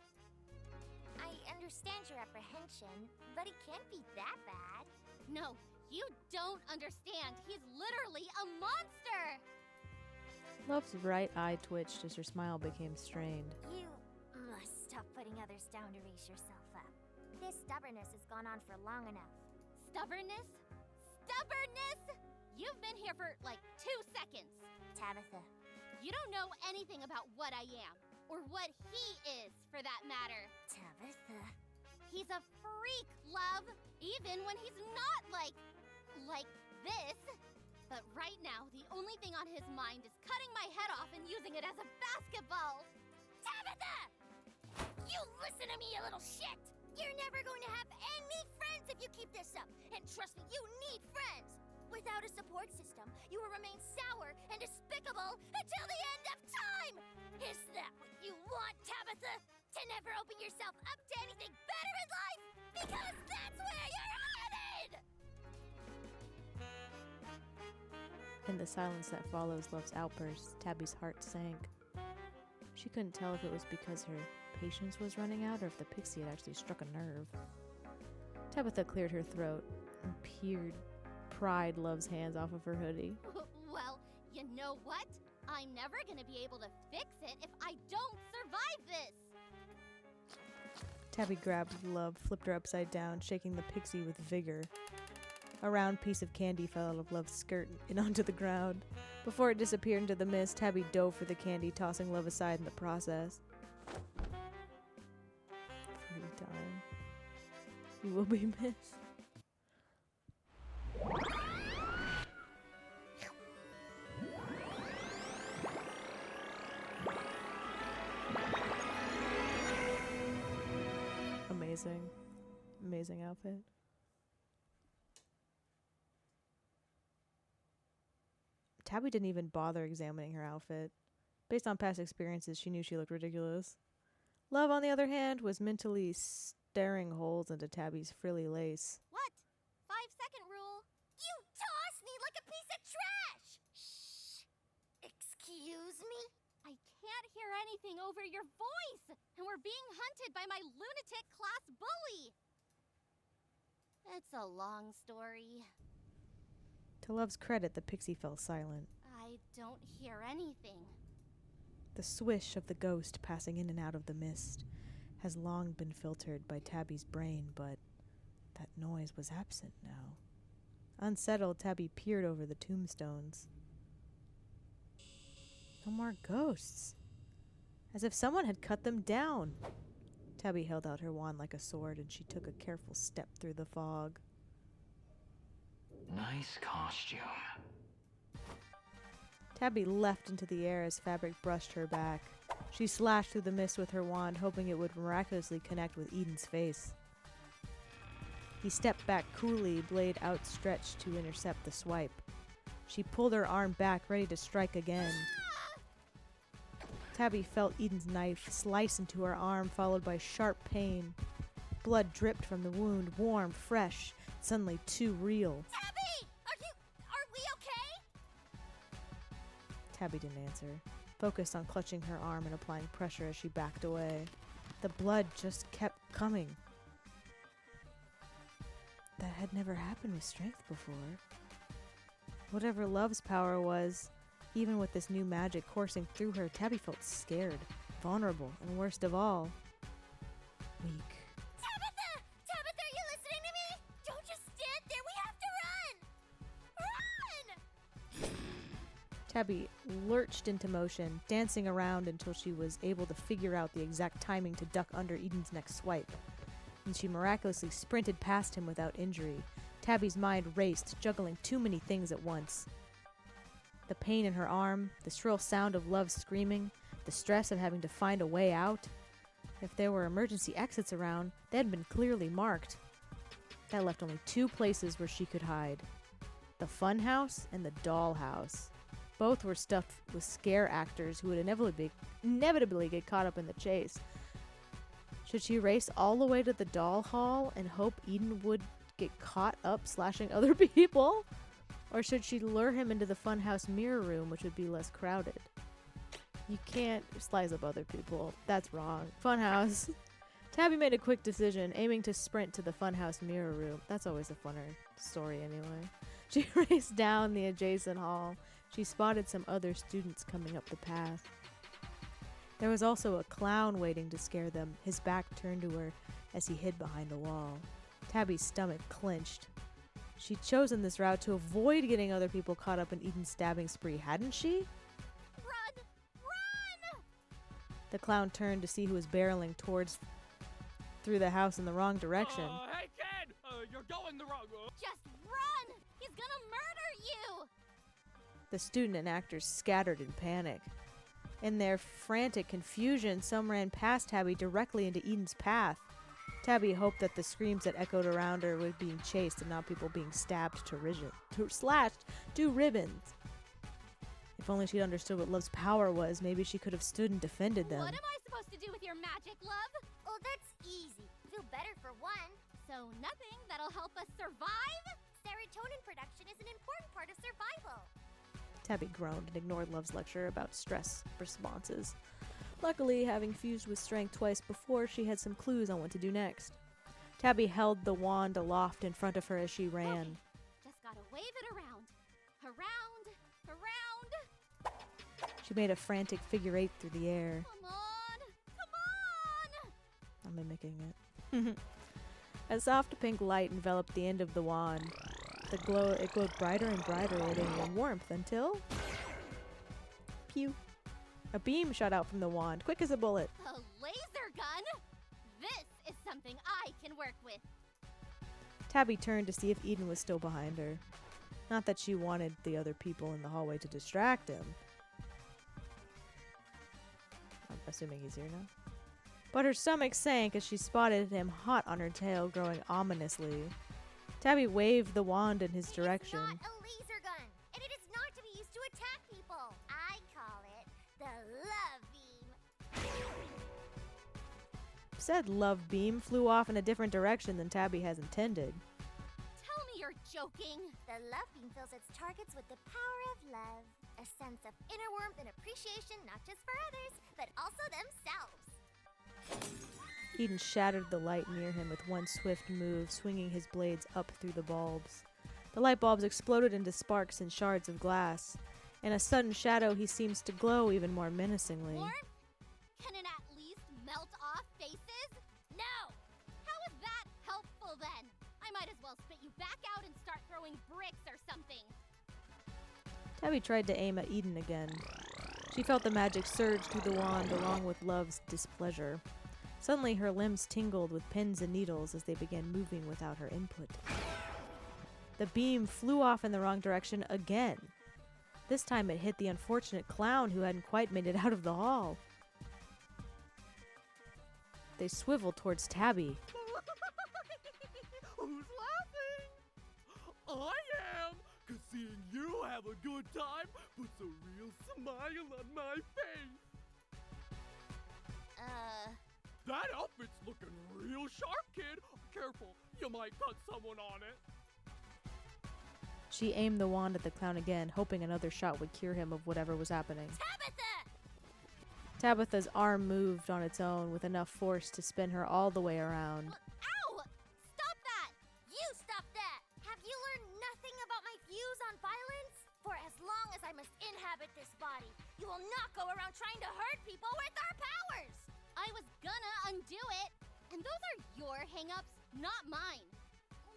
I understand your apprehension, but he can't be that bad. No, you don't understand. He's literally a monster! Love's right eye twitched as her smile became strained. You must stop putting others down to raise yourself up. This stubbornness has gone on for long enough. Stubbornness? Stubbornness? You've been here for like 2 seconds. Tabitha. You don't know anything about what I am, or what he is, for that matter. Tabitha. He's a freak, Love, even when he's not like this. But right now, the only thing on his mind is cutting my head off and using it as a basketball. Tabitha! You listen to me, you little shit! You're never going to have any friends if you keep this up. And trust me, you need friends. Without a support system, you will remain sour and despicable until the end of time! Is that what you want, Tabitha? To never open yourself up to anything better in life? Because that's where you're headed! In the silence that follows Love's outburst, Tabby's heart sank. She couldn't tell if it was because her patience was running out or if the pixie had actually struck a nerve. Tabitha cleared her throat and pried Love's hands off of her hoodie. Well, you know what? I'm never gonna be able to fix it if I don't survive this! Tabby grabbed Love, flipped her upside down, shaking the pixie with vigor. A round piece of candy fell out of Love's skirt and onto the ground. Before it disappeared into the mist, Tabby dove for the candy, tossing Love aside in the process. Free time. You will be missed. Amazing. Amazing outfit. Tabby didn't even bother examining her outfit. Based on past experiences, she knew she looked ridiculous. Love, on the other hand, was mentally staring holes into Tabby's frilly lace. What? 5-second rule. You toss me like a piece of trash! Shh! Excuse me? I can't hear anything over your voice, and we're being hunted by my lunatic class bully. It's a long story. To Love's credit, the pixie fell silent. I don't hear anything. The swish of the ghost passing in and out of the mist has long been filtered by Tabby's brain, but that noise was absent now. Unsettled, Tabby peered over the tombstones. No more ghosts. As if someone had cut them down. Tabby held out her wand like a sword, and she took a careful step through the fog. Nice costume. Tabby leapt into the air as fabric brushed her back. She slashed through the mist with her wand, hoping it would miraculously connect with Eden's face. He stepped back coolly, blade outstretched to intercept the swipe. She pulled her arm back, ready to strike again. Tabby felt Eden's knife slice into her arm, followed by sharp pain. Blood dripped from the wound, warm, fresh, suddenly too real. Tabby! Are we okay? Tabby didn't answer, focused on clutching her arm and applying pressure as she backed away. The blood just kept coming. That had never happened with strength before. Whatever Love's power was, even with this new magic coursing through her, Tabby felt scared, vulnerable, and worst of all, weak. Tabitha! Tabitha, are you listening to me? Don't just stand there. We have to run! Run! Tabby lurched into motion, dancing around until she was able to figure out the exact timing to duck under Eden's next swipe. And she miraculously sprinted past him without injury. Tabby's mind raced, juggling too many things at once. The pain in her arm, the shrill sound of Love screaming, the stress of having to find a way out. If there were emergency exits around, they had been clearly marked. That left only two places where she could hide. The funhouse and the dollhouse. Both were stuffed with scare actors who would inevitably get caught up in the chase. Should she race all the way to the doll hall and hope Eden would get caught up slashing other people? Or should she lure him into the funhouse mirror room, which would be less crowded? You can't slice up other people. That's wrong. Funhouse. Tabby made a quick decision, aiming to sprint to the funhouse mirror room. That's always a funner story anyway. She raced down the adjacent hall. She spotted some other students coming up the path. There was also a clown waiting to scare them, his back turned to her as he hid behind a wall. Tabby's stomach clenched. She'd chosen this route to avoid getting other people caught up in Eden's stabbing spree, hadn't she? Run! Run! The clown turned to see who was barreling through the house in the wrong direction. Hey kid! You're going the wrong way. Just run! He's gonna murder you! The student and actors scattered in panic. In their frantic confusion, some ran past Tabby directly into Eden's path. Tabby hoped that the screams that echoed around her were being chased and not people being stabbed slashed to ribbons. If only she'd understood what Love's power was, maybe she could have stood and defended them. What am I supposed to do with your magic, Love? Oh, that's easy. Feel better for one. So nothing that'll help us survive? Serotonin production is an important part of survival. Tabby groaned and ignored Love's lecture about stress responses. Luckily, having fused with strength twice before, she had some clues on what to do next. Tabby held the wand aloft in front of her as she ran. Okay. Just gotta wave it around. Around. Around. She made a frantic figure eight through the air. Come on. Come on. I'm mimicking it. A soft pink light enveloped the end of the wand. It glowed brighter and brighter, radiating warmth until... Pew. A beam shot out from the wand, quick as a bullet. A laser gun? This is something I can work with. Tabby turned to see if Eden was still behind her. Not that she wanted the other people in the hallway to distract him. I'm assuming he's here now. But her stomach sank as she spotted him hot on her tail, growing ominously. Tabby waved the wand in his direction. It's not a laser gun, and it is not to be used to attack people. I call it the love beam. Said love beam flew off in a different direction than Tabby has intended. Tell me you're joking. The love beam fills its targets with the power of love. A sense of inner warmth and appreciation not just for others, but also themselves. Eden shattered the light near him with one swift move, swinging his blades up through the bulbs. The light bulbs exploded into sparks and shards of glass. In a sudden shadow, he seems to glow even more menacingly. Warmth? Can it at least melt off faces? No! How is that helpful then? I might as well spit you back out and start throwing bricks or something. Tabby tried to aim at Eden again. She felt the magic surge through the wand along with Love's displeasure. Suddenly, her limbs tingled with pins and needles as they began moving without her input. The beam flew off in the wrong direction again. This time it hit the unfortunate clown who hadn't quite made it out of the hall. They swiveled towards Tabby. Who's laughing? I am, 'cause seeing you have a good time puts a real smile on my face. That outfit's looking real sharp, kid. Careful, you might cut someone on it. She aimed the wand at the clown again, hoping another shot would cure him of whatever was happening. Tabitha! Tabitha's arm moved on its own with enough force to spin her all the way around. Ow! Stop that! You stop that! Have you learned nothing about my views on violence? For as long as I must inhabit this body, you will not go around trying to hurt people with our powers! I was gonna undo it. And those are your hang-ups, not mine.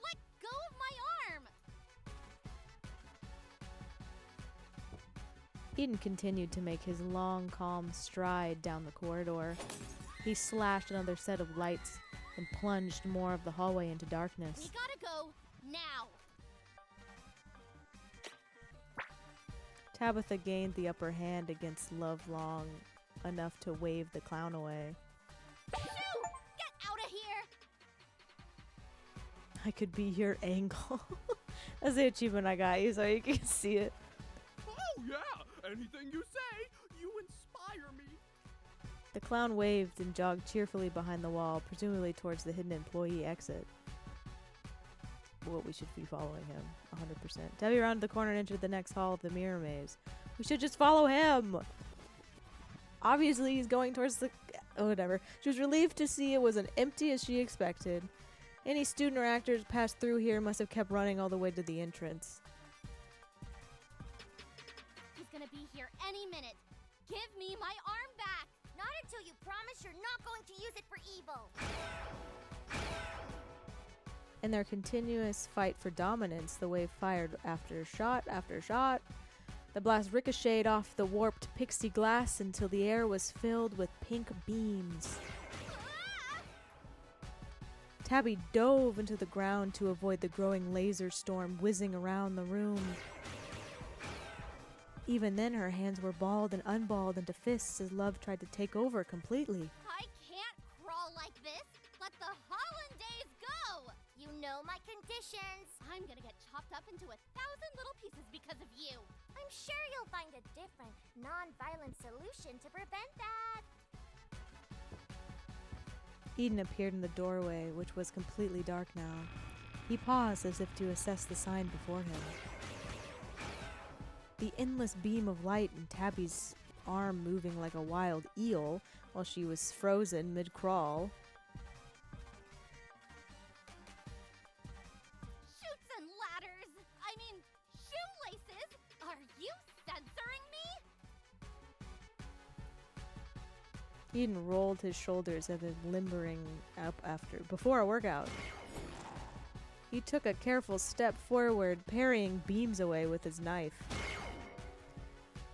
Let go of my arm! Eden continued to make his long, calm stride down the corridor. He slashed another set of lights and plunged more of the hallway into darkness. We gotta go now. Tabitha gained the upper hand against Love long enough to wave the clown away. Shoo! Get out of here! I could be your angle. That's the achievement I got you so you can see it. Oh yeah, anything you say, you inspire me. The clown waved and jogged cheerfully behind the wall, presumably towards the hidden employee exit. Well, we should be following him, 100%. Tabby rounded the corner and entered the next hall of the mirror maze. We should just follow him! Obviously, he's going towards the... Oh, whatever. She was relieved to see it was as empty as she expected. Any student or actors passed through here must have kept running all the way to the entrance. He's gonna be here any minute. Give me my arm back! Not until you promise you're not going to use it for evil. In their continuous fight for dominance, the wave fired after shot after shot. The blast ricocheted off the warped pixie glass until the air was filled with pink beams. Tabby dove into the ground to avoid the growing laser storm whizzing around the room. Even then, her hands were balled and unballed into fists as Love tried to take over completely. I can't crawl like this! Let the Hollandaise go! You know my conditions. I'm gonna get chopped up into 1,000 little pieces because of you! I'm sure you'll find a different, non-violent solution to prevent that. Eden appeared in the doorway, which was completely dark now. He paused as if to assess the sign before him. The endless beam of light and Tabby's arm moving like a wild eel while she was frozen mid-crawl. Chutes and ladders! I mean, shoelaces! Are you censoring me? Eden rolled his shoulders as if limbering up before a workout. He took a careful step forward, parrying beams away with his knife.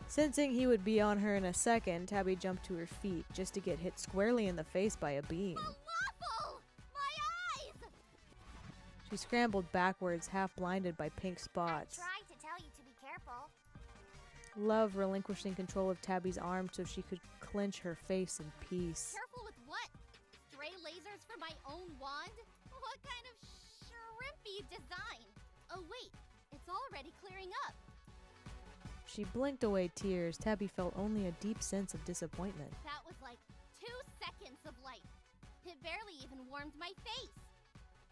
Sensing he would be on her in a second, Tabby jumped to her feet just to get hit squarely in the face by a beam. Falafel! My eyes! She scrambled backwards, half blinded by pink spots. Tried to tell you to be careful. Love relinquishing control of Tabby's arm so she could clench her face in peace. Careful with what? Stray lasers for my own wand? What kind of shrimpy design? Oh wait, it's already clearing up. She blinked away tears. Tabby felt only a deep sense of disappointment. That was like 2 seconds of light. It barely even warmed my face.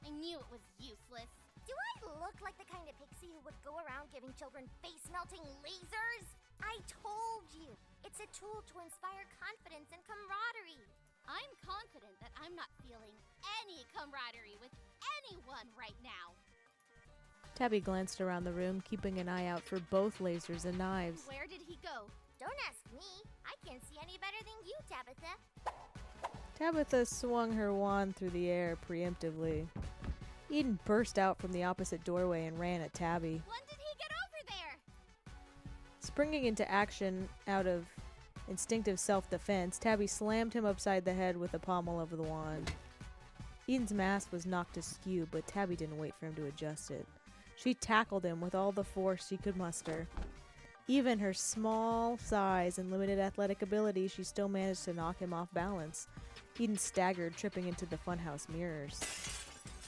I knew it was useless. Do I look like the kind of pixie who would go around giving children face-melting lasers? I told you, it's a tool to inspire confidence and camaraderie. I'm confident that I'm not feeling any camaraderie with anyone right now. Tabby glanced around the room, keeping an eye out for both lasers and knives. Where did he go? Don't ask me. I can't see any better than you, Tabitha. Tabitha swung her wand through the air preemptively. Eden burst out from the opposite doorway and ran at Tabby. When did he get over there? Springing into action out of instinctive self-defense, Tabby slammed him upside the head with the pommel of the wand. Eden's mask was knocked askew, but Tabby didn't wait for him to adjust it. She tackled him with all the force she could muster. Even her small size and limited athletic ability, she still managed to knock him off balance. Eden staggered, tripping into the funhouse mirrors.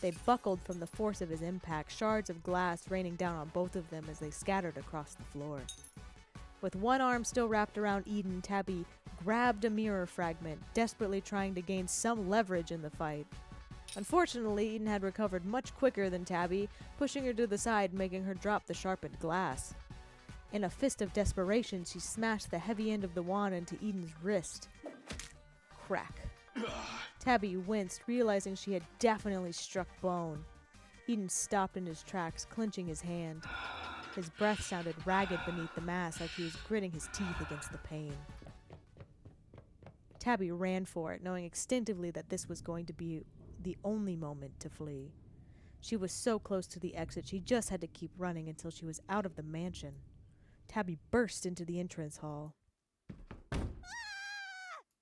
They buckled from the force of his impact, shards of glass raining down on both of them as they scattered across the floor. With one arm still wrapped around Eden, Tabby grabbed a mirror fragment, desperately trying to gain some leverage in the fight. Unfortunately, Eden had recovered much quicker than Tabby, pushing her to the side, making her drop the sharpened glass. In a fist of desperation, she smashed the heavy end of the wand into Eden's wrist. Crack. Tabby winced, realizing she had definitely struck bone. Eden stopped in his tracks, clenching his hand. His breath sounded ragged beneath the mask, like he was gritting his teeth against the pain. Tabby ran for it, knowing instinctively that this was going to be the only moment to flee. She was so close to the exit, she just had to keep running until she was out of the mansion. Tabby burst into the entrance hall. Ah!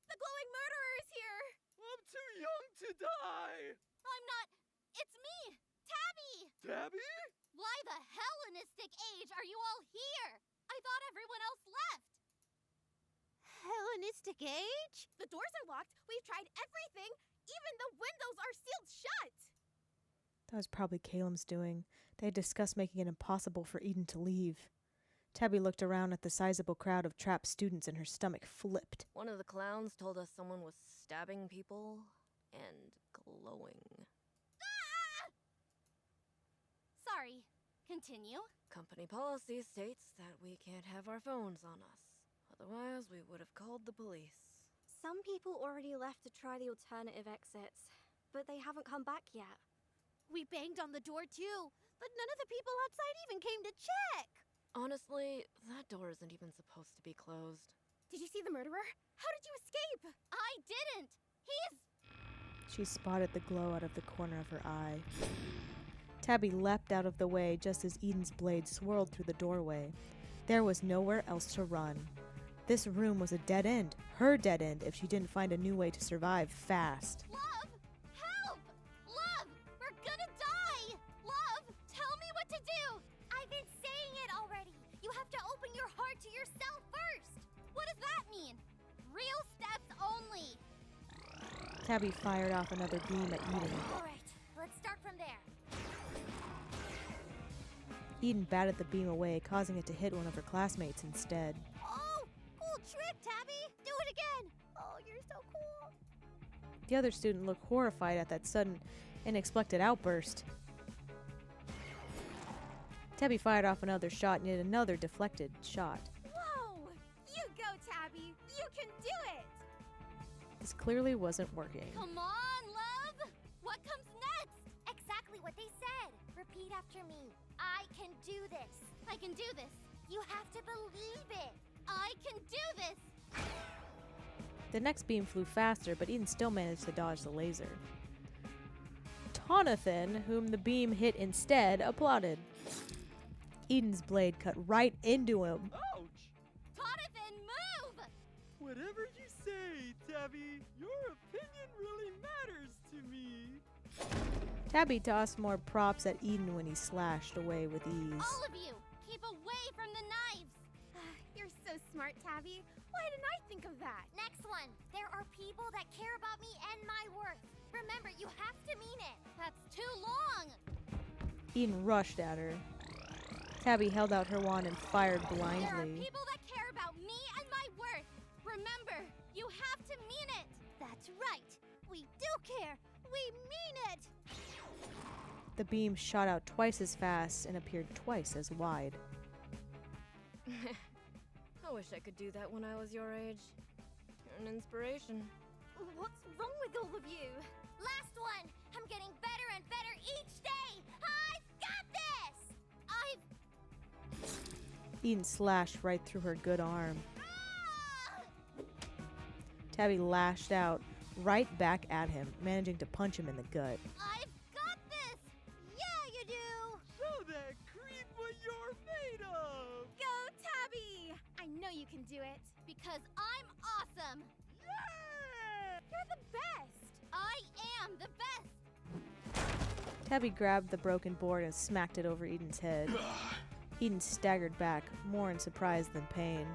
The glowing murderer is here! I'm too young to die! I'm not. It's me, Tabby! Tabby? Why the Hellenistic age are you all here? I thought everyone else left. Hellenistic age? The doors are locked. We've tried everything. Even the windows are sealed shut. That was probably Caleb's doing. They had discussed making it impossible for Eden to leave. Tabby looked around at the sizable crowd of trapped students and her stomach flipped. One of the clowns told us someone was stabbing people and glowing. Ah! Sorry. Continue. Company policy states that we can't have our phones on us. Otherwise, we would have called the police. Some people already left to try the alternative exits, but they haven't come back yet. We banged on the door too, but none of the people outside even came to check. Honestly, that door isn't even supposed to be closed. Did you see the murderer? How did you escape? I didn't. He's... She spotted the glow out of the corner of her eye. Tabby leapt out of the way just as Eden's blade swirled through the doorway. There was nowhere else to run. This room was a dead end, her dead end, if she didn't find a new way to survive fast. Love! Help! Love! We're gonna die! Love, tell me what to do! I've been saying it already. You have to open your heart to yourself first. What does that mean? Real steps only. Tabby fired off another beam at Eden. All right, let's start from there. Eden batted the beam away, causing it to hit one of her classmates instead. Oh, cool trick, Tabby! Do it again! Oh, you're so cool. The other student looked horrified at that sudden, unexpected outburst. Tabby fired off another shot and yet another deflected shot. Whoa! You go, Tabby! You can do it! This clearly wasn't working. Come on, love! What comes next? Exactly what they said. Repeat after me. I can do this. I can do this. You have to believe it. I can do this! The next beam flew faster, but Eden still managed to dodge the laser. Tonathan, whom the beam hit instead, applauded. Eden's blade cut right into him. Ouch! Tonathan, move! Whatever you say, Tabby, your opinion really matters to me. Tabby tossed more props at Eden when he slashed away with ease. All of you, keep away from the knives! You're so smart, Tabby. Why didn't I think of that? Next one. There are people that care about me and my worth. Remember, you have to mean it. That's too long! Eden rushed at her. Tabby held out her wand and fired There are blindly. people that care about me and my worth. Remember, you have to mean it. That's right. We do care. We mean it. The beam shot out twice as fast and appeared twice as wide. I wish I could do that when I was your age. You're an inspiration. What's wrong with all of you? Last one. I'm getting better and better each day. I've got this. Eden slashed right through her good arm. Ah! Tabby lashed out right back at him, managing to punch him in the gut. I've got this. Yeah, you do. Show that creep what you're made of. Go, Tabby! I know you can do it. Because I'm awesome. You're the best. I am the best. Tabby grabbed the broken board and smacked it over Eden's head. Eden staggered back, more in surprise than pain.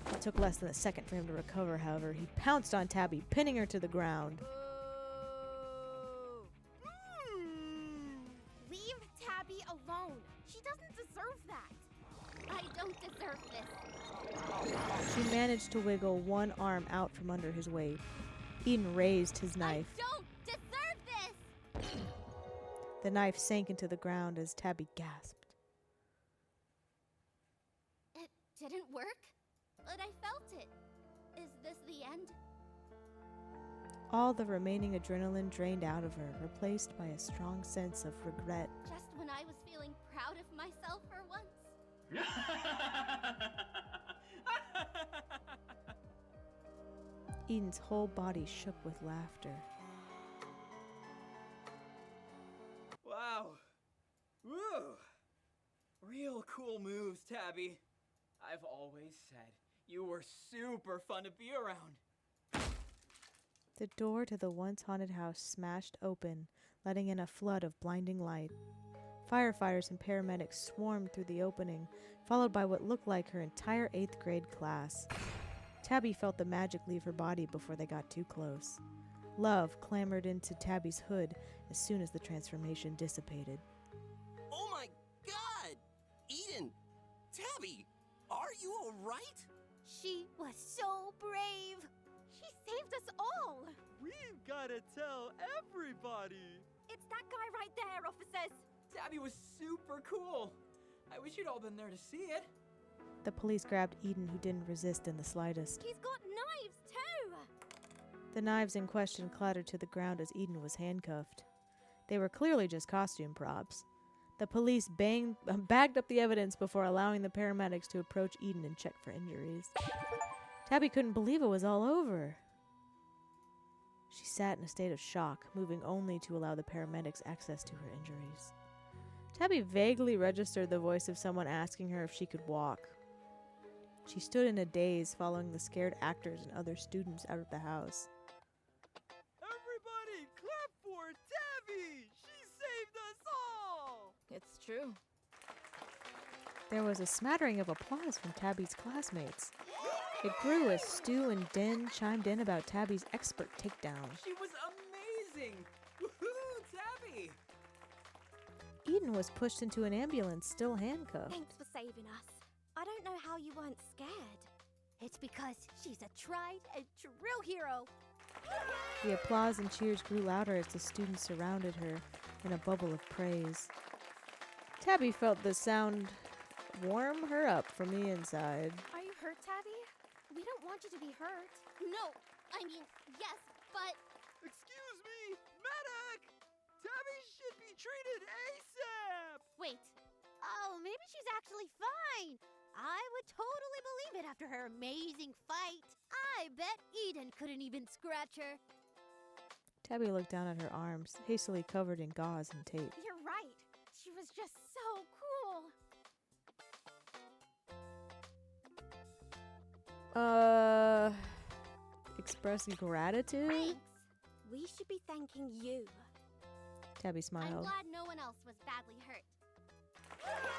It took less than a second for him to recover, however. He pounced on Tabby, pinning her to the ground. Leave Tabby alone. She doesn't deserve that. I don't deserve this. She managed to wiggle one arm out from under his weight. Eden raised his knife. I don't deserve this. The knife sank into the ground as Tabby gasped. It didn't work, but I felt it. Is this the end? All the remaining adrenaline drained out of her, replaced by a strong sense of regret. Just when I was feeling proud of myself for once? Eden's whole body shook with laughter. Wow. Woo! Real cool moves, Tabby. I've always said you were super fun to be around. The door to the once haunted house smashed open, letting in a flood of blinding light. Firefighters and paramedics swarmed through the opening, followed by what looked like her entire 8th grade class. Tabby felt the magic leave her body before they got too close. Love clambered into Tabby's hood as soon as the transformation dissipated. Oh my god! Eden! Tabby! Are you alright? She was so brave. She saved us all. We've gotta tell everybody. It's that guy right there, officers. Tabby was super cool. I wish you'd all been there to see it. The police grabbed Eden, who didn't resist in the slightest. He's got knives, too. The knives in question clattered to the ground as Eden was handcuffed. They were clearly just costume props. The police bagged up the evidence before allowing the paramedics to approach Eden and check for injuries. Tabby couldn't believe it was all over. She sat in a state of shock, moving only to allow the paramedics access to her injuries. Tabby vaguely registered the voice of someone asking her if she could walk. She stood in a daze, following the scared actors and other students out of the house. Everybody, clap for Tabby! She saved us all! It's true. There was a smattering of applause from Tabby's classmates. It grew as Stu and Den chimed in about Tabby's expert takedown. She was amazing! Woohoo, Tabby! Eden was pushed into an ambulance, still handcuffed. Thanks for saving us. I don't know how you weren't scared. It's because she's a tried and true hero. The applause and cheers grew louder as the students surrounded her in a bubble of praise. Tabby felt the sound warm her up from the inside. Are you hurt, Tabby? We don't want you to be hurt. No, I mean, yes, but Excuse me! Medic! Tabby should be treated ASAP! wait. Oh, maybe she's actually fine. I would totally believe it after her amazing fight. I bet Eden couldn't even scratch her. Tabby looked down at her arms, hastily covered in gauze and tape. You're right. She was just so cool. Express gratitude? Thanks. We should be thanking you. Tabby I'm smiled. glad no one else was badly hurt.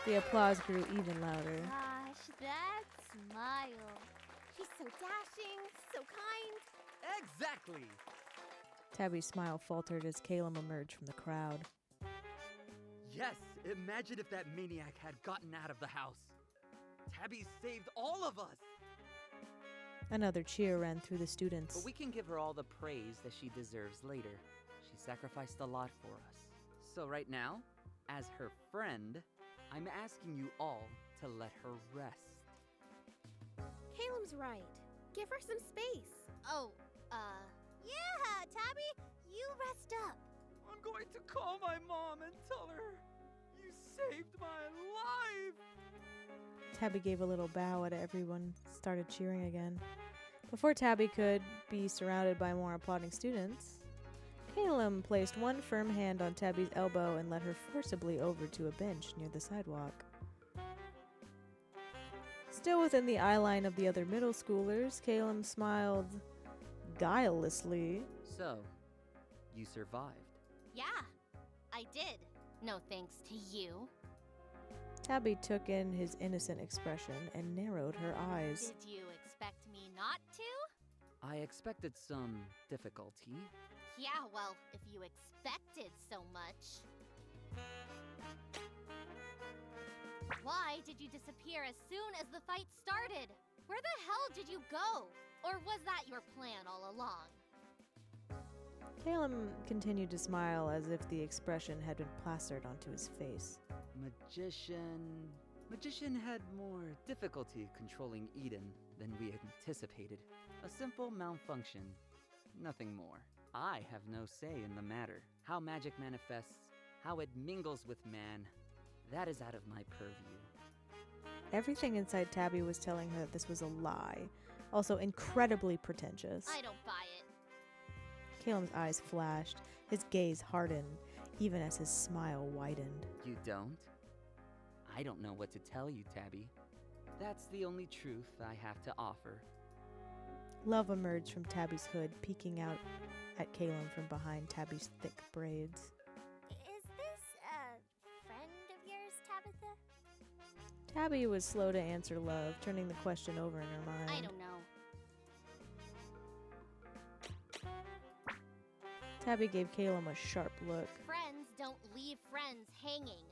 The applause grew even louder. Gosh, that smile. She's so dashing, so kind. Exactly! Tabby's smile faltered as Caleb emerged from the crowd. Yes, imagine if that maniac had gotten out of the house. Tabby saved all of us! Another cheer ran through the students. But we can give her all the praise that she deserves later. She sacrificed a lot for us. So right now, as her friend, I'm asking you all to let her rest. Caleb's right. Give her some space. Oh, yeah, Tabby, you rest up. I'm going to call my mom and tell her you saved my life! Tabby gave a little bow and everyone started cheering again. Before Tabby could be surrounded by more applauding students, Caleb placed one firm hand on Tabby's elbow and led her forcibly over to a bench near the sidewalk. Still within the eye line of the other middle schoolers, Caleb smiled guilelessly. So, you survived. Yeah, I did. No thanks to you. Tabby took in his innocent expression and narrowed her eyes. Did you expect me not to? I expected some difficulty. Yeah, well, if you expected so much. Why did you disappear as soon as the fight started? Where the hell did you go? Or was that your plan all along? Caleb continued to smile as if the expression had been plastered onto his face. Magician had more difficulty controlling Eden than we had anticipated. A simple malfunction, nothing more. I have no say in the matter. How magic manifests, how it mingles with man, that is out of my purview. Everything inside Tabby was telling her that this was a lie, also incredibly pretentious. I don't buy it. Caleb's eyes flashed, his gaze hardened, even as his smile widened. You don't? I don't know what to tell you, Tabby. That's the only truth I have to offer. Love emerged from Tabby's hood, peeking out at Caleb from behind Tabby's thick braids. Is this a friend of yours, Tabitha? Tabby was slow to answer Love, turning the question over in her mind. I don't know. Tabby gave Caleb a sharp look. Friends don't leave friends hanging.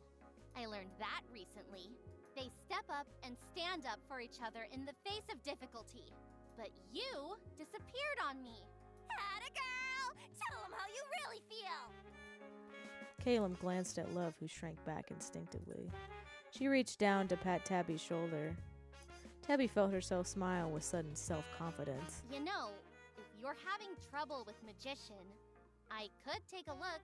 I learned that recently. They step up and stand up for each other in the face of difficulty. But you disappeared on me. Atta girl! Tell them how you really feel! Caleb glanced at Love, who shrank back instinctively. She reached down to pat Tabby's shoulder. Tabby felt herself smile with sudden self-confidence. You know, if you're having trouble with Magician, I could take a look.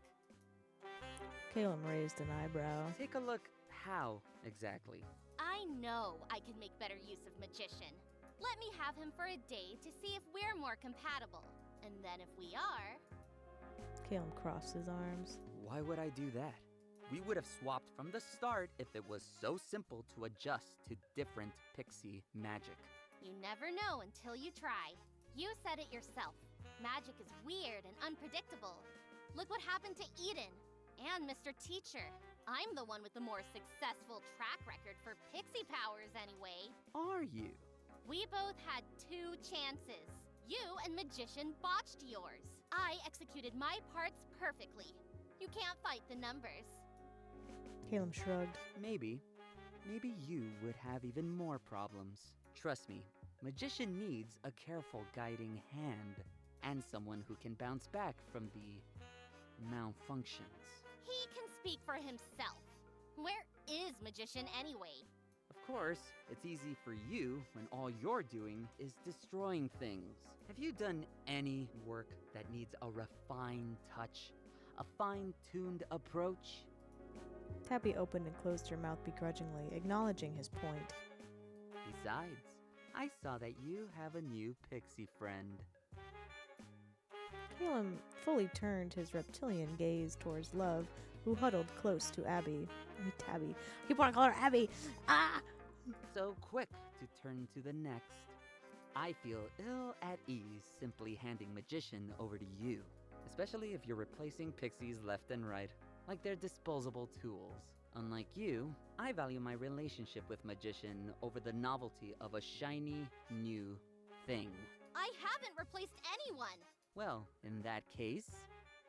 Caleb raised an eyebrow. Take a look how, exactly? I know I can make better use of Magician. Let me have him for a day to see if we're more compatible. And then if we are... Caleb crossed his arms. Why would I do that? We would have swapped from the start if it was so simple to adjust to different pixie magic. You never know until you try. You said it yourself. Magic is weird and unpredictable. Look what happened to Eden and Mr. Teacher. I'm the one with the more successful track record for pixie powers anyway. Are you? We both had 2 chances. You and Magician botched yours. I executed my parts perfectly. You can't fight the numbers. Caleb shrugged. Maybe you would have even more problems. Trust me, Magician needs a careful guiding hand and someone who can bounce back from the malfunctions. He can speak for himself. Where is Magician anyway? Of course, it's easy for you when all you're doing is destroying things. Have you done any work that needs a refined touch? A fine-tuned approach? Tabby opened and closed her mouth begrudgingly, acknowledging his point. Besides, I saw that you have a new pixie friend. Caleb fully turned his reptilian gaze towards Love, who huddled close to Abby. Tabby. I keep wanting to call her Abby. Ah! So quick to turn to the next. I feel ill at ease simply handing Magician over to you, especially if you're replacing pixies left and right, like they're disposable tools. Unlike you, I value my relationship with Magician over the novelty of a shiny, new thing. I haven't replaced anyone! Well, in that case,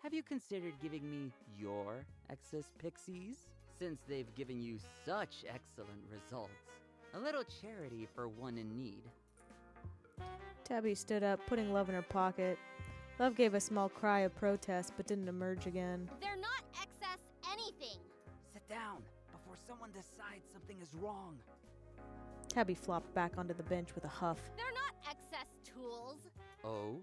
have you considered giving me your excess pixies? Since they've given you such excellent results. A little charity for one in need. Tabby stood up, putting Love in her pocket. Love gave a small cry of protest, but didn't emerge again. They're not excess anything! Sit down, before someone decides something is wrong. Tabby flopped back onto the bench with a huff. They're not excess tools! Oh?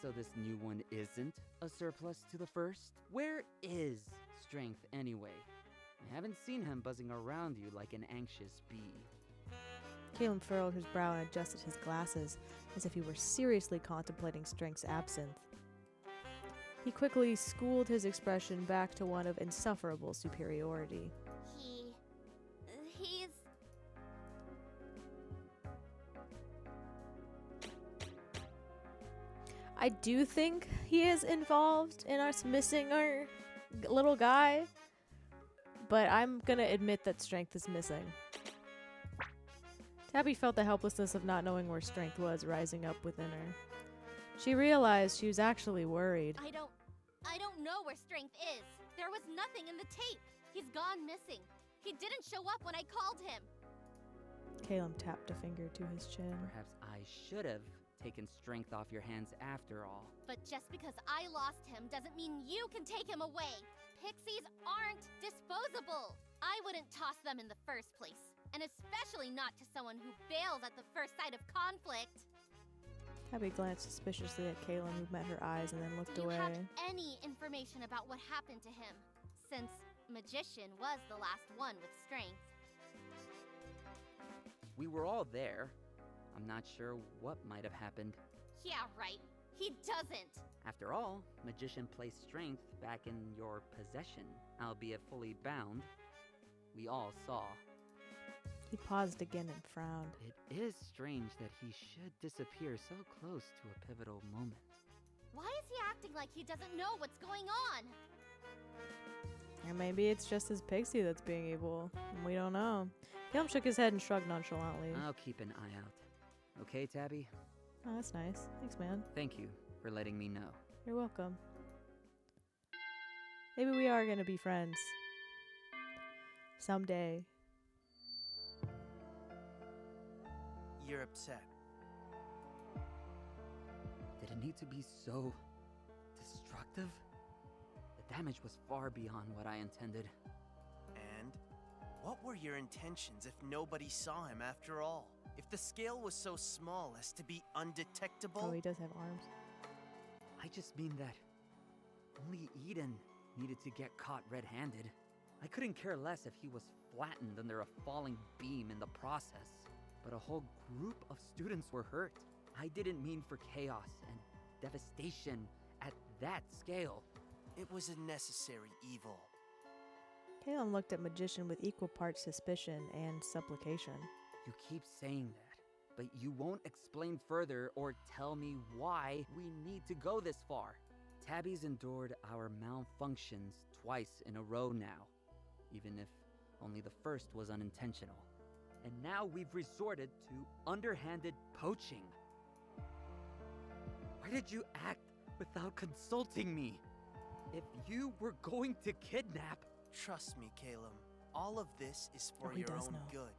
So this new one isn't a surplus to the first? Where is Strength anyway? I haven't seen him buzzing around you like an anxious bee. Caleb furrowed his brow and adjusted his glasses, as if he were seriously contemplating Strength's absinthe. He quickly schooled his expression back to one of insufferable superiority. He's... I do think he is involved in us missing our little guy, but I'm gonna admit that Strength is missing. Tabby felt the helplessness of not knowing where Strength was rising up within her. She realized she was actually worried. I don't know where Strength is. There was nothing in the tape. He's gone missing. He didn't show up when I called him. Caleb tapped a finger to his chin. Perhaps I should have taken Strength off your hands after all. But just because I lost him doesn't mean you can take him away. Pixies aren't disposable. I wouldn't toss them in the first place. And especially not to someone who bails at the first sight of conflict. Tabby glanced suspiciously at Caleb, who met her eyes and then looked Do you away. have any information about what happened to him? Since Magician was the last one with Strength. We were all there. I'm not sure what might have happened. Yeah, right. He doesn't. After all, Magician placed Strength back in your possession, albeit fully bound. We all saw. He paused again and frowned. It is strange that he should disappear so close to a pivotal moment. Why is he acting like he doesn't know what's going on? Or maybe it's just his pixie that's being evil. We don't know. Caleb shook his head and shrugged nonchalantly. I'll keep an eye out. Okay, Tabby? Oh, that's nice. Thanks, man. Thank you for letting me know. You're welcome. Maybe we are gonna be friends. Someday. You're upset. Did it need to be so destructive? The damage was far beyond what I intended. And what were your intentions if nobody saw him after all? If the scale was so small as to be undetectable? Oh, he does have arms. I just mean that only Eden needed to get caught red-handed. I couldn't care less if he was flattened under a falling beam in the process. But a whole group of students were hurt. I didn't mean for chaos and devastation at that scale. It was a necessary evil. Caleb looked at Magician with equal parts suspicion and supplication. You keep saying that, but you won't explain further or tell me why we need to go this far. Tabby's endured our malfunctions twice in a row now, even if only the first was unintentional. And now we've resorted to underhanded poaching. Why did you act without consulting me? If you were going to kidnap... Trust me, Caleb. All of this is for your own good.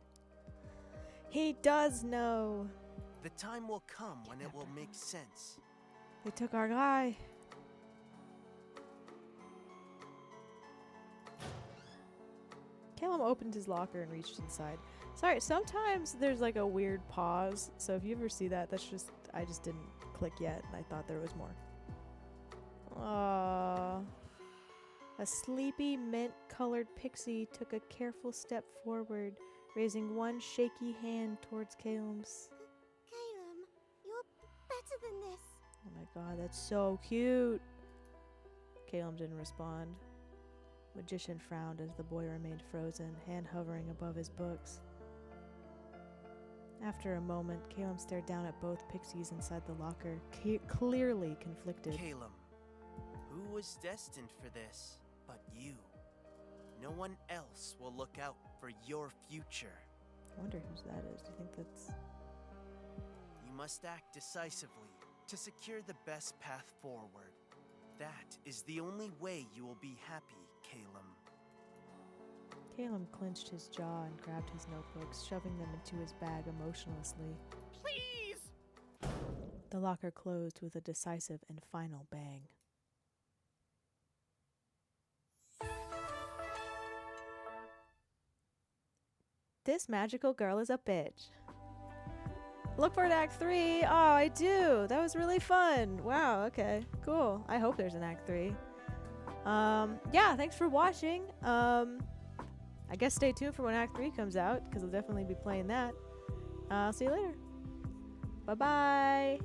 He does know. The time will come when it will make sense. They took our guy. Calum opened his locker and reached inside. Sorry, sometimes there's like a weird pause. So if you ever see that, that's just, I just didn't click yet and I thought there was more. Aww. A sleepy, mint-colored pixie took a careful step forward, raising one shaky hand towards Calum's. Calum, you're better than this. Oh my god, that's so cute. Calum didn't respond. Magician frowned as the boy remained frozen, hand hovering above his books. After a moment, Calum stared down at both pixies inside the locker, clearly conflicted. Calum, who was destined for this but you? No one else will look out for your future. I wonder whose that is. Do you think that's... You must act decisively to secure the best path forward. That is the only way you will be happy, Calum. Calum clenched his jaw and grabbed his notebooks, shoving them into his bag emotionlessly. Please! The locker closed with a decisive and final bang. This magical girl is a bitch. Look for an Act 3. Oh, I do. That was really fun. Wow, okay. Cool. I hope there's an Act 3. Yeah, thanks for watching. I guess stay tuned for when Act 3 comes out, because I'll definitely be playing that. I'll see you later. Bye-bye.